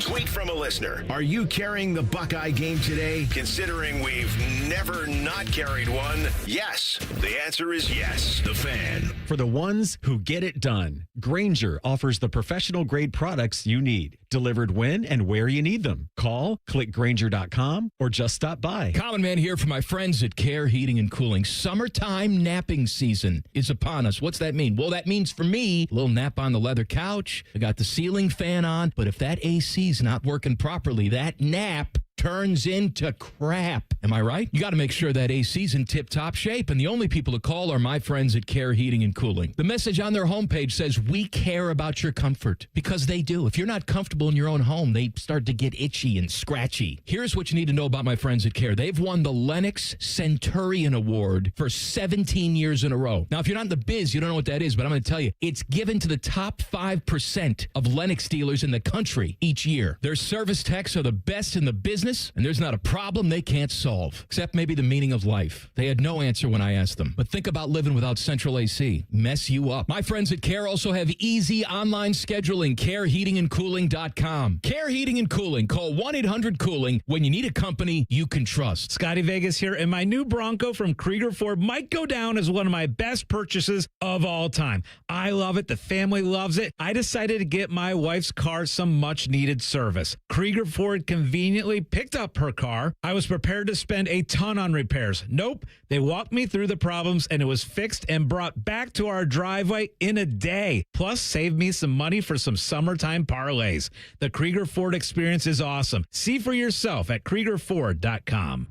Tweet from a listener. Are you carrying the Buckeye game today? Considering we've never not carried one, yes. The answer is yes. The Fan. For the ones who get it done, Grainger offers the professional-grade products you need, delivered when and where you need them. Call, click Grainger.com, or just stop by. Common Man here for my friends at Care Heating and Cooling. Summertime napping season is upon us. What's that mean? Well, that means for me, a little nap on the leather couch. I got the ceiling fan on, but if that AC's not working properly, that nap turns into crap. Am I right? You got to make sure that AC's in tip-top shape, and the only people to call are my friends at Care Heating and Cooling. The message on their homepage says, we care about your comfort, because they do. If you're not comfortable in your own home, they start to get itchy and scratchy. Here's what you need to know about my friends at Care. They've won the Lennox Centurion Award for 17 years in a row. Now, if you're not in the biz, you don't know what that is, but I'm going to tell you, it's given to the top 5% of Lennox dealers in the country each year. Their service techs are the best in the business, and there's not a problem they can't solve, except maybe the meaning of life. They had no answer when I asked them. But think about living without central AC. Mess you up. My friends at Care also have easy online scheduling. CareHeatingandCooling.com. Care Heating and Cooling. Call 1-800-COOLING when you need a company you can trust. Scotty Vegas here, and my new Bronco from Krieger Ford might go down as one of my best purchases of all time. I love it. The family loves it. I decided to get my wife's car some much-needed service. Krieger Ford conveniently picked up her car. I was prepared to spend a ton on repairs. Nope. They walked me through the problems, and it was fixed and brought back to our driveway in a day. Plus, saved me some money for some summertime parlays. The Krieger Ford experience is awesome. See for yourself at KriegerFord.com.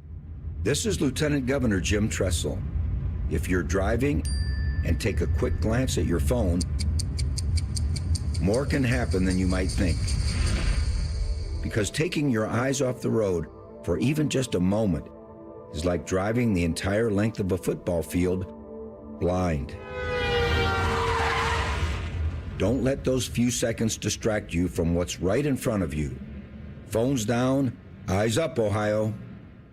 This is Lieutenant Governor Jim Tressel. If you're driving and take a quick glance at your phone, more can happen than you might think. Because taking your eyes off the road for even just a moment is like driving the entire length of a football field blind. Don't let those few seconds distract you from what's right in front of you. Phones down, eyes up, Ohio.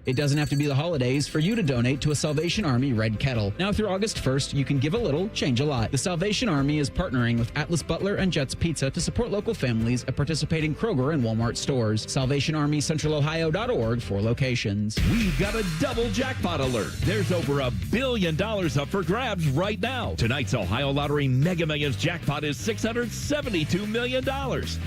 It doesn't have to be the holidays for you to donate to a Salvation Army Red Kettle. Now through August 1st, you can give a little, change a lot. The Salvation Army is partnering with Atlas Butler and Jets Pizza to support local families at participating Kroger and Walmart stores. SalvationArmyCentralOhio.org for locations. We've got a double jackpot alert. There's over $1 billion up for grabs right now. Tonight's Ohio Lottery Mega Millions jackpot is $672 million.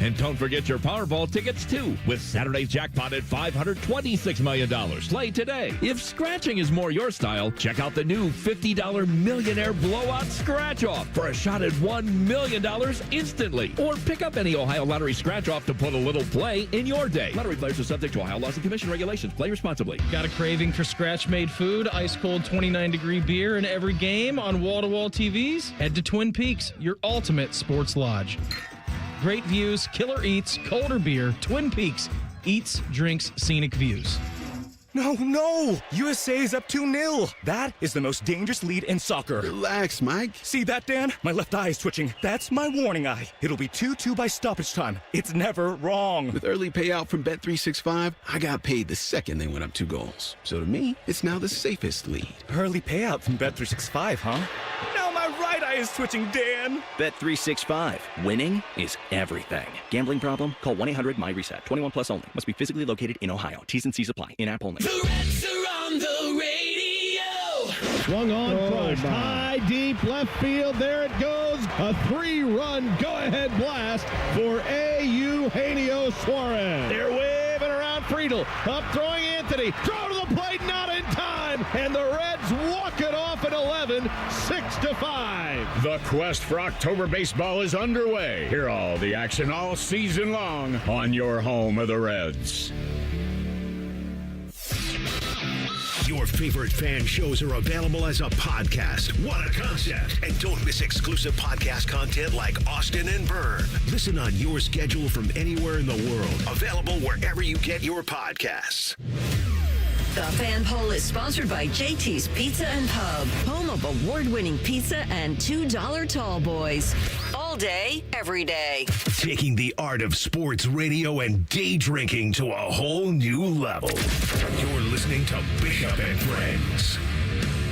And don't forget your Powerball tickets too, with Saturday's jackpot at $526 million. Play today. If scratching is more your style, check out the new $50 Millionaire Blowout Scratch-Off for a shot at $1 million instantly. Or pick up any Ohio Lottery Scratch-Off to put a little play in your day. Lottery players are subject to Ohio laws and commission regulations. Play responsibly. Got a craving for scratch-made food, ice-cold 29-degree beer in every game on wall-to-wall TVs? Head to Twin Peaks, your ultimate sports lodge. Great views, killer eats, colder beer, Twin Peaks. Eats, drinks, scenic views. No! USA is up 2-0. That is the most dangerous lead in soccer. Relax, Mike. See that, Dan? My left eye is twitching. That's my warning eye. It'll be 2-2 by stoppage time. It's never wrong. With early payout from Bet365, I got paid the second they went up 2 goals. So to me, it's now the safest lead. Early payout from Bet365, huh? Now my right eye is twitching, Dan. Bet365. Winning is everything. Gambling problem? Call 1-800-MY-RESET. 21 plus only. Must be physically located in Ohio. T's and C's apply. In-app only. The Reds are on the radio. Swung on, crushed, high, deep, left field. There it goes. A 3-run go-ahead blast for Eugenio Suarez. They're waving around Friedel. Up throwing Anthony. Throw to the plate, not in time. And the Reds walk it off off at 11, 6-5. The quest for October baseball is underway. Hear all the action all season long on your home of the Reds. Your favorite fan shows are available as a podcast. What a concept. And don't miss exclusive podcast content like Austin and Byrne. Listen on your schedule from anywhere in the world. Available wherever you get your podcasts. The Fan Poll is sponsored by JT's Pizza and Pub, home of award-winning pizza and $2 tall boys. All day, every day. Taking the art of sports radio and day drinking to a whole new level. You're listening to Bishop and Friends.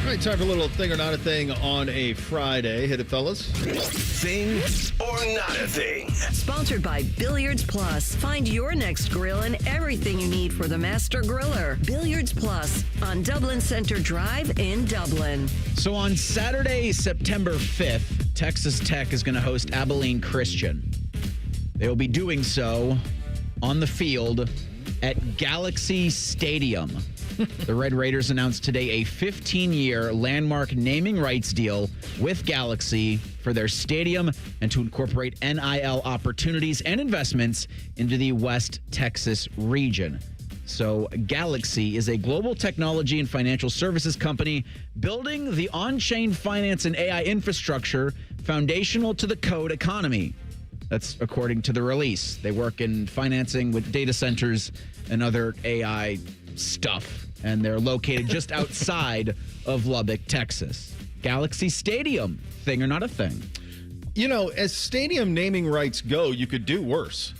All right, time for a little thing or not a thing on a Friday. Hit it, fellas. Thing or not a thing. Sponsored by Billiards Plus. Find your next grill and everything you need for the master griller. Billiards Plus on Dublin Center Drive in Dublin. So on Saturday, September 5th, Texas Tech is going to host Abilene Christian. They will be doing so on the field at Galaxy Stadium. The Red Raiders announced today a 15-year landmark naming rights deal with Galaxy for their stadium and to incorporate NIL opportunities and investments into the West Texas region. So Galaxy is a global technology and financial services company building the on-chain finance and AI infrastructure foundational to the code economy. That's according to the release. They work in financing with data centers and other AI stuff, and they're located just outside of Lubbock, Texas. Galaxy Stadium, thing or not a thing? You know, as stadium naming rights go, you could do worse.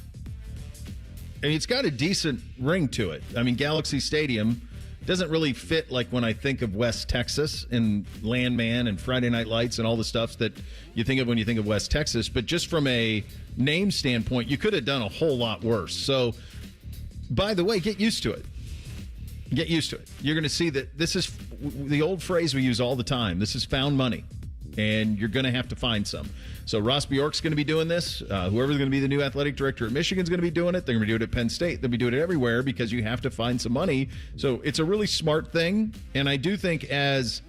I mean, it's got a decent ring to it. I mean, Galaxy Stadium doesn't really fit like when I think of West Texas and Landman and Friday Night Lights and all the stuff that you think of when you think of West Texas. But just from a name standpoint, you could have done a whole lot worse. So, by the way, get used to it. Get used to it. You're going to see that this is the old phrase we use all the time. This is found money, and you're going to have to find some. So Ross Bjork's going to be doing this. Whoever's going to be the new athletic director at Michigan's going to be doing it. They're going to do it at Penn State. They'll be doing it everywhere because you have to find some money. So it's a really smart thing, and I do think as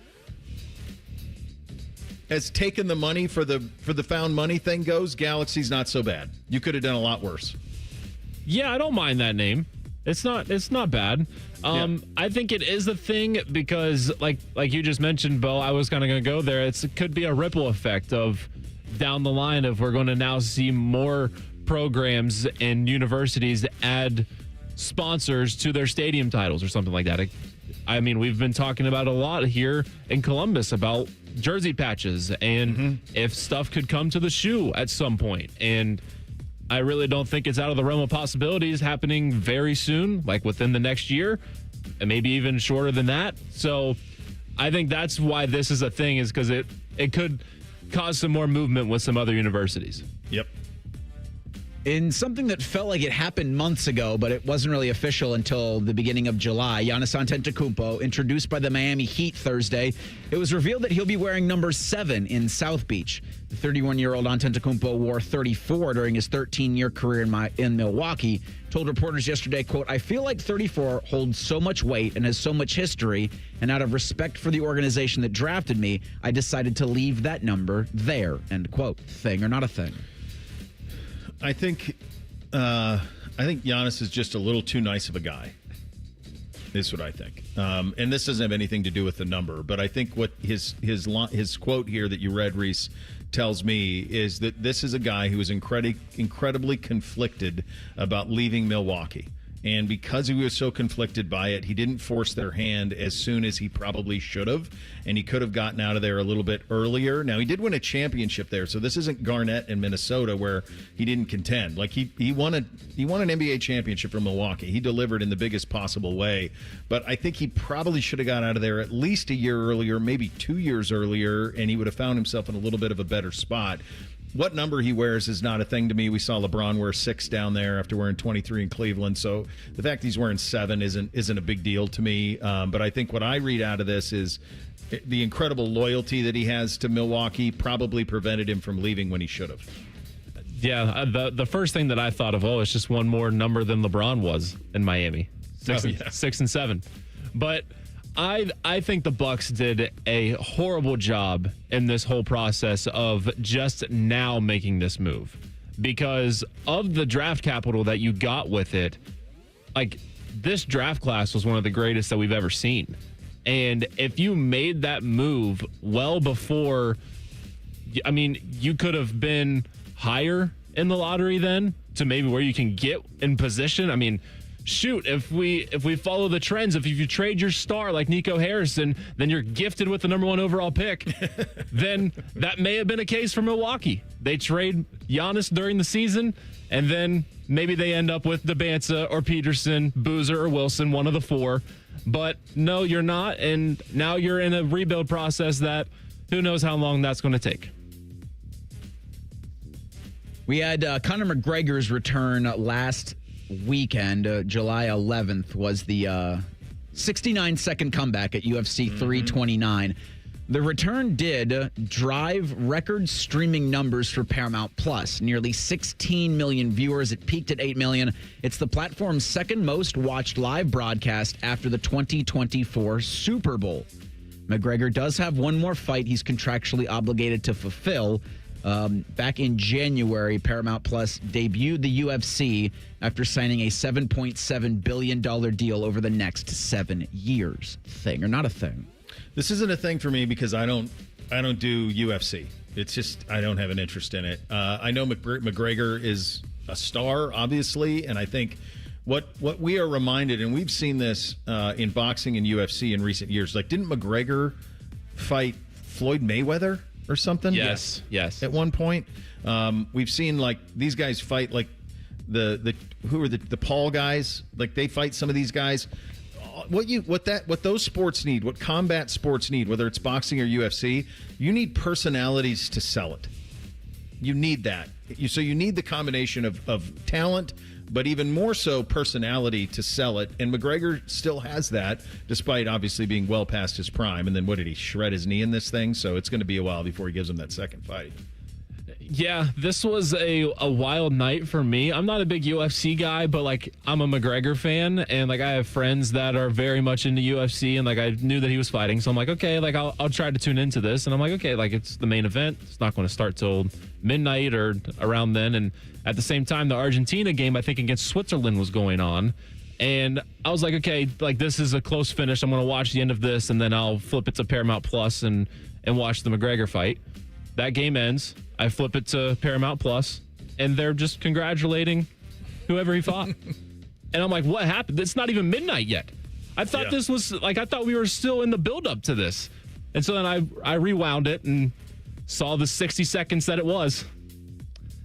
taking the money for the found money thing goes, Galaxy's not so bad. You could have done a lot worse. Yeah, I don't mind that name. It's not bad. I think it is a thing because, like you just mentioned, Beau, I was kind of going to go there. It could be a ripple effect of down the line if we're going to now see more programs and universities add sponsors to their stadium titles or something like that. I mean, we've been talking about a lot here in Columbus about jersey patches and if stuff could come to the shoe at some point. And I really don't think it's out of the realm of possibilities happening very soon, like within the next year, and maybe even shorter than that. So I think that's why this is a thing, is because it could cause some more movement with some other universities. Yep. In something that felt like it happened months ago, but it wasn't really official until the beginning of July, Giannis Antetokounmpo, introduced by the Miami Heat Thursday, it was revealed that he'll be wearing number 7 in South Beach. The 31-year-old Antetokounmpo wore 34 during his 13-year career in Milwaukee, told reporters yesterday, quote, "I feel like 34 holds so much weight and has so much history, and out of respect for the organization that drafted me, I decided to leave that number there," end quote. Thing or not a thing? I think Giannis is just a little too nice of a guy. Is what I think. And this doesn't have anything to do with the number, but I think what his quote here that you read, Reese, tells me is that this is a guy who is incredibly conflicted about leaving Milwaukee. And because he was so conflicted by it, he didn't force their hand as soon as he probably should have. And he could have gotten out of there a little bit earlier. Now, he did win a championship there, so this isn't Garnett in Minnesota where he didn't contend. Like, he won an NBA championship from Milwaukee. He delivered in the biggest possible way. But I think he probably should have got out of there at least a year earlier, maybe 2 years earlier, and he would have found himself in a little bit of a better spot. What number he wears is not a thing to me. We saw LeBron wear 6 down there after wearing 23 in Cleveland. So the fact he's wearing 7 isn't a big deal to me. But I think what I read out of this is the incredible loyalty that he has to Milwaukee probably prevented him from leaving when he should have. Yeah, the first thing that I thought of, it's just one more number than LeBron was in Miami. 6 and 7. But I think the Bucks did a horrible job in this whole process of just now making this move because of the draft capital that you got with it. Like, this draft class was one of the greatest that we've ever seen. And if you made that move well before, I mean, you could have been higher in the lottery then to maybe where you can get in position. I mean, shoot, if we follow the trends, if you trade your star like Nico Harrison, then you're gifted with the number 1 overall pick. Then that may have been a case for Milwaukee. They trade Giannis during the season, and then maybe they end up with Debanza or Peterson, Boozer or Wilson, one of the 4. But no, you're not, and now you're in a rebuild process that who knows how long that's going to take. We had Conor McGregor's return last weekend. July 11th was the 69-second comeback at UFC 329. The return did drive record streaming numbers for Paramount Plus. Nearly 16 million viewers. It peaked at 8 million. It's the platform's second most watched live broadcast after the 2024 Super Bowl. McGregor does have one more fight he's contractually obligated to fulfill. Back in January, Paramount Plus debuted the UFC after signing a $7.7 billion deal over the next 7 years. Thing or not a thing? This isn't a thing for me because I don't do UFC. It's just I don't have an interest in it. I know McGregor is a star, obviously, and I think what we are reminded, and we've seen this in boxing and UFC in recent years. Like, didn't McGregor fight Floyd Mayweather or something? Yes. At one point, we've seen like these guys fight like the Paul guys. Like they fight some of these guys. What those sports need, what combat sports need, whether it's boxing or UFC, you need personalities to sell it. You need that. So you need the combination of talent, but even more so personality to sell it. And McGregor still has that, despite obviously being well past his prime. And then what did he shred his knee in this thing? So it's going to be a while before he gives him that second fight. Yeah, this was a wild night for me. I'm not a big UFC guy, but like I'm a McGregor fan, and like I have friends that are very much into UFC, and like I knew that he was fighting, so I'm like, okay, like I'll try to tune into this, and I'm like, okay, like it's the main event. It's not going to start till midnight or around then, and at the same time, the Argentina game I think against Switzerland was going on, and I was like, okay, like this is a close finish. I'm going to watch the end of this, and then I'll flip it to Paramount Plus and watch the McGregor fight. That game ends. I flip it to Paramount Plus, and they're just congratulating whoever he fought. And I'm like, what happened? It's not even midnight yet. I thought this was like, I thought we were still in the build-up to this. And so then I rewound it and saw the 60 seconds that it was.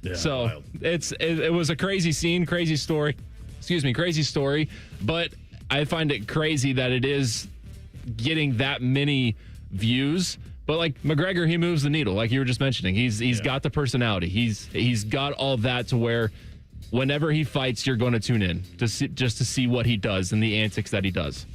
Yeah, so wild. It was a crazy scene, crazy story. Crazy story. But I find it crazy that it is getting that many views. But like McGregor, he moves the needle, like you were just mentioning. He's got the personality. He's got all that to where whenever he fights, you're going to tune in just to see what he does and the antics that he does.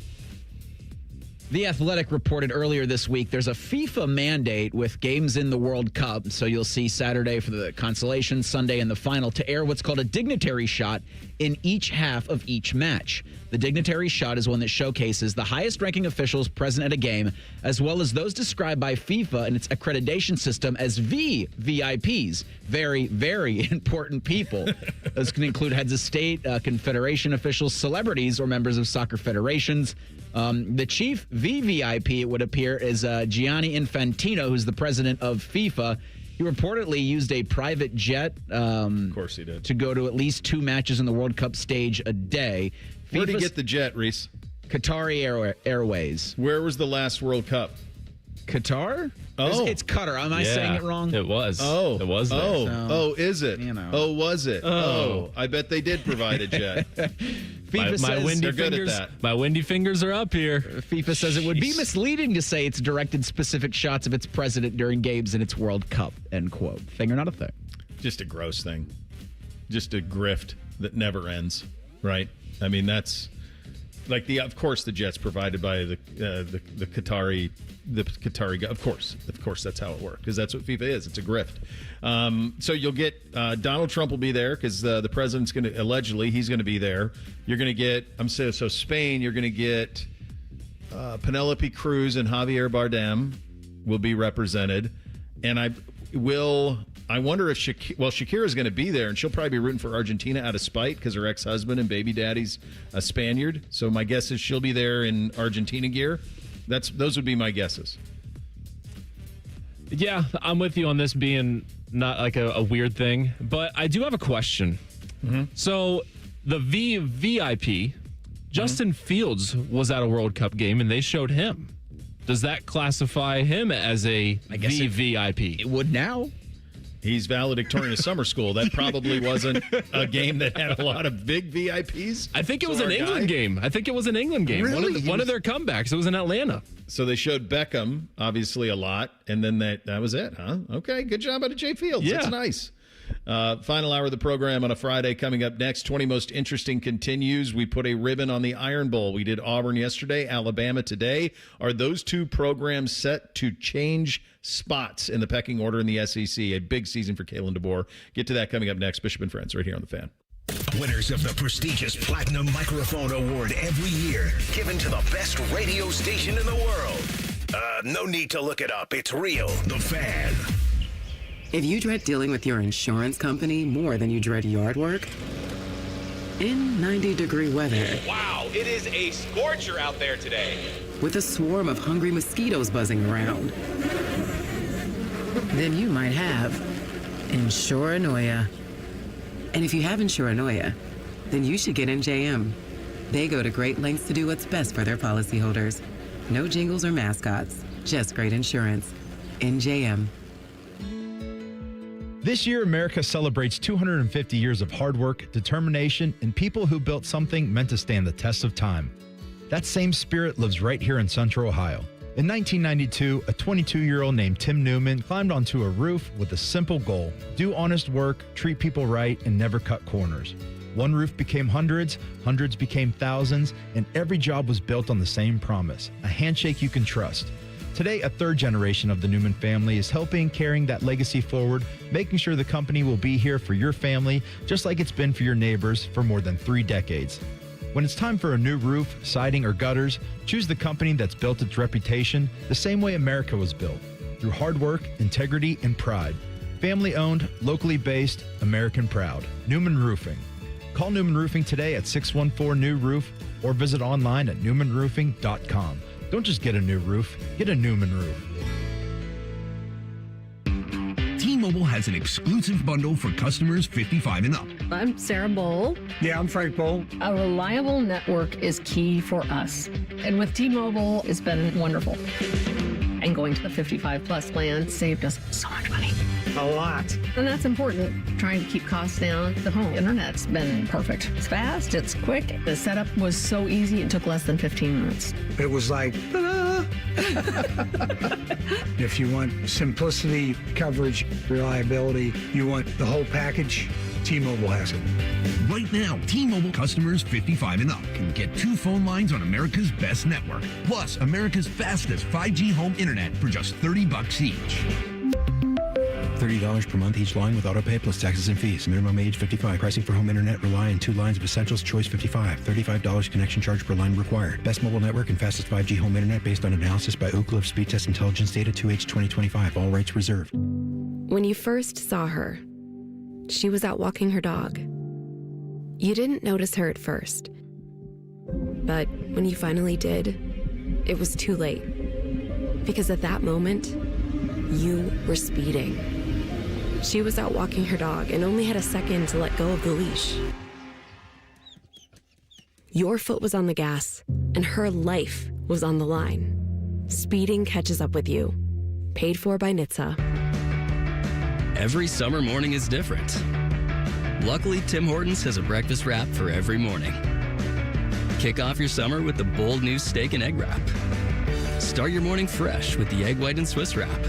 The Athletic reported earlier this week there's a FIFA mandate with games in the World Cup. So you'll see Saturday for the consolation, Sunday in the final, to air what's called a dignitary shot in each half of each match. The dignitary shot is one that showcases the highest-ranking officials present at a game, as well as those described by FIFA and its accreditation system as VIPs. Very, very important people. Those can include heads of state, confederation officials, celebrities, or members of soccer federations. The chief VVIP, it would appear, is Gianni Infantino, who's the president of FIFA. He reportedly used a private jet of course he did. To go to at least 2 matches in the World Cup stage a day. Where did he get the jet, Reese? Qatari Airways. Where was the last World Cup? Qatar? Oh. It's Qatar. Am I saying it wrong? It was. Oh. It was there. Oh, is it? You know. Oh, was it? Oh. I bet they did provide a jet. FIFA says they're good at that. My windy fingers are up here. FIFA says it would be misleading to say it's directed specific shots of its president during games in its World Cup, end quote. Thing or not a thing? Just a gross thing. Just a grift that never ends, right? I mean, that's like of course the jet's provided by the Qatari guy. Of course that's how it works, because that's what FIFA is. It's a grift. So you'll get Donald Trump will be there because the president's going to allegedly he's going to be there. You're going to get so Spain. You're going to get Penelope Cruz and Javier Bardem will be represented. And I wonder if Shakira's going to be there, and she'll probably be rooting for Argentina out of spite because her ex-husband and baby daddy's a Spaniard. So my guess is she'll be there in Argentina gear. Those would be my guesses. Yeah, I'm with you on this being not like a weird thing, but I do have a question. Mm-hmm. So the VIP, Justin Fields was at a World Cup game and they showed him. Does that classify him as a VVIP? It would now. He's valedictorian of summer school. That probably wasn't a game that had a lot of big VIPs. I think it was an England game. Really? One of their comebacks. It was in Atlanta. So they showed Beckham, obviously, a lot, and then that was it, huh? Okay, good job out of Jay Fields. Yeah. That's nice. Final hour of the program on a Friday coming up next. 20 Most Interesting continues. We put a ribbon on the Iron Bowl. We did Auburn yesterday, Alabama today. Are those two programs set to change spots in the pecking order in the SEC? A big season for Kalen DeBoer. Get to that coming up next. Bishop and Friends right here on The Fan. Winners of the prestigious Platinum Microphone Award every year, given to the best radio station in the world. No need to look it up. It's real. The Fan. If you dread dealing with your insurance company more than you dread yard work, in 90-degree weather, Wow, it is a scorcher out there today. with a swarm of hungry mosquitoes buzzing around, then you might have Insuranoia. And if you have Insuranoia, then you should get NJM. They go to great lengths to do what's best for their policyholders. No jingles or mascots, just great insurance. NJM. This year, America celebrates 250 years of hard work, determination, and people who built something meant to stand the test of time. That same spirit lives right here in Central Ohio. In 1992, a 22-year-old named Tim Newman climbed onto a roof with a simple goal: do honest work, treat people right, and never cut corners. One roof became hundreds, hundreds became thousands, and every job was built on the same promise: a handshake you can trust. Today, a third generation of the Newman family is helping carrying that legacy forward, making sure the company will be here for your family, just like it's been for your neighbors for more than 3 decades. When it's time for a new roof, siding, or gutters, choose the company that's built its reputation the same way America was built, through hard work, integrity, and pride. Family-owned, locally based, American proud. Newman Roofing. Call Newman Roofing today at 614-NEW-ROOF or visit online at newmanroofing.com. Don't just get a new roof, get a Newman roof. T-Mobile has an exclusive bundle for customers 55 and up. I'm Sarah Bowl. Yeah, I'm Frank Bowl. A reliable network is key for us. And with T-Mobile, it's been wonderful. And going to the 55 plus plan saved us so much money. A lot. And that's important, trying to keep costs down. The home internet's been perfect. It's fast, it's quick. The setup was so easy, it took less than 15 minutes. It was like, ta-da! If you want simplicity, coverage, reliability, you want the whole package, T-Mobile has it. Right now, T-Mobile customers 55 and up can get 2 phone lines on America's best network, plus America's fastest 5G home internet for just $30 each. $30 per month each line with autopay plus taxes and fees. Minimum age 55. Pricing for home internet rely on 2 lines of essentials. Choice 55. $35 connection charge per line required. Best mobile network and fastest 5G home internet based on analysis by Oak Cliff Speed Test Intelligence Data 2H 2025. All rights reserved. When you first saw her, she was out walking her dog. You didn't notice her at first. But when you finally did, it was too late. Because at that moment, you were speeding. She was out walking her dog and only had a second to let go of the leash. Your foot was on the gas, and her life was on the line. Speeding catches up with you. Paid for by NHTSA. Every summer morning is different. Luckily, Tim Hortons has a breakfast wrap for every morning. Kick off your summer with the bold new steak and egg wrap. Start your morning fresh with the egg white and Swiss wrap.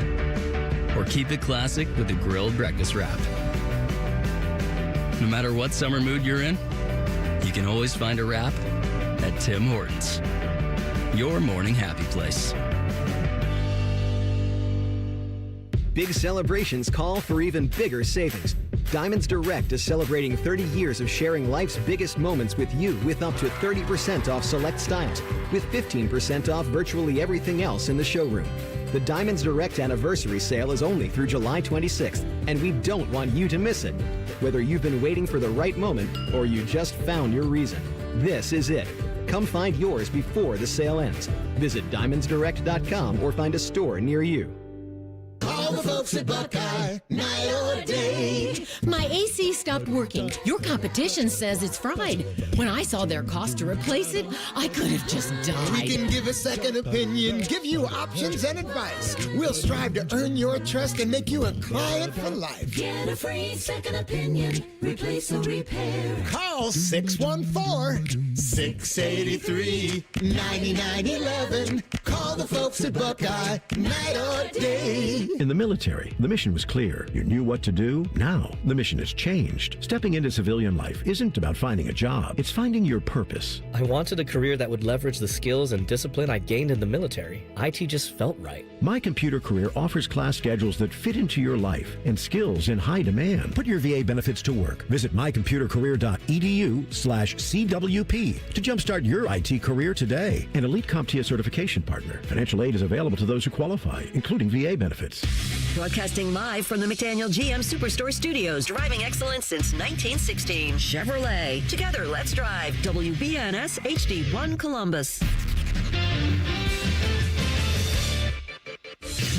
Or keep it classic with the grilled breakfast wrap. No matter what summer mood you're in, you can always find a wrap at Tim Hortons. Your morning happy place. big celebrations call for even bigger savings. Diamonds Direct is celebrating 30 years of sharing life's biggest moments with you with up to 30% off select styles, with 15% off virtually everything else in the showroom. The Diamonds Direct anniversary sale is only through July 26th, and we don't want you to miss it. Whether you've been waiting for the right moment or you just found your reason, this is it. Come find yours before the sale ends. Visit diamondsdirect.com or find a store near you. Call the folks at Buckeye, night or day. My AC stopped working. Your competition says it's fried. When I saw their cost to replace it, I could have just died. We can give a second opinion, give you options and advice. We'll strive to earn your trust and make you a client for life. Get a free second opinion. Replace or repair. Call 614-683-9911. Call the folks at Buckeye, night or day. In the military, the mission was clear. You knew what to do. Now, the mission has changed. Stepping into civilian life isn't about finding a job. It's finding your purpose. I wanted a career that would leverage the skills and discipline I gained in the military. IT just felt right. My Computer Career offers class schedules that fit into your life and skills in high demand. Put your VA benefits to work. Visit mycomputercareer.edu/CWP to jumpstart your IT career today. An elite CompTIA certification partner. Financial aid is available to those who qualify, including VA benefits. Broadcasting live from the McDaniel GM Superstore Studios, driving excellence since 1916. Chevrolet. Together, let's drive. WBNS HD1 Columbus.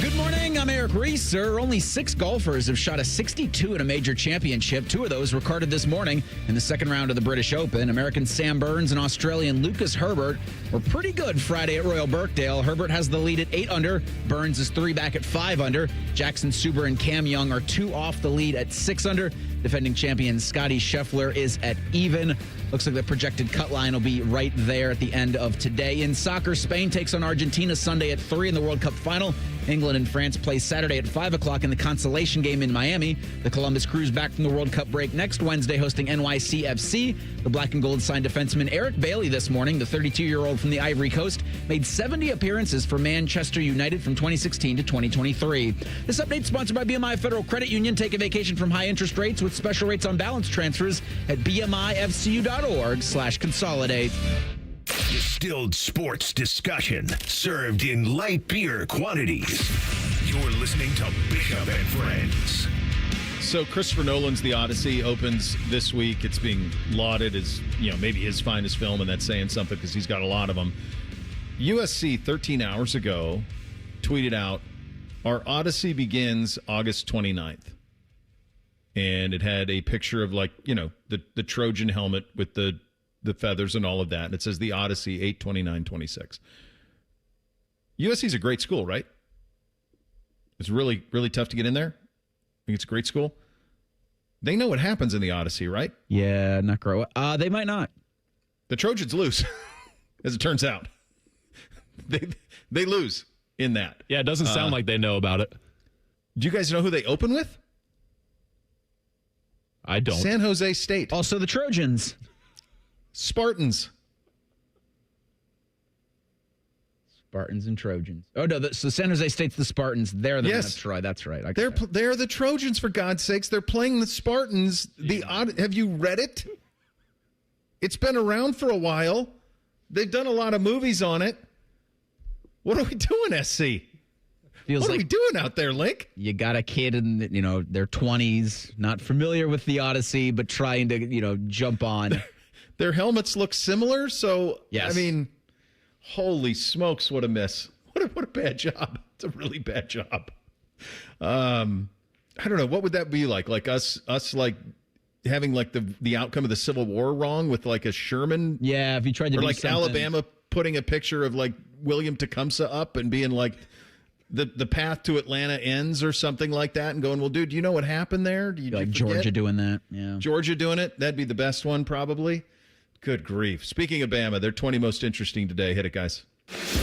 Good morning, I'm Eric Reeser. Only 6 golfers have shot a 62 in a major championship. 2 of those recorded this morning in the second round of the British Open. American Sam Burns and Australian Lucas Herbert were pretty good Friday at Royal Birkdale. Herbert has the lead at 8 under. Burns is 3 back at 5 under. Jackson Suber and Cam Young are 2 off the lead at 6 under. Defending champion Scotty Scheffler is at even. Looks like the projected cut line will be right there at the end of today. In soccer, Spain takes on Argentina Sunday at 3 in the World Cup final. England and France play Saturday at 5 o'clock in the consolation game in Miami. The Columbus Crew back from the World Cup break next Wednesday, hosting NYCFC. The black and gold signed defenseman Eric Bailey this morning, the 32-year-old from the Ivory Coast, made 70 appearances for Manchester United from 2016 to 2023. This update sponsored by BMI Federal Credit Union. Take a vacation from high interest rates with special rates on balance transfers at bmifcu.org/consolidate. Distilled sports discussion served in light beer quantities. You're listening to Bishop and Friends. So Christopher Nolan's The Odyssey opens this week. It's being lauded as, maybe his finest film, and that's saying something because he's got a lot of them. USC 13 hours ago tweeted out, "Our Odyssey begins August 29th." And it had a picture of the Trojan helmet with the feathers and all of that. And it says The Odyssey, 8/29/26. USC's a great school, right? It's really, really tough to get in there. I think it's a great school. They know what happens in The Odyssey, right? Yeah, not grow. They might not. The Trojans lose, as it turns out. They lose in that. Yeah, it doesn't sound like they know about it. Do you guys know who they open with? I don't. San Jose State. Also the Trojans. Spartans. Spartans and Trojans. Oh, no, so San Jose State's the Spartans. They're the Yes. Troy. That's right. They're the Trojans, for God's sakes. They're playing the Spartans. Have you read it? It's been around for a while. They've done a lot of movies on it. What are we doing, SC? What are we doing out there, Link? You got a kid in, their 20s, not familiar with the Odyssey, but trying to, jump on. Their helmets look similar, so, yes. I mean, holy smokes, what a miss. What a bad job. It's a really bad job. I don't know. What would that be like? Like us having the outcome of the Civil War wrong with a Sherman? Yeah, if you tried to be something. Alabama putting a picture of William Tecumseh up and being the path to Atlanta ends or something like that, and going, well, dude, do you know what happened there? Do you Georgia doing that? Yeah. Georgia doing it? That'd be the best one, probably. Good grief. Speaking of Bama, they're 20 most interesting today. Hit it, guys.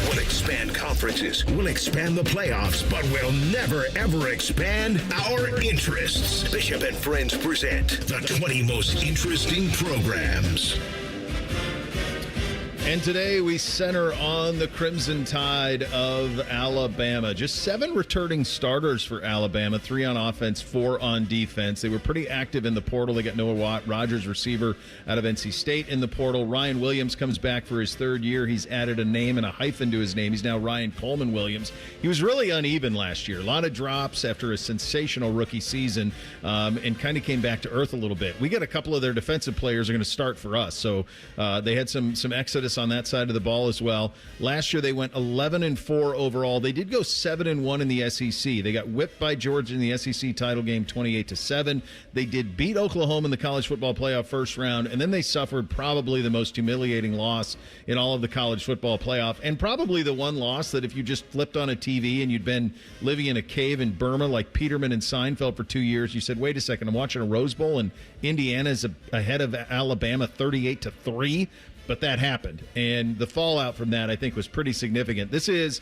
We'll expand conferences, we'll expand the playoffs, but we'll never, ever expand our interests. Bishop and Friends present the 20 most interesting programs. And today we center on the Crimson Tide of Alabama. Just 7 returning starters for Alabama, 3 on offense, 4 on defense. They were pretty active in the portal. They got Noah Rogers, receiver out of NC State, in the portal. Ryan Williams comes back for his 3rd year. He's added a name and a hyphen to his name. He's now Ryan Coleman Williams. He was really uneven last year. A lot of drops after a sensational rookie season, and kind of came back to earth a little bit. We got a couple of their defensive players are going to start for us. So they had some exodus on that side of the ball as well. Last year they went 11-4 overall. They did go 7-1 in the SEC. They got whipped by Georgia in the SEC title game 28-7. They did beat Oklahoma in the college football playoff first round, and then they suffered probably the most humiliating loss in all of the college football playoff, and probably the one loss that if you just flipped on a TV and you'd been living in a cave in Burma like Peterman and Seinfeld for 2 years, you said, wait a second, I'm watching a Rose Bowl and Indiana's ahead of Alabama 38-3. But that happened, and the fallout from that, I think, was pretty significant. This is,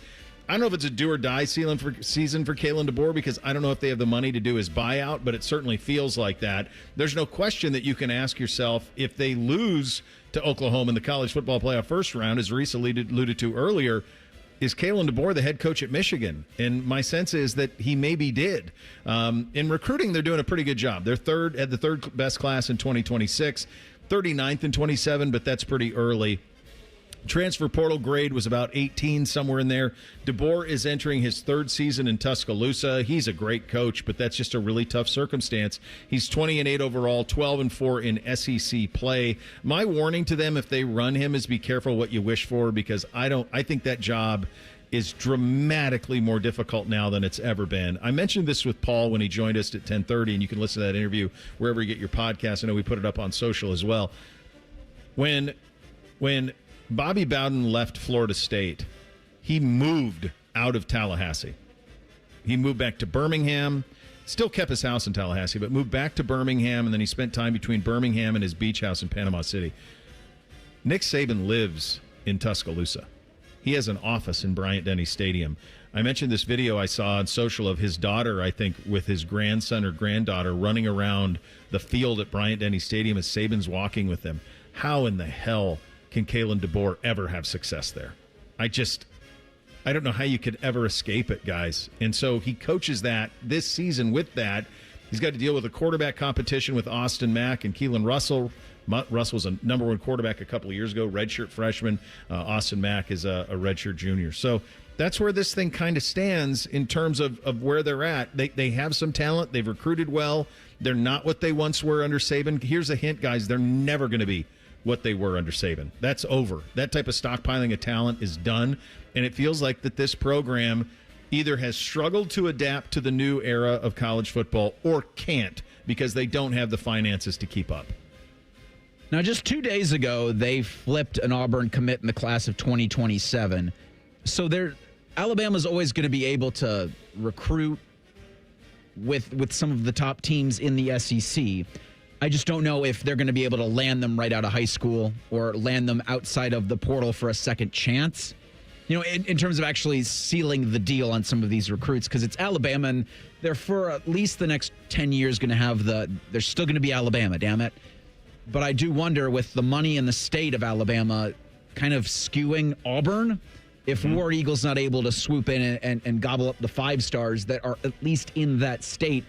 I don't know if it's a do-or-die season for Kalen DeBoer, because I don't know if they have the money to do his buyout, but it certainly feels like that. There's no question that you can ask yourself, if they lose to Oklahoma in the college football playoff first round, as Reese alluded to earlier, is Kalen DeBoer the head coach at Michigan? And my sense is that he maybe did. In recruiting, they're doing a pretty good job. They're had the 3rd best class in 2026. 39th and 27, but that's pretty early. Transfer portal grade was about 18, somewhere in there. DeBoer is entering his 3rd season in Tuscaloosa. He's a great coach, but that's just a really tough circumstance. He's 20-8 overall, 12-4 in SEC play. My warning to them if they run him is be careful what you wish for, because I think that job is dramatically more difficult now than it's ever been. I mentioned this with Paul when he joined us at 10:30, and you can listen to that interview wherever you get your podcast. I know we put it up on social as well. When Bobby Bowden left Florida State, he moved out of Tallahassee. He moved back to Birmingham, still kept his house in Tallahassee, but moved back to Birmingham, and then he spent time between Birmingham and his beach house in Panama City. Nick Saban lives in Tuscaloosa. He has an office in Bryant-Denny Stadium. I mentioned this video I saw on social of his daughter, I think, with his grandson or granddaughter running around the field at Bryant-Denny Stadium as Saban's walking with them. How in the hell can Kalen DeBoer ever have success there? I don't know how you could ever escape it, guys. And so he coaches that this season with that. He's got to deal with a quarterback competition with Austin Mack and Keelan Russell. Russell was a number 1 quarterback a couple of years ago, redshirt freshman. Austin Mack is a redshirt junior. So that's where this thing kind of stands in terms of where they're at. They have some talent. They've recruited well. They're not what they once were under Saban. Here's a hint, guys. They're never going to be what they were under Saban. That's over. That type of stockpiling of talent is done. And it feels like that this program either has struggled to adapt to the new era of college football or can't, because they don't have the finances to keep up. Now, just 2 days ago, they flipped an Auburn commit in the class of 2027. So Alabama's always going to be able to recruit with some of the top teams in the SEC. I just don't know if they're going to be able to land them right out of high school or land them outside of the portal for a second chance. You know, in terms of actually sealing the deal on some of these recruits, because it's Alabama, and they're for at least the next 10 years going to have they're still going to be Alabama, damn it. But I do wonder, with the money in the state of Alabama kind of skewing Auburn, if War Eagle's not able to swoop in and gobble up the 5 stars that are at least in that state.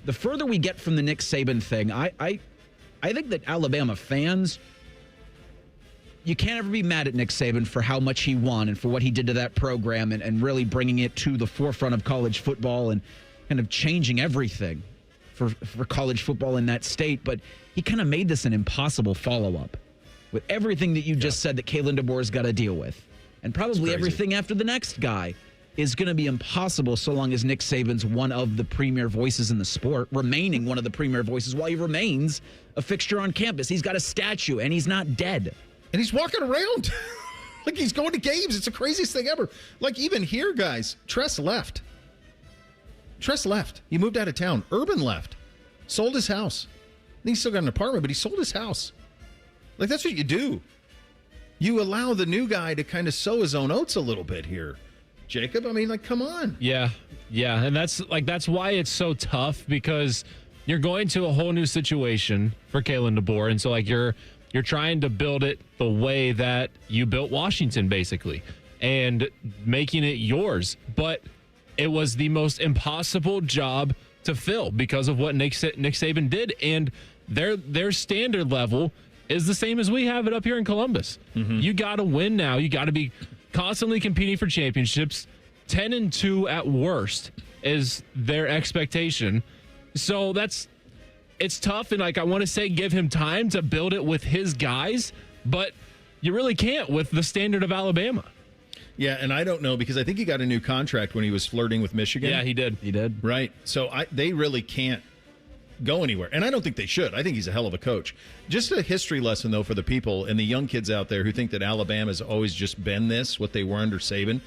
The further we get from the Nick Saban thing, I think that Alabama fans, you can't ever be mad at Nick Saban for how much he won and for what he did to that program and really bringing it to the forefront of college football and kind of changing everything for college football in that state. But he kind of made this an impossible follow-up with everything that you just said that Kalen DeBoer's got to deal with. And probably everything after the next guy is going to be impossible so long as Nick Saban's one of the premier voices in the sport, remaining one of the premier voices while he remains a fixture on campus. He's got a statue, and he's not dead. And he's walking around like he's going to games. It's the craziest thing ever. Like, even here, guys, Tress left. He moved out of town. Urban left. Sold his house. He's still got an apartment, but he sold his house. Like, that's what you do. You allow the new guy to kind of sow his own oats a little bit here. Jacob, I mean, like, come on. Yeah. And that's why it's so tough, because you're going to a whole new situation for Kalen DeBoer. And so, like, you're You're trying to build it the way that you built Washington, basically, and making it yours. But it was the most impossible job to fill because of what Nick Saban did. And their standard level is the same as we have it up here in Columbus. You got to win now. You got to be constantly competing for championships. 10-2 at worst is their expectation. So it's tough, and I want to say give him time to build it with his guys, but you really can't with the standard of Alabama. Yeah, and I don't know, because I think he got a new contract when he was flirting with Michigan. Yeah, he did. Right. So they really can't go anywhere, and I don't think they should. I think he's a hell of a coach. Just a history lesson, though, for the people and the young kids out there who think that Alabama's always just been what they were under Saban.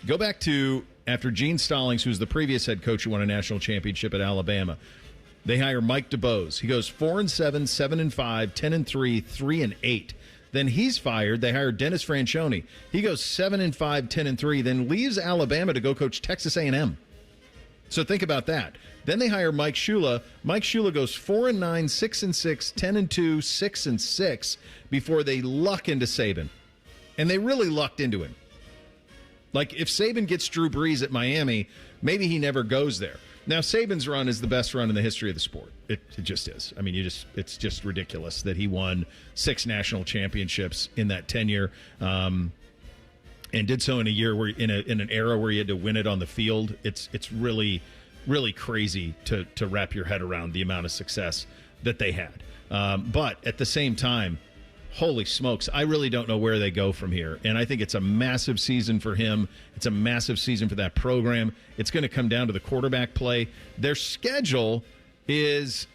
Go back to after Gene Stallings, who's the previous head coach who won a national championship at Alabama. They hire Mike DeBose. He goes 4-7, 7-5, 10-3, 3-8. Then he's fired. They hire Dennis Franchione. He goes 7-5, 10-3. Then leaves Alabama to go coach Texas A&M. So think about that. Then they hire Mike Shula. Mike Shula goes 4-9, 6-6, 10-2, 6-6 before they luck into Saban, and they really lucked into him. Like if Saban gets Drew Brees at Miami, maybe he never goes there. Now, Saban's run is the best run in the history of the sport. It just is. I mean, it's just ridiculous that he won 6 national championships in that tenure, and did so in a year where in an era where he had to win it on the field. It's really, really crazy to wrap your head around the amount of success that they had. But at the same time, holy smokes, I really don't know where they go from here. And I think it's a massive season for him. It's a massive season for that program. It's going to come down to the quarterback play. Their schedule is,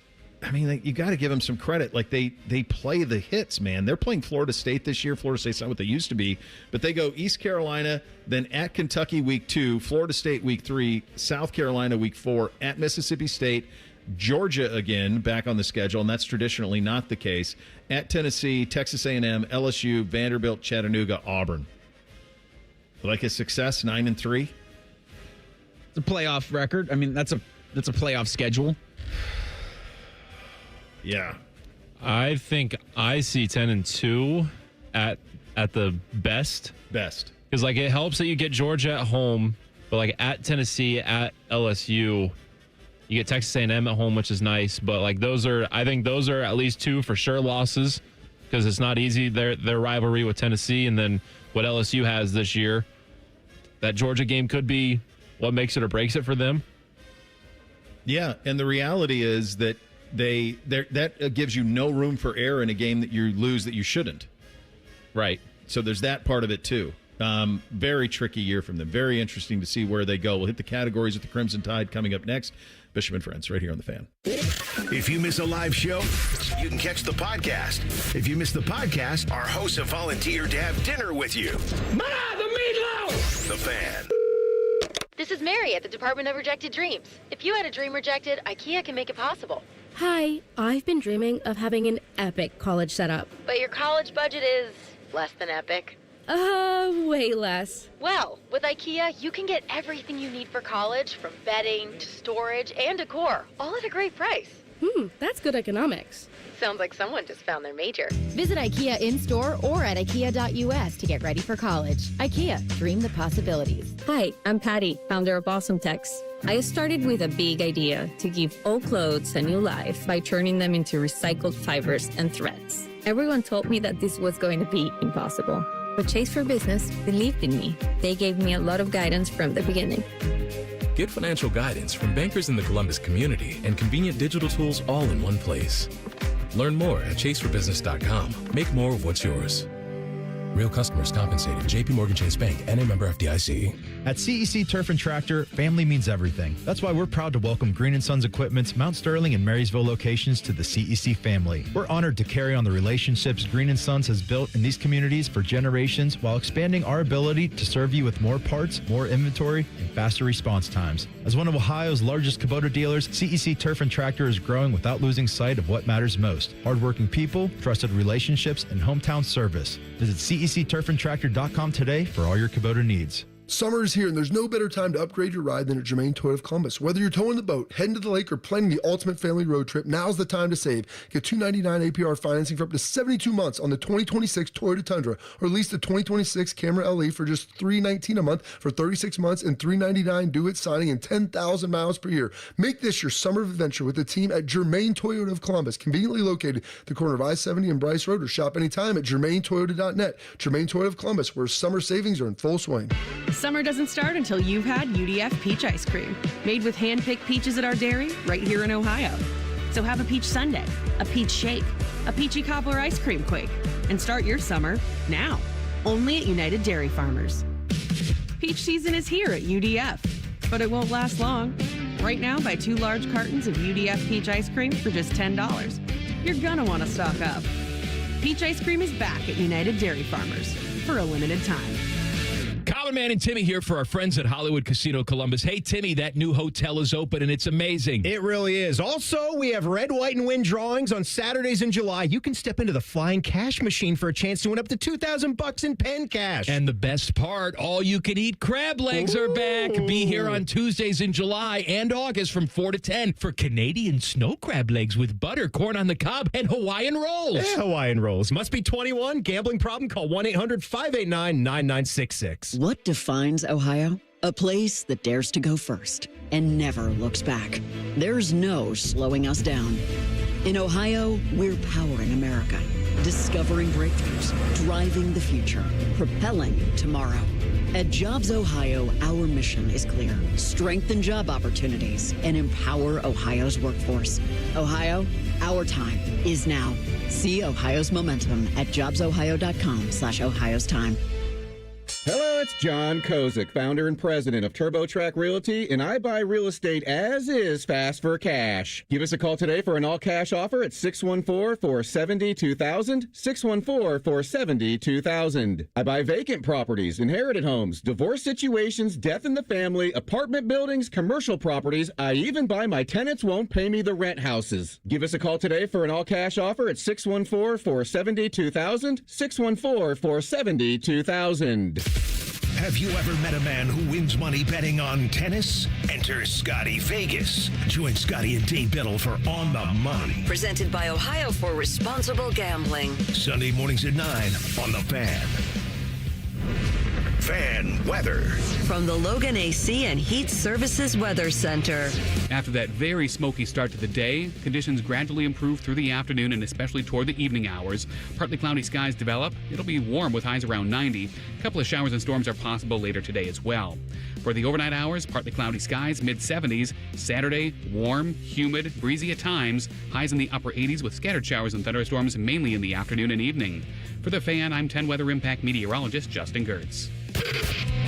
I mean, you got to give them some credit. Like they play the hits, man. They're playing Florida State this year. Florida State's not what they used to be, but they go East Carolina, then at Kentucky week 2, Florida State week 3, South Carolina week 4, at Mississippi State, Georgia again back on the schedule, and that's traditionally not the case. At Tennessee, Texas A&M, LSU, Vanderbilt, Chattanooga, Auburn. Like his success, 9-3. It's a playoff record. I mean, that's a playoff schedule. Yeah, I think I see 10-2 at the best. Because like it helps that you get Georgia at home, but like at Tennessee, at LSU. You get Texas A&M at home, which is nice, but like I think those are at least 2 for sure losses because it's not easy. Their rivalry with Tennessee and then what LSU has this year. That Georgia game could be what makes it or breaks it for them. Yeah, and the reality is that that gives you no room for error in a game that you lose that you shouldn't. Right. So there's that part of it too. Very tricky year from them. Very interesting to see where they go. We'll hit the categories with the Crimson Tide coming up next. Bishop and Friends, right here on The Fan. If you miss a live show, you can catch the podcast. If you miss the podcast, our hosts have volunteered to have dinner with you. Ma, the meatloaf! The Fan. This is Mary at the Department of Rejected Dreams. If you had a dream rejected, IKEA can make it possible. Hi, I've been dreaming of having an epic college setup. But your college budget is less than epic. Way less. Well, with IKEA, you can get everything you need for college, from bedding to storage and decor, all at a great price. That's good economics. Sounds like someone just found their major. Visit IKEA in-store or at IKEA.us to get ready for college. IKEA, dream the possibilities. Hi, I'm Patty, founder of Awesome Tex. I started with a big idea to give old clothes a new life by turning them into recycled fibers and threads. Everyone told me that this was going to be impossible. But Chase for Business believed in me. They gave me a lot of guidance from the beginning. Get financial guidance from bankers in the Columbus community and convenient digital tools all in one place. Learn more at chaseforbusiness.com. Make more of what's yours. Real customers compensated. JP Morgan Chase Bank, N.A. member FDIC. At CEC Turf and Tractor, family means everything. That's why we're proud to welcome Green & Sons Equipment's Mount Sterling and Marysville locations to the CEC family. We're honored to carry on the relationships Green & Sons has built in these communities for generations while expanding our ability to serve you with more parts, more inventory, and faster response times. As one of Ohio's largest Kubota dealers, CEC Turf and Tractor is growing without losing sight of what matters most: hardworking people, trusted relationships, and hometown service. Visit CECturfandtractor.com today for all your Kubota needs. Summer is here, and there's no better time to upgrade your ride than at Germain Toyota of Columbus. Whether you're towing the boat, heading to the lake, or planning the ultimate family road trip, now's the time to save. Get $299 APR financing for up to 72 months on the 2026 Toyota Tundra, or lease the 2026 Camry LE for just $319 a month for 36 months and $399 due at signing and 10,000 miles per year. Make this your summer adventure with the team at Germain Toyota of Columbus, conveniently located at the corner of I-70 and Bryce Road, or shop anytime at germaintoyota.net. Germain Toyota of Columbus, where summer savings are in full swing. Summer doesn't start until you've had UDF peach ice cream, made with hand-picked peaches at our dairy right here in Ohio. So have a peach sundae, a peach shake, a peachy cobbler ice cream quake, and start your summer now, only at United Dairy Farmers. Peach season is here at UDF, but it won't last long. Right now, buy 2 large cartons of UDF peach ice cream for just $10. You're gonna want to stock up. Peach ice cream is back at United Dairy Farmers for a limited time. Common Man and Timmy here for our friends at Hollywood Casino Columbus. Hey, Timmy, that new hotel is open and it's amazing. It really is. Also, we have red, white, and win drawings on Saturdays in July. You can step into the flying cash machine for a chance to win up to $2,000 in pen cash. And the best part, all you can eat crab legs are back. Be here on Tuesdays in July and August from 4 to 10 for Canadian snow crab legs with butter, corn on the cob, and Hawaiian rolls. Yeah, Hawaiian rolls. Must be 21. Gambling problem? Call 1-800-589-9966. What defines Ohio? A place that dares to go first and never looks back. There's no slowing us down. In Ohio, we're powering America, discovering breakthroughs, driving the future, propelling tomorrow. At Jobs Ohio, our mission is clear. Strengthen job opportunities and empower Ohio's workforce. Ohio, our time is now. See Ohio's momentum at jobsohio.com/Ohio's time. Hello, it's John Kozik, founder and president of TurboTrack Realty, and I buy real estate as is, fast for cash. Give us a call today for an all-cash offer at 614-470-2000, 614-470-2000. I buy vacant properties, inherited homes, divorce situations, death in the family, apartment buildings, commercial properties. I even buy my tenants won't pay me the rent houses. Give us a call today for an all-cash offer at 614-470-2000, 614-470-2000. Have you ever met a man who wins money betting on tennis? Enter Scotty Vegas. Join Scotty and Dave Biddle for On the Money. Presented by Ohio for Responsible Gambling. Sunday mornings at 9 on The Fan. Fan weather. From the Logan AC and Heat Services Weather Center. After that very smoky start to the day, conditions gradually improve through the afternoon and especially toward the evening hours. Partly cloudy skies develop. It'll be warm with highs around 90. A couple of showers and storms are possible later today as well. For the overnight hours, partly cloudy skies, mid-70s. Saturday, warm, humid, breezy at times. Highs in the upper 80s with scattered showers and thunderstorms mainly in the afternoon and evening. For The Fan, I'm 10 Weather Impact meteorologist Justin Gertz.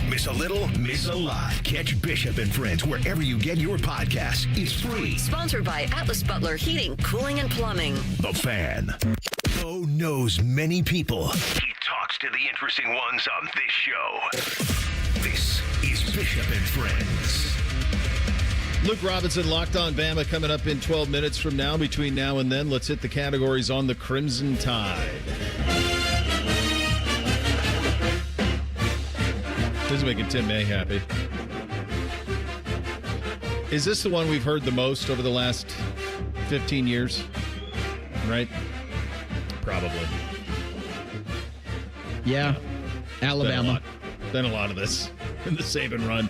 Miss a little, miss a lot. Catch Bishop and Friends wherever you get your podcasts. It's free. Sponsored by Atlas Butler Heating, Cooling, and Plumbing. The Fan. Beau knows many people. He talks to the interesting ones on this show. This is Bishop and Friends. Luke Robinson, Locked On Bama, coming up in 12 minutes from now. Between now and then, let's hit the categories on the Crimson Tide. This is making Tim May happy. Is this the one we've heard the most over the last 15 years? Right? Probably. Yeah. Alabama. Done a lot of this in the Saban run.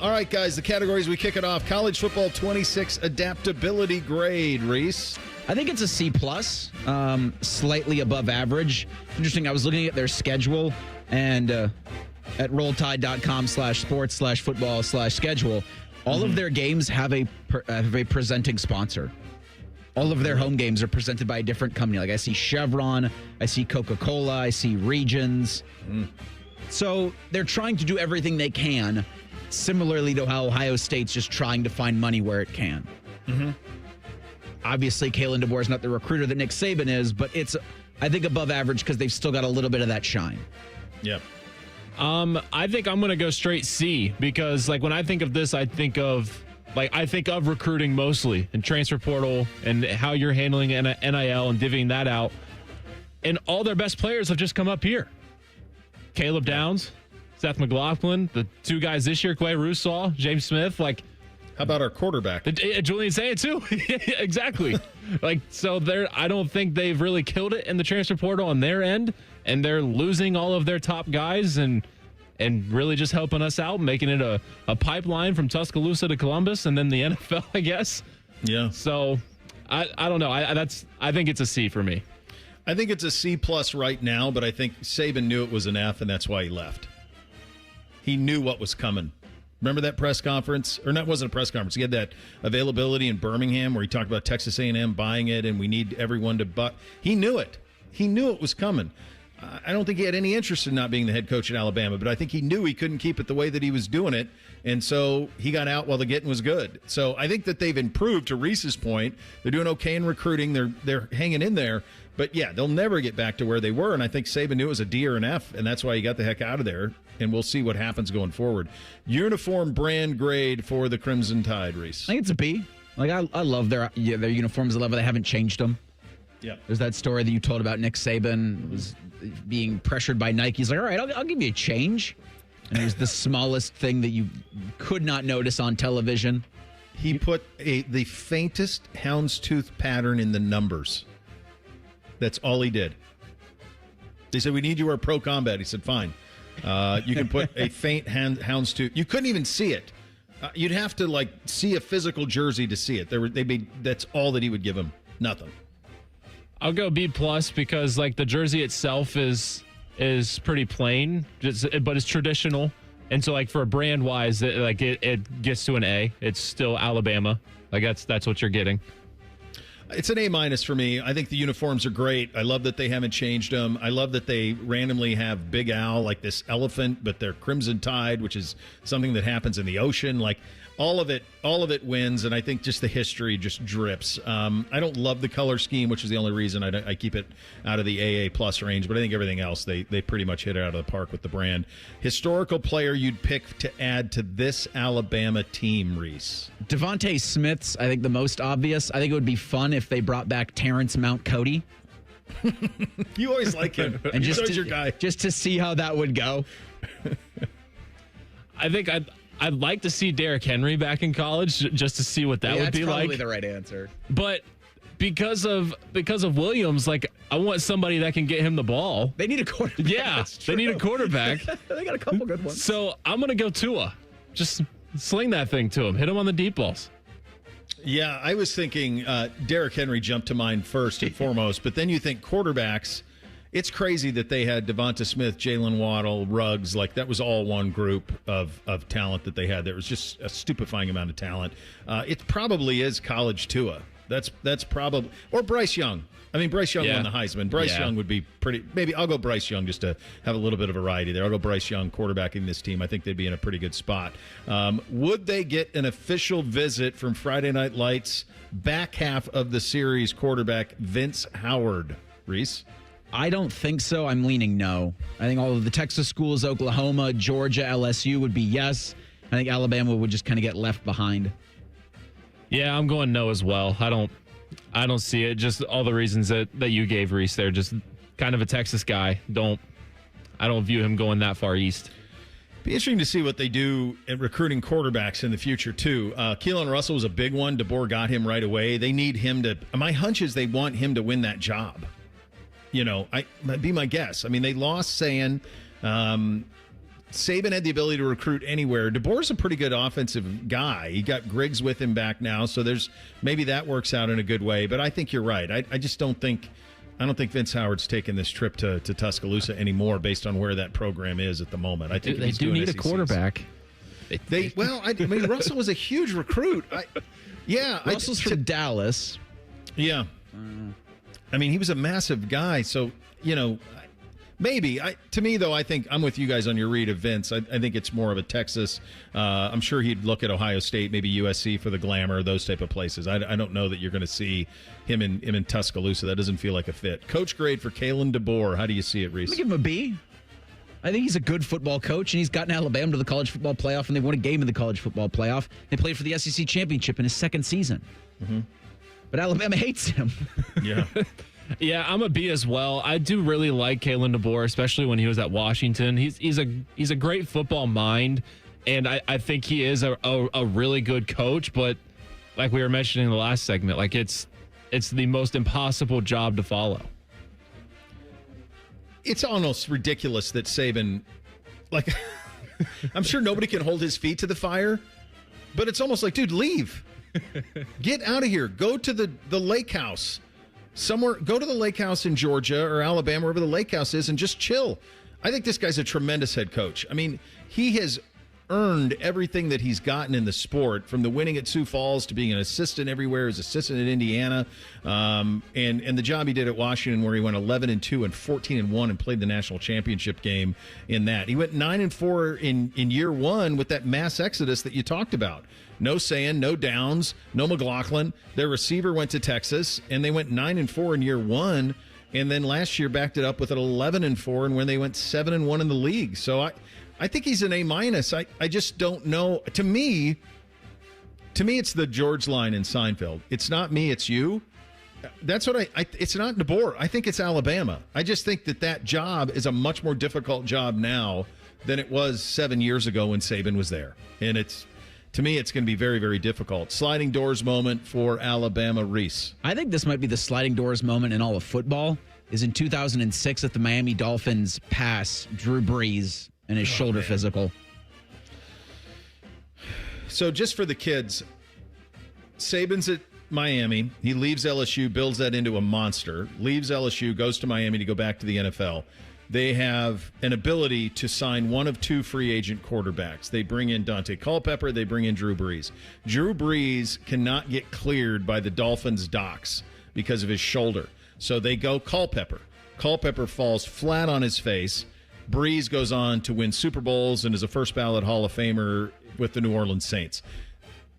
All right, guys, the categories, we kick it off. College football 26 adaptability grade, Reese. I think it's a C+, slightly above average. Interesting, I was looking at their schedule, and at rolltide.com/sports/football/schedule, all of their games have a presenting sponsor. All of their home games are presented by a different company. Like I see Chevron, I see Coca-Cola, I see Regions. So they're trying to do everything they can, similarly to how Ohio State's just trying to find money where it can. Obviously, Kalen DeBoer is not the recruiter that Nick Saban is, but it's, I think, above average because they've still got a little bit of that shine. Yep. I think I'm going to go straight C because, like, when I think of this, I think of recruiting mostly and transfer portal and how you're handling NIL and divvying that out. And all their best players have just come up here. Caleb Downs, Seth McLaughlin, the two guys this year, Quay Russaw, James Smith, like. How about our quarterback? Julian Sayed too. Exactly. So I don't think they've really killed it in the transfer portal on their end, and they're losing all of their top guys and really just helping us out, making it a pipeline from Tuscaloosa to Columbus and then the NFL, I guess. Yeah. So I don't know. I think it's a C for me. I think it's a C+ right now, but I think Saban knew it was an F, and that's why he left. He knew what was coming. Remember that press conference? Or that wasn't a press conference. He had that availability in Birmingham where he talked about Texas A&M buying it and we need everyone to buy. He knew it. He knew it was coming. I don't think he had any interest in not being the head coach at Alabama, but I think he knew he couldn't keep it the way that he was doing it, and so he got out while the getting was good. So I think that they've improved, to Reese's point. They're doing okay in recruiting. They're hanging in there. But, yeah, they'll never get back to where they were, and I think Saban knew it was a D or an F, and that's why he got the heck out of there, and we'll see what happens going forward. Uniform brand grade for the Crimson Tide, Reese. I think it's a B. I love their uniforms. I love how they haven't changed them. Yeah. There's that story that you told about Nick Saban was being pressured by Nike. He's like, all right, I'll give you a change. And it was the smallest thing that you could not notice on television. He put the faintest houndstooth pattern in the numbers. That's all he did. They said, we need you to wear pro combat. He said, fine. You can put a faint houndstooth. You couldn't even see it. You'd have to see a physical jersey to see it. That's all that he would give him. Nothing. I'll go B+ because the jersey itself is pretty plain, but it's traditional. And so for a brand wise, it gets to an A. It's still Alabama. That's what you're getting. It's an A- for me. I think the uniforms are great. I love that they haven't changed them. I love that they randomly have Big Al, like this elephant, but they're Crimson Tide, which is something that happens in the ocean. All of it wins, and I think just the history just drips. I don't love the color scheme, which is the only reason I keep it out of the AA+ range, but I think everything else, they pretty much hit it out of the park with the brand. Historical player you'd pick to add to this Alabama team, Reese? Devontae Smith's, I think, the most obvious. I think it would be fun if they brought back Terrence Mount Cody. You always like him. And He's always your guy. Just to see how that would go. I think I'd like to see Derrick Henry back in college just to see what that would be like. That's probably the right answer. But because of Williams, I want somebody that can get him the ball. They need a quarterback. Yeah, they need a quarterback. They got a couple good ones. So I'm going to go Tua. Just sling that thing to him. Hit him on the deep balls. Yeah, I was thinking Derrick Henry jumped to mind first and foremost, but then you think quarterbacks. It's crazy that they had Devonta Smith, Jalen Waddle, Ruggs. That was all one group of talent that they had. There was just a stupefying amount of talent. It probably is college Tua. That's probably, or Bryce Young. I mean, Bryce Young won the Heisman. Bryce Young would be pretty. Maybe I'll go Bryce Young just to have a little bit of variety there. I'll go Bryce Young quarterbacking this team. I think they'd be in a pretty good spot. Would they get an official visit from Friday Night Lights back half of the series quarterback Vince Howard? Reese? I don't think so. I'm leaning no. I think all of the Texas schools, Oklahoma, Georgia, LSU would be yes. I think Alabama would just kind of get left behind. Yeah, I'm going no as well. I don't see it. Just all the reasons that you gave, Reese, there. Just kind of a Texas guy. I don't view him going that far east. Be interesting to see what they do at recruiting quarterbacks in the future, too. Keelan Russell was a big one. DeBoer got him right away. They need him to. My hunch is they want him to win that job. That'd be my guess. I mean, they lost Sayan. Saban had the ability to recruit anywhere. DeBoer's a pretty good offensive guy. He got Griggs with him back now, so maybe that works out in a good way. But I think you're right. I just don't think Vince Howard's taking this trip to Tuscaloosa anymore based on where that program is at the moment. I think they do need a quarterback. Russell was a huge recruit. Russell's from Dallas. Yeah. I mean, he was a massive guy, so, maybe. To me, though, I think I'm with you guys on your read of Vince. I think it's more of a Texas. I'm sure he'd look at Ohio State, maybe USC for the glamour, those type of places. I don't know that you're going to see him in Tuscaloosa. That doesn't feel like a fit. Coach grade for Kalen DeBoer. How do you see it, Reese? I'm going to give him a B. I think he's a good football coach, and he's gotten Alabama to the college football playoff, and they won a game in the college football playoff. They played for the SEC championship in his second season. Mm-hmm. But Alabama hates him. Yeah. Yeah, I'm a B as well. I do really like Kalen DeBoer, especially when he was at Washington. He's a great football mind, and I think he is a really good coach. But like we were mentioning in the last segment, like it's the most impossible job to follow. It's almost ridiculous that Saban, like, I'm sure nobody can hold his feet to the fire, but it's almost like, dude, leave. Get out of here. Go to the lake house somewhere. Go to the lake house in Georgia or Alabama, wherever the lake house is, and just chill. I think this guy's a tremendous head coach. I mean, he has earned everything that he's gotten in the sport, from the winning at Sioux Falls to being an assistant everywhere, as assistant at Indiana, and the job he did at Washington, where he went 11-2 and 14-1 and played the national championship game in that. He went 9-4 in year one with that mass exodus that you talked about. No Sand, no Downs, no McLaughlin. Their receiver went to Texas, and they went 9-4 in year one, and then last year backed it up with an 11-4, and when they went 7-1 in the league. So I think he's an A-. I just don't know. To me, it's the George line in Seinfeld. It's not me, it's you. That's what it's not DeBoer. I think it's Alabama. I just think that job is a much more difficult job now than it was 7 years ago when Saban was there. And to me, it's going to be very, very difficult. Sliding doors moment for Alabama. Reese. I think this might be the sliding doors moment in all of football, is in 2006 at the Miami Dolphins pass Drew Brees and his shoulder physical. So just for the kids, Saban's at Miami. He leaves LSU, builds that into a monster, leaves LSU, goes to Miami to go back to the NFL. They have an ability to sign one of two free agent quarterbacks. They bring in Dante Culpepper. They bring in Drew Brees. Drew Brees cannot get cleared by the Dolphins' docs because of his shoulder. So they go Culpepper. Culpepper falls flat on his face. Brees goes on to win Super Bowls and is a first ballot Hall of Famer with the New Orleans Saints.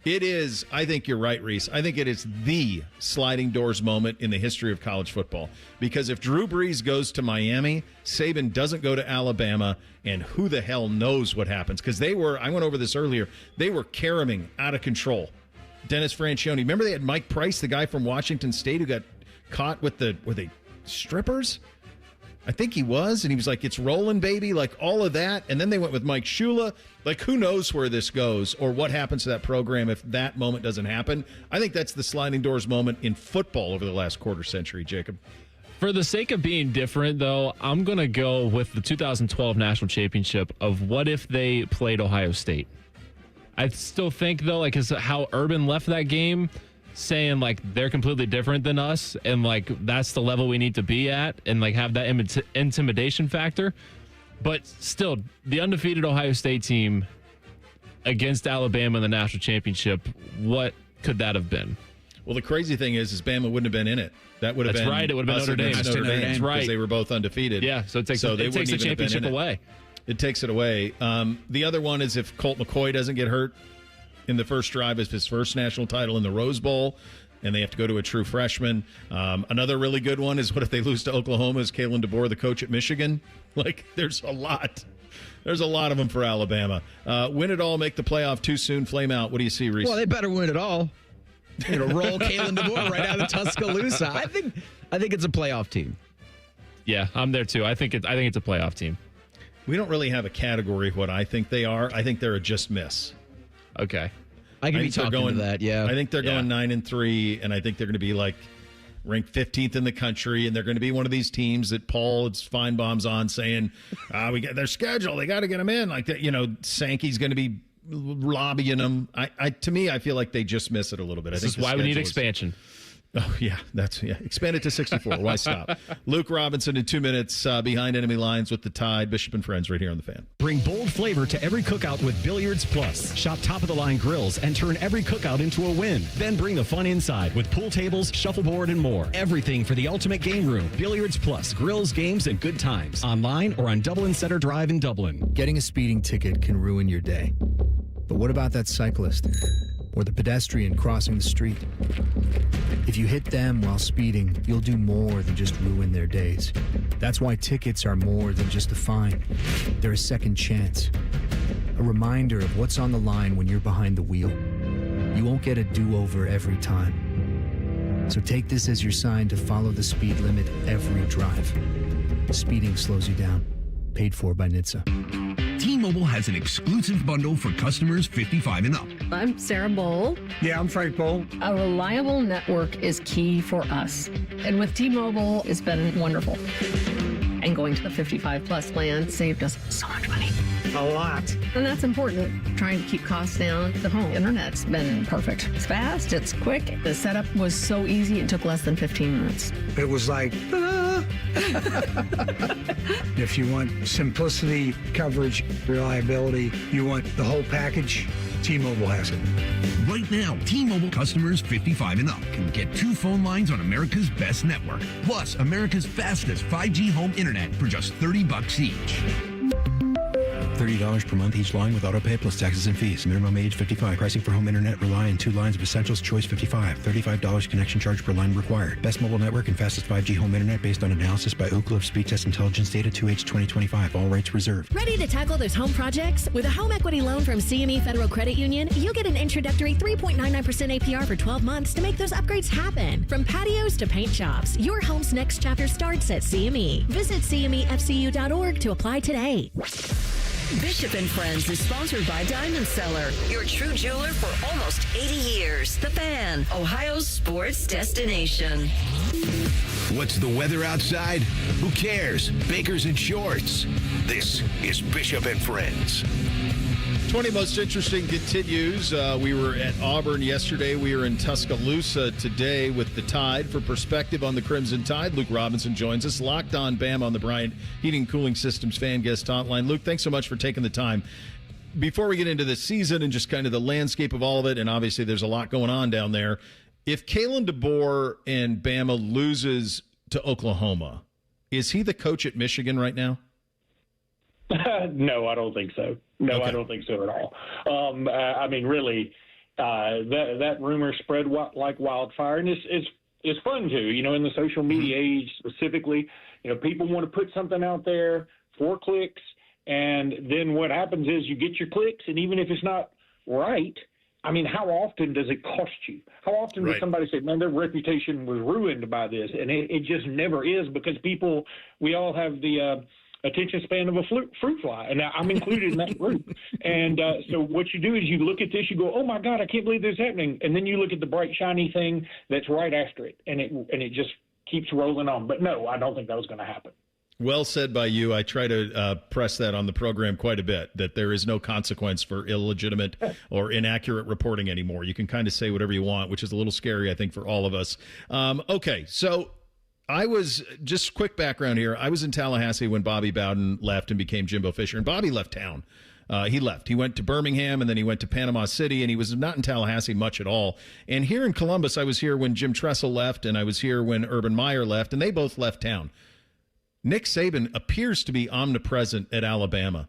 It is, I think you're right, Reese. I think it is the sliding doors moment in the history of college football. Because if Drew Brees goes to Miami, Saban doesn't go to Alabama, and who the hell knows what happens. Because I went over this earlier, they were caroming out of control. Dennis Franchione. Remember they had Mike Price, the guy from Washington State who got caught were they strippers? I think he was, and he was like, it's rolling, baby, like all of that. And then they went with Mike Shula. Like, who knows where this goes or what happens to that program if that moment doesn't happen. I think that's the sliding doors moment in football over the last quarter century, Jacob. For the sake of being different, though, I'm going to go with the 2012 national championship of what if they played Ohio State. I still think, though, like, how Urban left that game, saying like they're completely different than us and like that's the level we need to be at and like have that intimidation factor. But still, the undefeated Ohio State team against Alabama in the national championship, what could that have been? Well, the crazy thing is Bama wouldn't have been in it. That would have been right. It would have been Notre Dame. That's right, because they were both undefeated. Yeah, so it takes the championship away. It takes it away. The other one is if Colt McCoy doesn't get hurt in the first drive of his first national title in the Rose Bowl, and they have to go to a true freshman. Another really good one is what if they lose to Oklahoma? Is Kalen DeBoer the coach at Michigan? Like, there's a lot. There's a lot of them for Alabama. Win it all, make the playoff too soon, flame out. What do you see, Reese? Well, they better win it all. Roll Kalen DeBoer right out of Tuscaloosa. I think it's a playoff team. Yeah, I'm there too. I think it's a playoff team. We don't really have a category of what I think they are. I think they're a just miss. Okay. I can be talking to that, yeah. I think they're going 9-3, and I think they're going to be like ranked 15th in the country, and they're going to be one of these teams that Paul Finebaum's on saying, we got their schedule, they got to get them in. Like that, Sankey's going to be lobbying them. To me, I feel like they just miss it a little bit. This is why we need expansion. Oh, yeah. Expand it to 64. Why stop? Luke Robinson in 2 minutes behind enemy lines with the Tide. Bishop and Friends right here on The Fan. Bring bold flavor to every cookout with Billiards Plus. Shop top-of-the-line grills and turn every cookout into a win. Then bring the fun inside with pool tables, shuffleboard, and more. Everything for the ultimate game room. Billiards Plus. Grills, games, and good times. Online or on Dublin Center Drive in Dublin. Getting a speeding ticket can ruin your day. But what about that cyclist? Or the pedestrian crossing the street? If you hit them while speeding, you'll do more than just ruin their days. That's why tickets are more than just a fine. They're a second chance. A reminder of what's on the line when you're behind the wheel. You won't get a do-over every time. So take this as your sign to follow the speed limit every drive. Speeding slows you down. Paid for by NHTSA. T-Mobile has an exclusive bundle for customers 55 and up. I'm Sarah Bowl. Yeah, I'm Frank Bowl. A reliable network is key for us. And with T-Mobile, it's been wonderful. And going to the 55 plus plan saved us so much money. A lot. And that's important. Trying to keep costs down. The home internet's been perfect. It's fast, it's quick. The setup was so easy, it took less than 15 minutes. It was like, If you want simplicity, coverage, reliability, you want the whole package, T-Mobile has it. Right now, T-Mobile customers 55 and up can get 2 phone lines on America's best network, plus America's fastest 5G home internet for just $30 each. $30 per month each line with autopay plus taxes and fees. Minimum age 55. Pricing for home internet rely on 2 lines of Essentials Choice 55. $35 connection charge per line required. Best mobile network and fastest 5G home internet based on analysis by Ookla of Speed Test Intelligence data 2H 2025. All rates reserved. Ready to tackle those home projects? With a home equity loan from CME Federal Credit Union, you get an introductory 3.99% APR for 12 months to make those upgrades happen. From patios to paint jobs, your home's next chapter starts at CME. Visit CMEFCU.org to apply today. Bishop and Friends is sponsored by Diamond Seller, your true jeweler for almost 80 years. The Fan, Ohio's sports destination. What's the weather outside? Who cares? Bakers and shorts. This is Bishop and Friends. 20 most interesting continues. We were at Auburn yesterday. We are in Tuscaloosa today with the Tide. For perspective on the Crimson Tide, Luke Robinson joins us. Locked on Bam on the Bryant Heating Cooling Systems fan guest hotline. Luke, thanks so much for taking the time. Before we get into the season and just kind of the landscape of all of it, and obviously there's a lot going on down there, if Kalen DeBoer and Bama loses to Oklahoma, is he the coach at Michigan right now? No, I don't think so. No, Okay. I don't think so at all. I mean, really, that rumor spread like wildfire, and it's fun too. You know, in the social media age specifically, you know, people want to put something out there for clicks, and then what happens is you get your clicks, and even if it's not right, I mean, how often does it cost you? How often does somebody say, man, their reputation was ruined by this? And it just never is, because we all have the attention span of a fruit fly, and I'm included in that group. And so what you do is you look at this, you go, oh my God, I can't believe this is happening. And then you look at the bright, shiny thing that's right after it, and it just keeps rolling on. But no, I don't think that was going to happen. Well said by you. I try to press that on the program quite a bit, that there is no consequence for illegitimate or inaccurate reporting anymore. You can kind of say whatever you want, which is a little scary, I think, for all of us. Okay, so I was, just quick background here, I was in Tallahassee when Bobby Bowden left and became Jimbo Fisher, and Bobby left town. He left. He went to Birmingham, and then he went to Panama City, and he was not in Tallahassee much at all. And here in Columbus, I was here when Jim Tressel left, and I was here when Urban Meyer left, and they both left town. Nick Saban appears to be omnipresent at Alabama.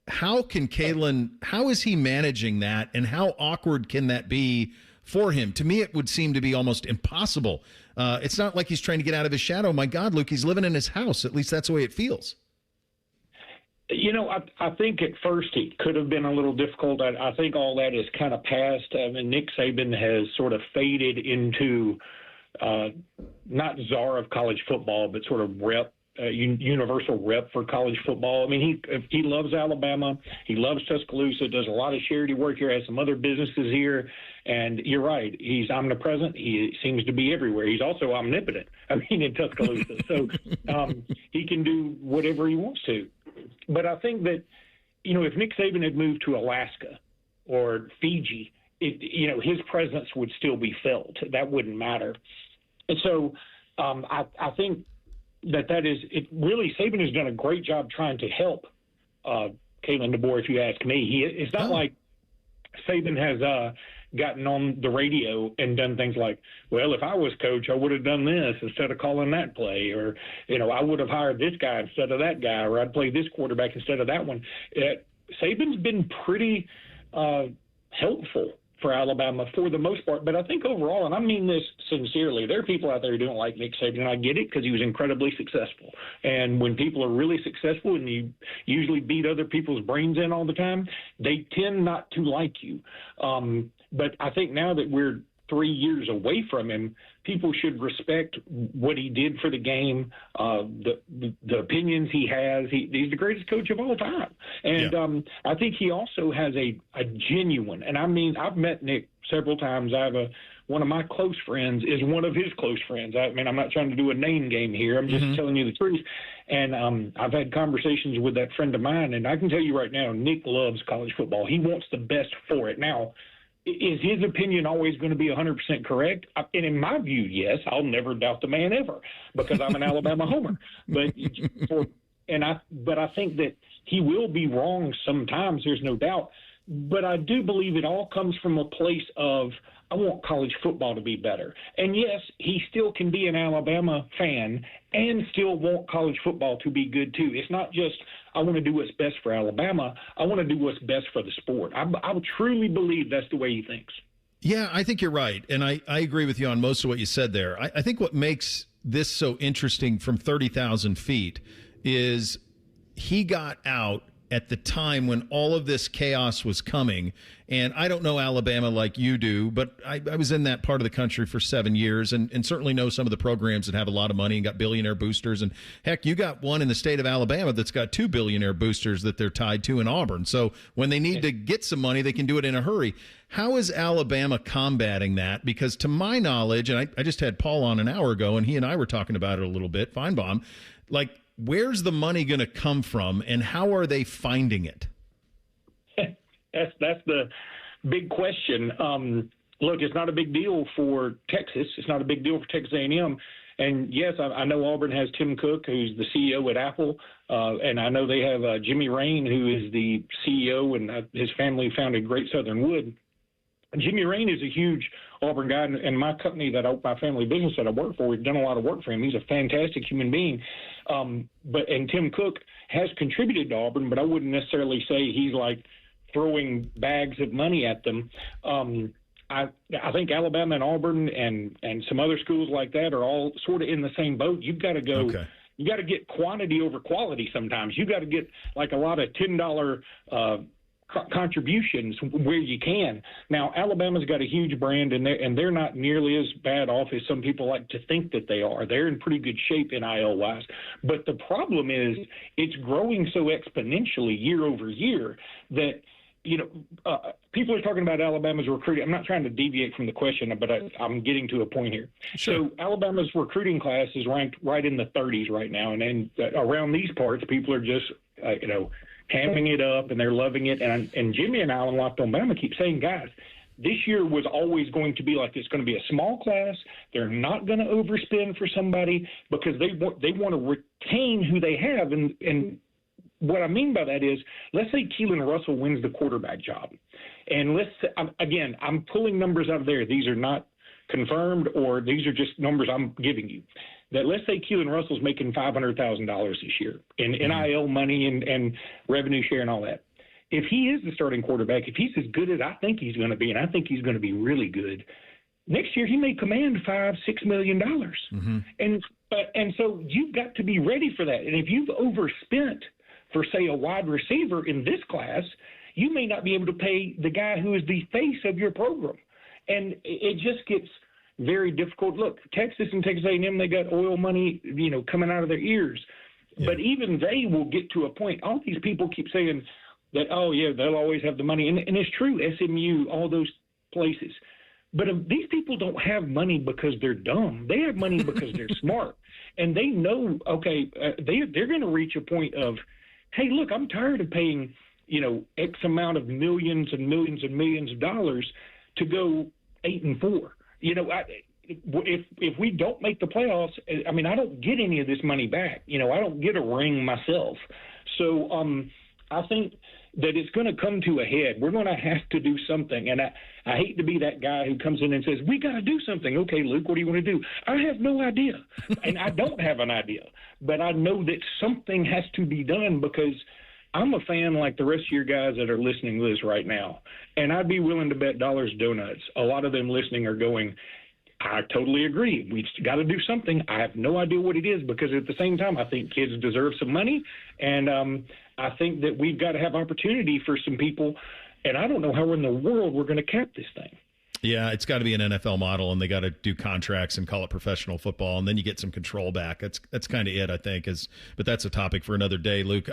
How is he managing that, and how awkward can that be for him? To me, it would seem to be almost impossible. It's not like he's trying to get out of his shadow. My God, Luke, he's living in his house. At least that's the way it feels. You know, I think at first it could have been a little difficult. I think all that is kind of past. I mean, Nick Saban has sort of faded into not czar of college football, but sort of universal rep for college football. I mean, he loves Alabama. He loves Tuscaloosa, does a lot of charity work here, has some other businesses here. And you're right. He's omnipresent. He seems to be everywhere. He's also omnipotent. I mean, in Tuscaloosa. So he can do whatever he wants to. But I think that, you know, if Nick Saban had moved to Alaska or Fiji, his presence would still be felt. That wouldn't matter. And so I think that is it. Really, Saban has done a great job trying to help Kalen DeBoer, if you ask me. It's not like Saban has gotten on the radio and done things like, well, if I was coach, I would have done this instead of calling that play, or, you know, I would have hired this guy instead of that guy, or I'd play this quarterback instead of that one. Saban's been pretty helpful for Alabama for the most part, but I think overall, and I mean this sincerely, there are people out there who don't like Nick Saban, and I get it because he was incredibly successful. And when people are really successful and you usually beat other people's brains in all the time, they tend not to like you. But I think now that we're 3 years away from him, people should respect what he did for the game, the opinions he has. He's the greatest coach of all time. And I think he also has a genuine, and I mean, I've met Nick several times. One of my close friends is one of his close friends. I mean, I'm not trying to do a name game here. I'm just telling you the truth. And I've had conversations with that friend of mine, and I can tell you right now, Nick loves college football. He wants the best for it. Now, is his opinion always going to be 100% correct? And in my view, yes. I'll never doubt the man ever because I'm an Alabama homer. But I think that he will be wrong sometimes. There's no doubt. But I do believe it all comes from a place of, I want college football to be better. And yes, he still can be an Alabama fan and still want college football to be good too. It's not just, I want to do what's best for Alabama. I want to do what's best for the sport. I truly believe that's the way he thinks. Yeah, I think you're right. And I agree with you on most of what you said there. I think what makes this so interesting from 30,000 feet is he got out at the time when all of this chaos was coming. And I don't know Alabama like you do, but I was in that part of the country for 7 years and certainly know some of the programs that have a lot of money and got billionaire boosters. And heck, you got one in the state of Alabama that's got 2 billionaire boosters that they're tied to in Auburn. So when they need to get some money, they can do it in a hurry. How is Alabama combating that? Because to my knowledge, and I just had Paul on an hour ago, and he and I were talking about it a little bit, Finebaum, like, where's the money going to come from, and how are they finding it? That's the big question. Look, it's not a big deal for Texas. It's not a big deal for Texas A&M. And, yes, I know Auburn has Tim Cook, who's the CEO at Apple, and I know they have Jimmy Rain, who is the CEO, and his family founded Great Southern Wood. And Jimmy Rain is a huge Auburn guy, and my company, my family business that I work for, we've done a lot of work for him. He's a fantastic human being. And Tim Cook has contributed to Auburn, but I wouldn't necessarily say he's like throwing bags of money at them. I think Alabama and Auburn and some other schools like that are all sort of in the same boat. You've got to go. Okay. You got to get quantity over quality sometimes. You got to get like a lot of $10 contributions where you can. Now, Alabama's got a huge brand, and they're not nearly as bad off as some people like to think that they are. They're in pretty good shape NIL-wise. But the problem is it's growing so exponentially year over year that, people are talking about Alabama's recruiting. I'm not trying to deviate from the question, but I'm getting to a point here. Sure. So Alabama's recruiting class is ranked right in the 30s right now. And around these parts, people are just, hamming it up, and they're loving it. And Jimmy and I on Locked On Bama keep saying, guys, this year was always going to be like it's going to be a small class. They're not going to overspend for somebody because they want to retain who they have. And what I mean by that is, let's say Keelan Russell wins the quarterback job. And I'm pulling numbers out of there. These are not confirmed, or these are just numbers I'm giving you. That let's say Keelan Russell's making $500,000 this year in NIL money and revenue share and all that. If he is the starting quarterback, if he's as good as I think he's going to be, and I think he's going to be really good, next year he may command $5-6 million. Mm-hmm. And so you've got to be ready for that. And if you've overspent for, say, a wide receiver in this class, you may not be able to pay the guy who is the face of your program. And it just gets very difficult. Look, Texas and Texas A&M, they got oil money, coming out of their ears. Yeah. But even they will get to a point. All these people keep saying that, oh, yeah, they'll always have the money. And it's true, SMU, all those places. But these people don't have money because they're dumb. They have money because they're smart. And they know, okay, they're going to reach a point of, hey, look, I'm tired of paying, X amount of millions and millions and millions of dollars to go 8-4. If we don't make the playoffs, I mean, I don't get any of this money back. I don't get a ring myself. So I think that it's going to come to a head. We're going to have to do something. And I hate to be that guy who comes in and says, we got to do something. Okay, Luke, what do you want to do? I have no idea. And I don't have an idea. But I know that something has to be done because I'm a fan like the rest of your guys that are listening to this right now. And I'd be willing to bet dollars donuts. A lot of them listening are going, I totally agree. We've got to do something. I have no idea what it is because at the same time, I think kids deserve some money. And I think that we've got to have opportunity for some people. And I don't know how in the world we're going to cap this thing. Yeah, it's got to be an NFL model, and they got to do contracts and call it professional football, and then you get some control back. That's kind of it, I think. But that's a topic for another day, Luke.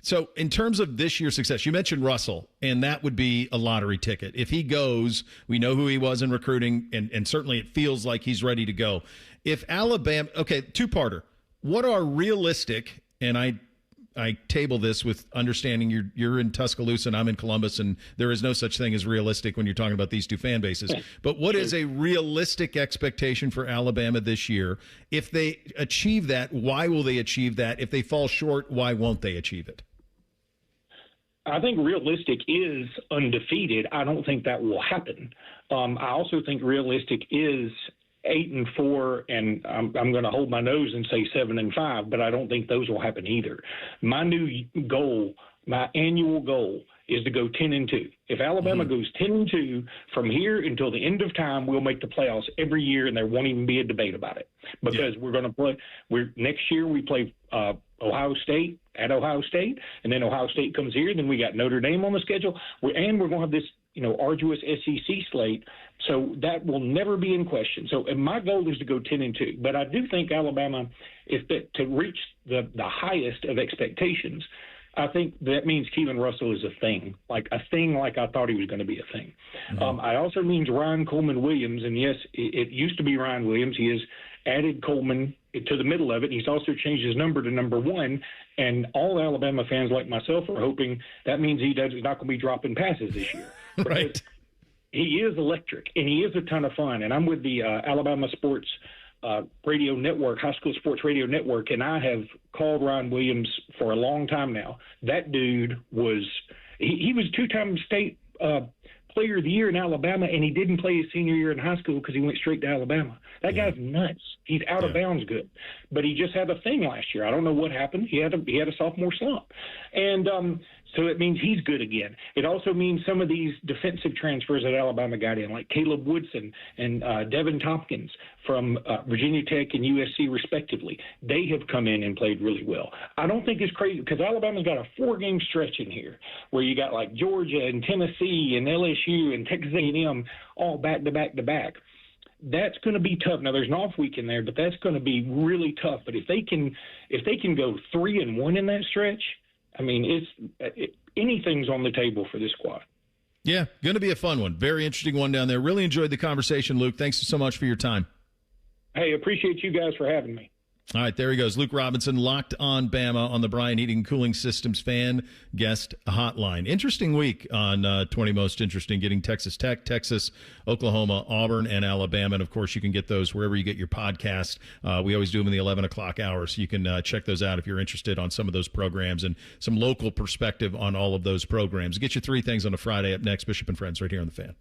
So in terms of this year's success, you mentioned Russell, and that would be a lottery ticket. If he goes, we know who he was in recruiting, and certainly it feels like he's ready to go. If Alabama, okay, two-parter. What are realistic, and I table this with understanding you're in Tuscaloosa and I'm in Columbus, and there is no such thing as realistic when you're talking about these two fan bases. But what is a realistic expectation for Alabama this year? If they achieve that, why will they achieve that? If they fall short, why won't they achieve it? I think realistic is undefeated. I don't think that will happen. I also think realistic is 8-4, and I'm going to hold my nose and say 7-5, but I don't think those will happen either. My new goal, my annual goal, is to go 10-2. If Alabama goes 10-2 from here until the end of time, we'll make the playoffs every year, and there won't even be a debate about it because we're going to play. Next year we play Ohio State at Ohio State, and then Ohio State comes here. Then we got Notre Dame on the schedule, and we're going to have this arduous SEC slate. So that will never be in question. So my goal is to go 10-2, but I do think Alabama, to reach the highest of expectations, I think that means Keelan Russell is a thing like I thought he was going to be a thing. I also means Ryan Coleman Williams, and yes, it used to be Ryan Williams. He has added Coleman to the middle of it. He's also changed his number to number 1, and all Alabama fans like myself are hoping that means he's not going to be dropping passes this year. Right. He is electric, and he is a ton of fun. And I'm with the Alabama Sports Radio Network, High School Sports Radio Network, and I have called Ryan Williams for a long time now. That dude he was 2-time state player of the year in Alabama, and he didn't play his senior year in high school because he went straight to Alabama. That guy's nuts. He's out of bounds good, but he just had a thing last year. I don't know what happened. He had a sophomore slump, and so it means he's good again. It also means some of these defensive transfers that Alabama got in, like Caleb Woodson and Devin Tompkins from Virginia Tech and USC respectively, they have come in and played really well. I don't think it's crazy because Alabama's got a 4-game stretch in here where you got like Georgia and Tennessee and LSU and Texas A&M all back to back to back. That's going to be tough. Now there's an off week in there, but that's going to be really tough. But if they can go 3-1 in that stretch, I mean, anything's on the table for this squad. Yeah, going to be a fun one. Very interesting one down there. Really enjoyed the conversation, Luke. Thanks so much for your time. Hey, appreciate you guys for having me. All right, there he goes. Luke Robinson, locked on Bama on the Brian Heating Cooling Systems fan guest hotline. Interesting week on 20 Most Interesting, getting Texas Tech, Texas, Oklahoma, Auburn, and Alabama. And, of course, you can get those wherever you get your podcast. We always do them in the 11 o'clock hour, so you can check those out if you're interested on some of those programs and some local perspective on all of those programs. Get you 3 things on a Friday. Up next, Bishop and Friends right here on The Fan.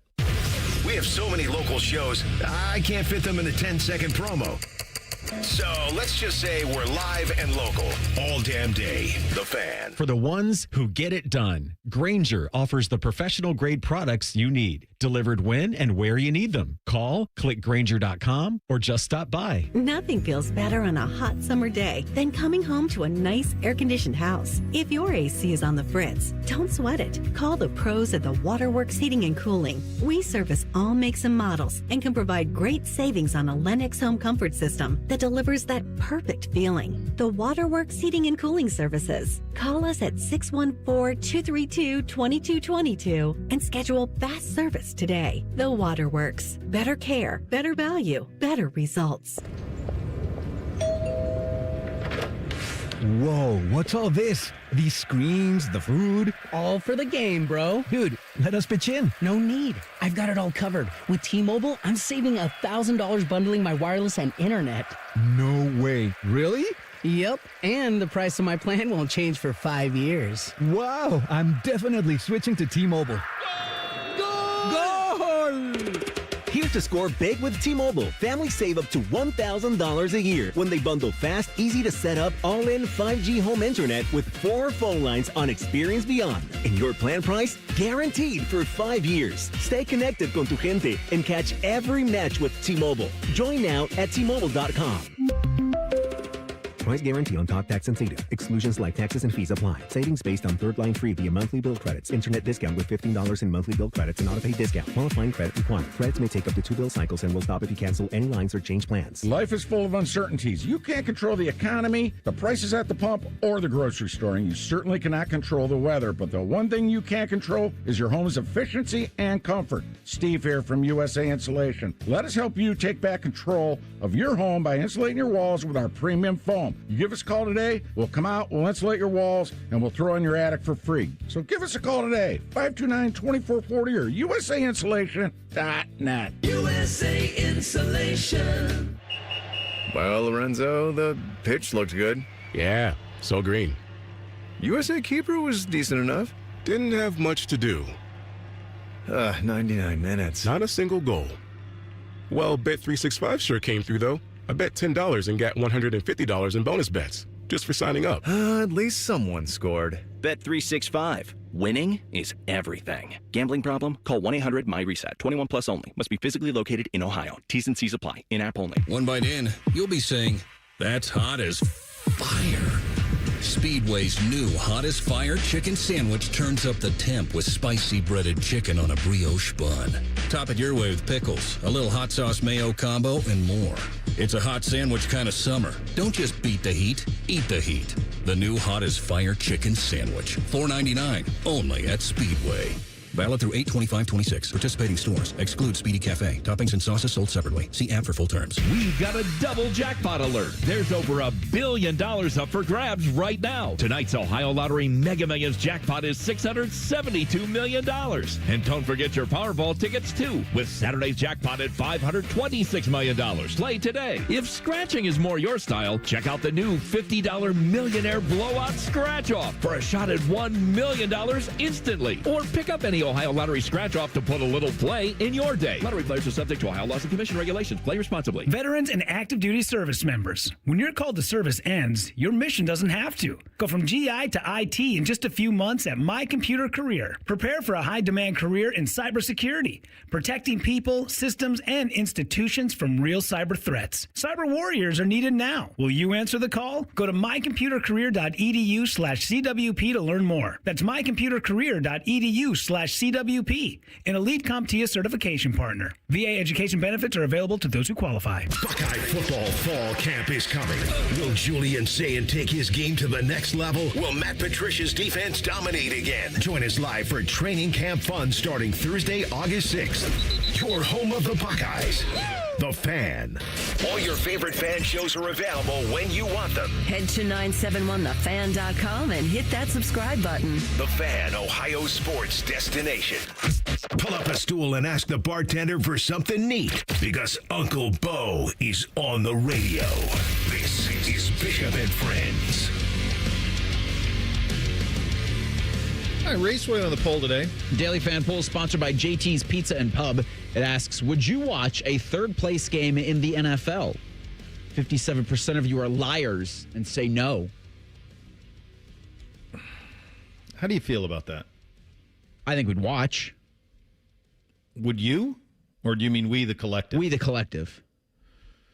We have so many local shows, I can't fit them in a 10-second promo. So let's just say we're live and local all damn day. The Fan. For the ones who get it done, Grainger offers the professional grade products you need, delivered when and where you need them. Call, click Grainger.com, or just stop by. Nothing feels better on a hot summer day than coming home to a nice air-conditioned house. If your AC is on the fritz, don't sweat it. Call the pros at the Waterworks Heating and Cooling. We service all makes and models and can provide great savings on a Lennox home comfort system that delivers that perfect feeling. The Waterworks Heating and Cooling Services. Call us at 614-232-2222 and schedule fast service today. The Waterworks. Better care, better value, better results. Whoa, what's all this? These screens, the food? All for the game, bro. Dude, let us pitch in. No need. I've got it all covered. With T-Mobile, I'm saving $1,000 bundling my wireless and internet. No way. Really? Yep, and the price of my plan won't change for 5 years. Wow, I'm definitely switching to T-Mobile. Goal! Here's to score big with T-Mobile. Families save up to $1,000 a year when they bundle fast, easy to set up, all-in 5G home internet with 4 phone lines on Experience Beyond. And your plan price? Guaranteed for 5 years. Stay connected con tu gente and catch every match with T-Mobile. Join now at T-Mobile.com. Price guarantee on talk, text, and data. Exclusions like taxes and fees apply. Savings based on third line free via monthly bill credits. Internet discount with $15 in monthly bill credits and auto-pay discount. Qualifying credit required. Credits may take up to 2 bill cycles and will stop if you cancel any lines or change plans. Life is full of uncertainties. You can't control the economy, the prices at the pump, or the grocery store, and you certainly cannot control the weather. But the one thing you can control is your home's efficiency and comfort. Steve here from USA Insulation. Let us help you take back control of your home by insulating your walls with our premium foam. You give us a call today, we'll come out, we'll insulate your walls, and we'll throw in your attic for free. So give us a call today, 529-2440 or USAinsulation.net. USA Insulation. Well, Lorenzo, the pitch looked good. Yeah, so green. USA keeper was decent enough. Didn't have much to do. 99 minutes. Not a single goal. Well, Bet365 sure came through, though. I bet $10 and got $150 in bonus bets just for signing up. At least someone scored. Bet365. Winning is everything. Gambling problem? Call 1-800-MY-RESET. 21 plus only. Must be physically located in Ohio. T's and C's apply. In-app only. One bite in, you'll be saying, "That's hot as fire." Speedway's new Hot as Fire chicken sandwich turns up the temp with spicy breaded chicken on a brioche bun. Top it your way with pickles, a little hot sauce mayo combo, and more. It's a hot sandwich kind of summer. Don't just beat the heat, eat the heat. The new Hot as Fire chicken sandwich, $4.99, only at Speedway. Valid through 8/25/26. Participating stores. Exclude Speedy Cafe. Toppings and sauces sold separately. See app for full terms. We've got a double jackpot alert. There's over $1 billion up for grabs right now. Tonight's Ohio Lottery Mega Millions jackpot is $672 million. And don't forget your Powerball tickets, too, with Saturday's jackpot at $526 million. Play today. If scratching is more your style, check out the new $50 Millionaire Blowout Scratch-Off for a shot at $1 million instantly. Or pick up any Ohio Lottery scratch-off to put a little play in your day. Lottery players are subject to Ohio laws and commission regulations. Play responsibly. Veterans and active duty service members. When your call to service ends, your mission doesn't have to. Go from GI to IT in just a few months at My Computer Career. Prepare for a high-demand career in cybersecurity, protecting people, systems, and institutions from real cyber threats. Cyber warriors are needed now. Will you answer the call? Go to mycomputercareer.edu/CWP to learn more. That's mycomputercareer.edu/CWP, an elite CompTIA certification partner. VA education benefits are available to those who qualify. Buckeye football fall camp is coming. Will Julian Sayin take his game to the next level? Will Matt Patricia's defense dominate again? Join us live for training camp fun starting Thursday, August 6th. Your home of the Buckeyes. The Fan. All your favorite fan shows are available when you want them. Head to 971thefan.com and hit that subscribe button. The Fan, Ohio sports destination. Pull up a stool and ask the bartender for something neat, because Uncle Beau is on the radio. This is Bishop and Friends. All right, Raceway on the poll today. Daily Fan Poll sponsored by JT's Pizza and Pub. It asks, would you watch a third-place game in the NFL? 57% of you are liars and say no. How do you feel about that? I think we'd watch. Would you? Or do you mean we, the collective? We, the collective.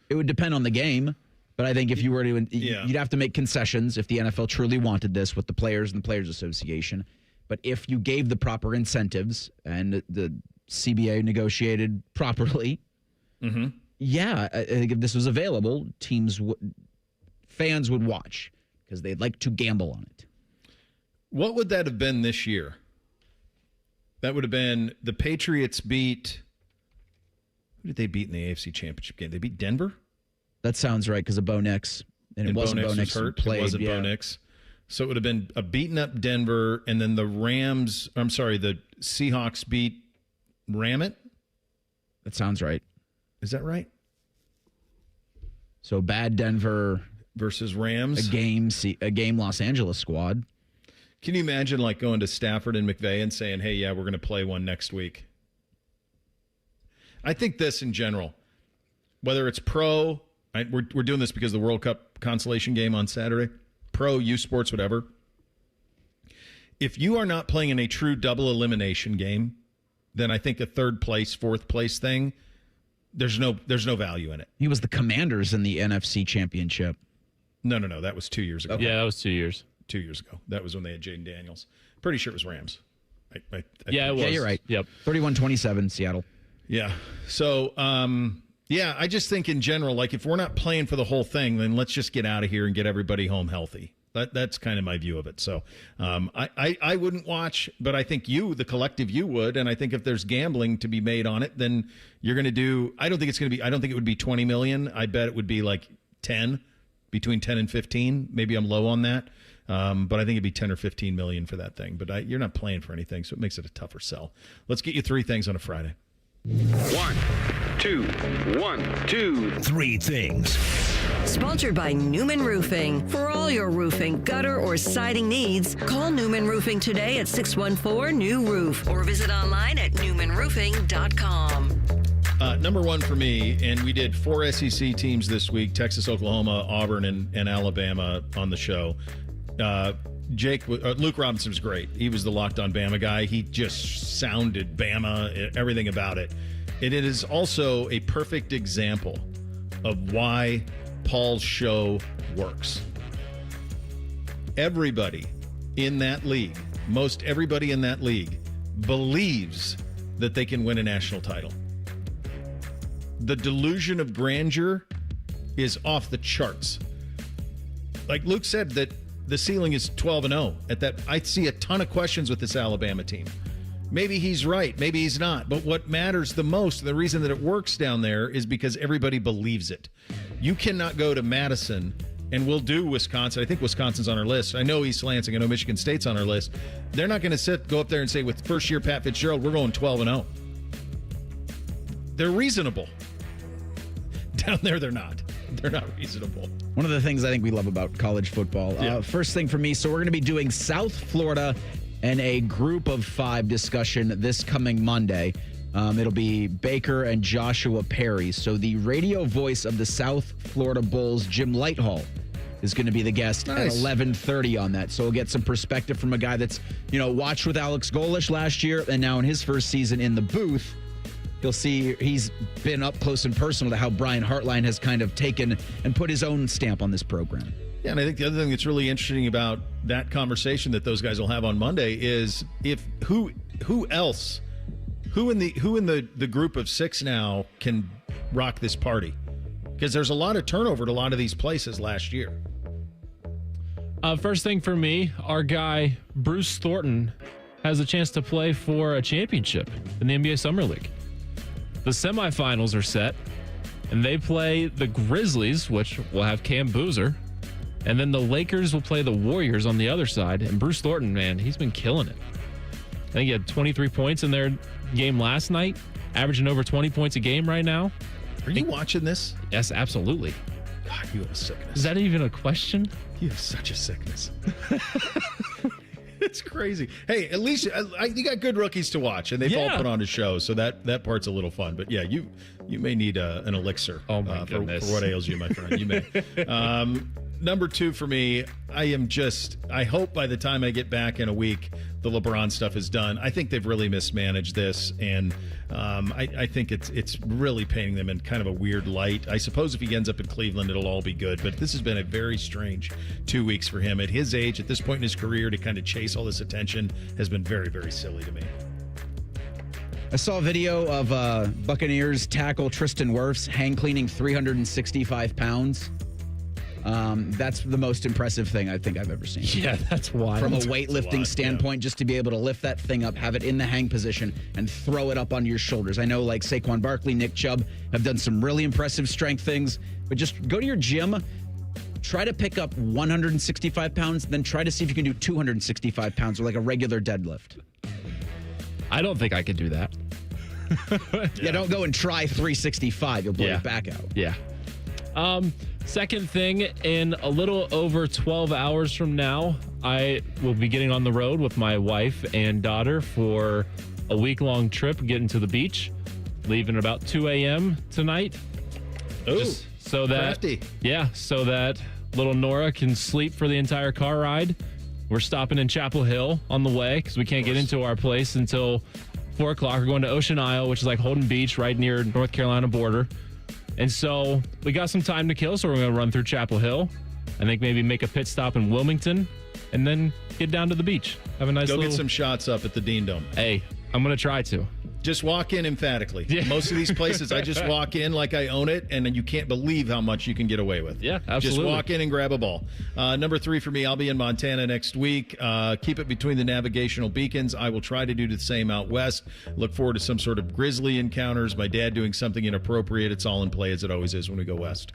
It would depend on the game, but I think if you were to, you'd have to make concessions if the NFL truly wanted this with the players and the Players Association. But if you gave the proper incentives and the CBA negotiated properly, yeah, I think if this was available, fans would watch because they'd like to gamble on it. What would that have been this year? That would have been the Patriots beat. Who did they beat in the AFC Championship game? They beat Denver? That sounds right because of Bo Nix. And it wasn't Bo Nix who played. It wasn't Bo Nix. So it would have been a beaten up Denver, and then the Seahawks beat Ramit? That sounds right. Is that right? So bad Denver versus Rams. A game Los Angeles squad. Can you imagine like going to Stafford and McVay and saying, hey, yeah, we're going to play one next week? I think this in general, whether it's pro, we're doing this because of the World Cup consolation game on Saturday, pro, U Sports, whatever. If you are not playing in a true double elimination game, then I think a third place, fourth place thing, there's no value in it. He was the Commanders in the NFC Championship. No. That was 2 years ago. Okay. Yeah, that was 2 years. 2 years ago. That was when they had Jaden Daniels. Pretty sure it was Rams. Yeah, you're right. Yep. 31-27, Seattle. Yeah. So, I just think in general, like if we're not playing for the whole thing, then let's just get out of here and get everybody home healthy. That's kind of my view of it. So I wouldn't watch, but I think the collective you would. And I think if there's gambling to be made on it, then you're going to do, I don't think it would be 20 million. I bet it would be like 10, between 10 and 15. Maybe I'm low on that. But I think it'd be 10 or 15 million for that thing. But you're not playing for anything, so it makes it a tougher sell. Let's get you 3 things on a Friday. 1, 2, 3 things. Sponsored by Newman Roofing. For all your roofing, gutter, or siding needs, call Newman Roofing today at 614-NEW-ROOF or visit online at newmanroofing.com. Number 1 for me, and we did 4 SEC teams this week, Texas, Oklahoma, Auburn, and Alabama on the show. Luke Robinson was great. He was the Locked On Bama guy. He just sounded Bama, everything about it. And it is also a perfect example of why Paul's show works. Everybody in that league, most everybody in that league, believes that they can win a national title. The delusion of grandeur is off the charts. Like Luke said, that the ceiling is 12-0. At that, I see a ton of questions with this Alabama team. Maybe he's right, maybe he's not. But what matters the most, the reason that it works down there, is because everybody believes it. You cannot go to Madison, and we'll do Wisconsin. I think Wisconsin's on our list. I know East Lansing. I know Michigan State's on our list. They're not going to go up there and say, with first-year Pat Fitzgerald, we're going 12-0. They're reasonable. Down there, they're not. They're not reasonable. One of the things I think we love about college football. First thing for me, so we're going to be doing South Florida and a group of 5 discussion this coming Monday. It'll be Baker and Joshua Perry. So the radio voice of the South Florida Bulls, Jim Lighthall, is going to be the guest at 11:30 on that. So we'll get some perspective from a guy that's, watched with Alex Golish last year and now in his first season in the booth. You'll see he's been up close and personal to how Brian Hartline has kind of taken and put his own stamp on this program. Yeah, and I think the other thing that's really interesting about that conversation that those guys will have on Monday is who in the group of 6 now can rock this party, because there's a lot of turnover at a lot of these places last year. First thing for me, our guy Bruce Thornton has a chance to play for a championship in the NBA Summer League. The semifinals are set, and they play the Grizzlies, which will have Cam Boozer, and then the Lakers will play the Warriors on the other side. And Bruce Thornton, man, he's been killing it. I think he had 23 points in their game last night, averaging over 20 points a game right now. Are you watching this? Yes, absolutely. God, you have a sickness. Is that even a question? You have such a sickness. It's crazy. Hey, at least you got good rookies to watch, and they've all put on a show, so that part's a little fun. But yeah, you may need an elixir for what ails you, my friend. You may. Number 2 for me, I hope by the time I get back in a week, the LeBron stuff is done. I think they've really mismanaged this, and I think it's really painting them in kind of a weird light. I suppose if he ends up in Cleveland, it'll all be good, but this has been a very strange 2 weeks for him. At his age, at this point in his career, to kind of chase all this attention has been very, very silly to me. I saw a video of Buccaneers tackle Tristan Wirfs hang cleaning 365 pounds. That's the most impressive thing I think I've ever seen. Yeah, that's wild. From a weightlifting standpoint, just to be able to lift that thing up, have it in the hang position, and throw it up on your shoulders. I know like Saquon Barkley, Nick Chubb have done some really impressive strength things, but just go to your gym, try to pick up 165 pounds, then try to see if you can do 265 pounds or like a regular deadlift. I don't think I could do that. Yeah, don't go and try 365. You'll blow your back out. Yeah. Second thing, in a little over 12 hours from now, I will be getting on the road with my wife and daughter for a week-long trip, getting to the beach, leaving about 2 a.m. tonight. Oh, so that crafty. Yeah, so that little Nora can sleep for the entire car ride. We're stopping in Chapel Hill on the way because we can't get into our place until 4 o'clock. We're going to Ocean Isle, which is like Holden Beach, right near North Carolina border. And so we got some time to kill, so we're going to run through Chapel Hill. I think maybe make a pit stop in Wilmington and then get down to the beach. Have a nice Go little... get some shots up at the Dean Dome. Hey, I'm going to try to. Just walk in emphatically. Yeah. Most of these places, I just walk in like I own it, and then you can't believe how much you can get away with. Yeah, absolutely. Just walk in and grab a ball. Number 3 for me, I'll be in Montana next week. Keep it between the navigational beacons. I will try to do the same out west. Look forward to some sort of grizzly encounters. My dad doing something inappropriate. It's all in play, as it always is when we go west.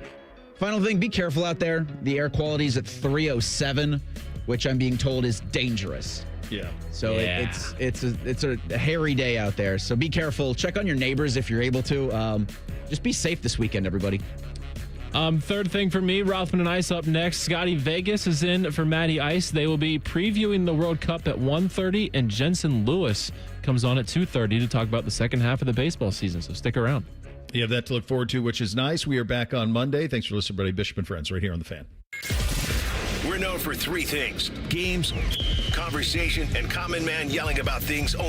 Final thing, be careful out there. The air quality is at 307, which I'm being told is dangerous. Yeah. So it's a hairy day out there. So be careful. Check on your neighbors if you're able to. Just be safe this weekend, everybody. Third thing for me, Rothman and Ice up next. Scotty Vegas is in for Matty Ice. They will be previewing the World Cup at 1:30, and Jensen Lewis comes on at 2:30 to talk about the second half of the baseball season. So stick around. You have that to look forward to, which is nice. We are back on Monday. Thanks for listening, everybody. Bishop and Friends, right here on The Fan. We're known for 3 things: games, conversation, and common man yelling about things only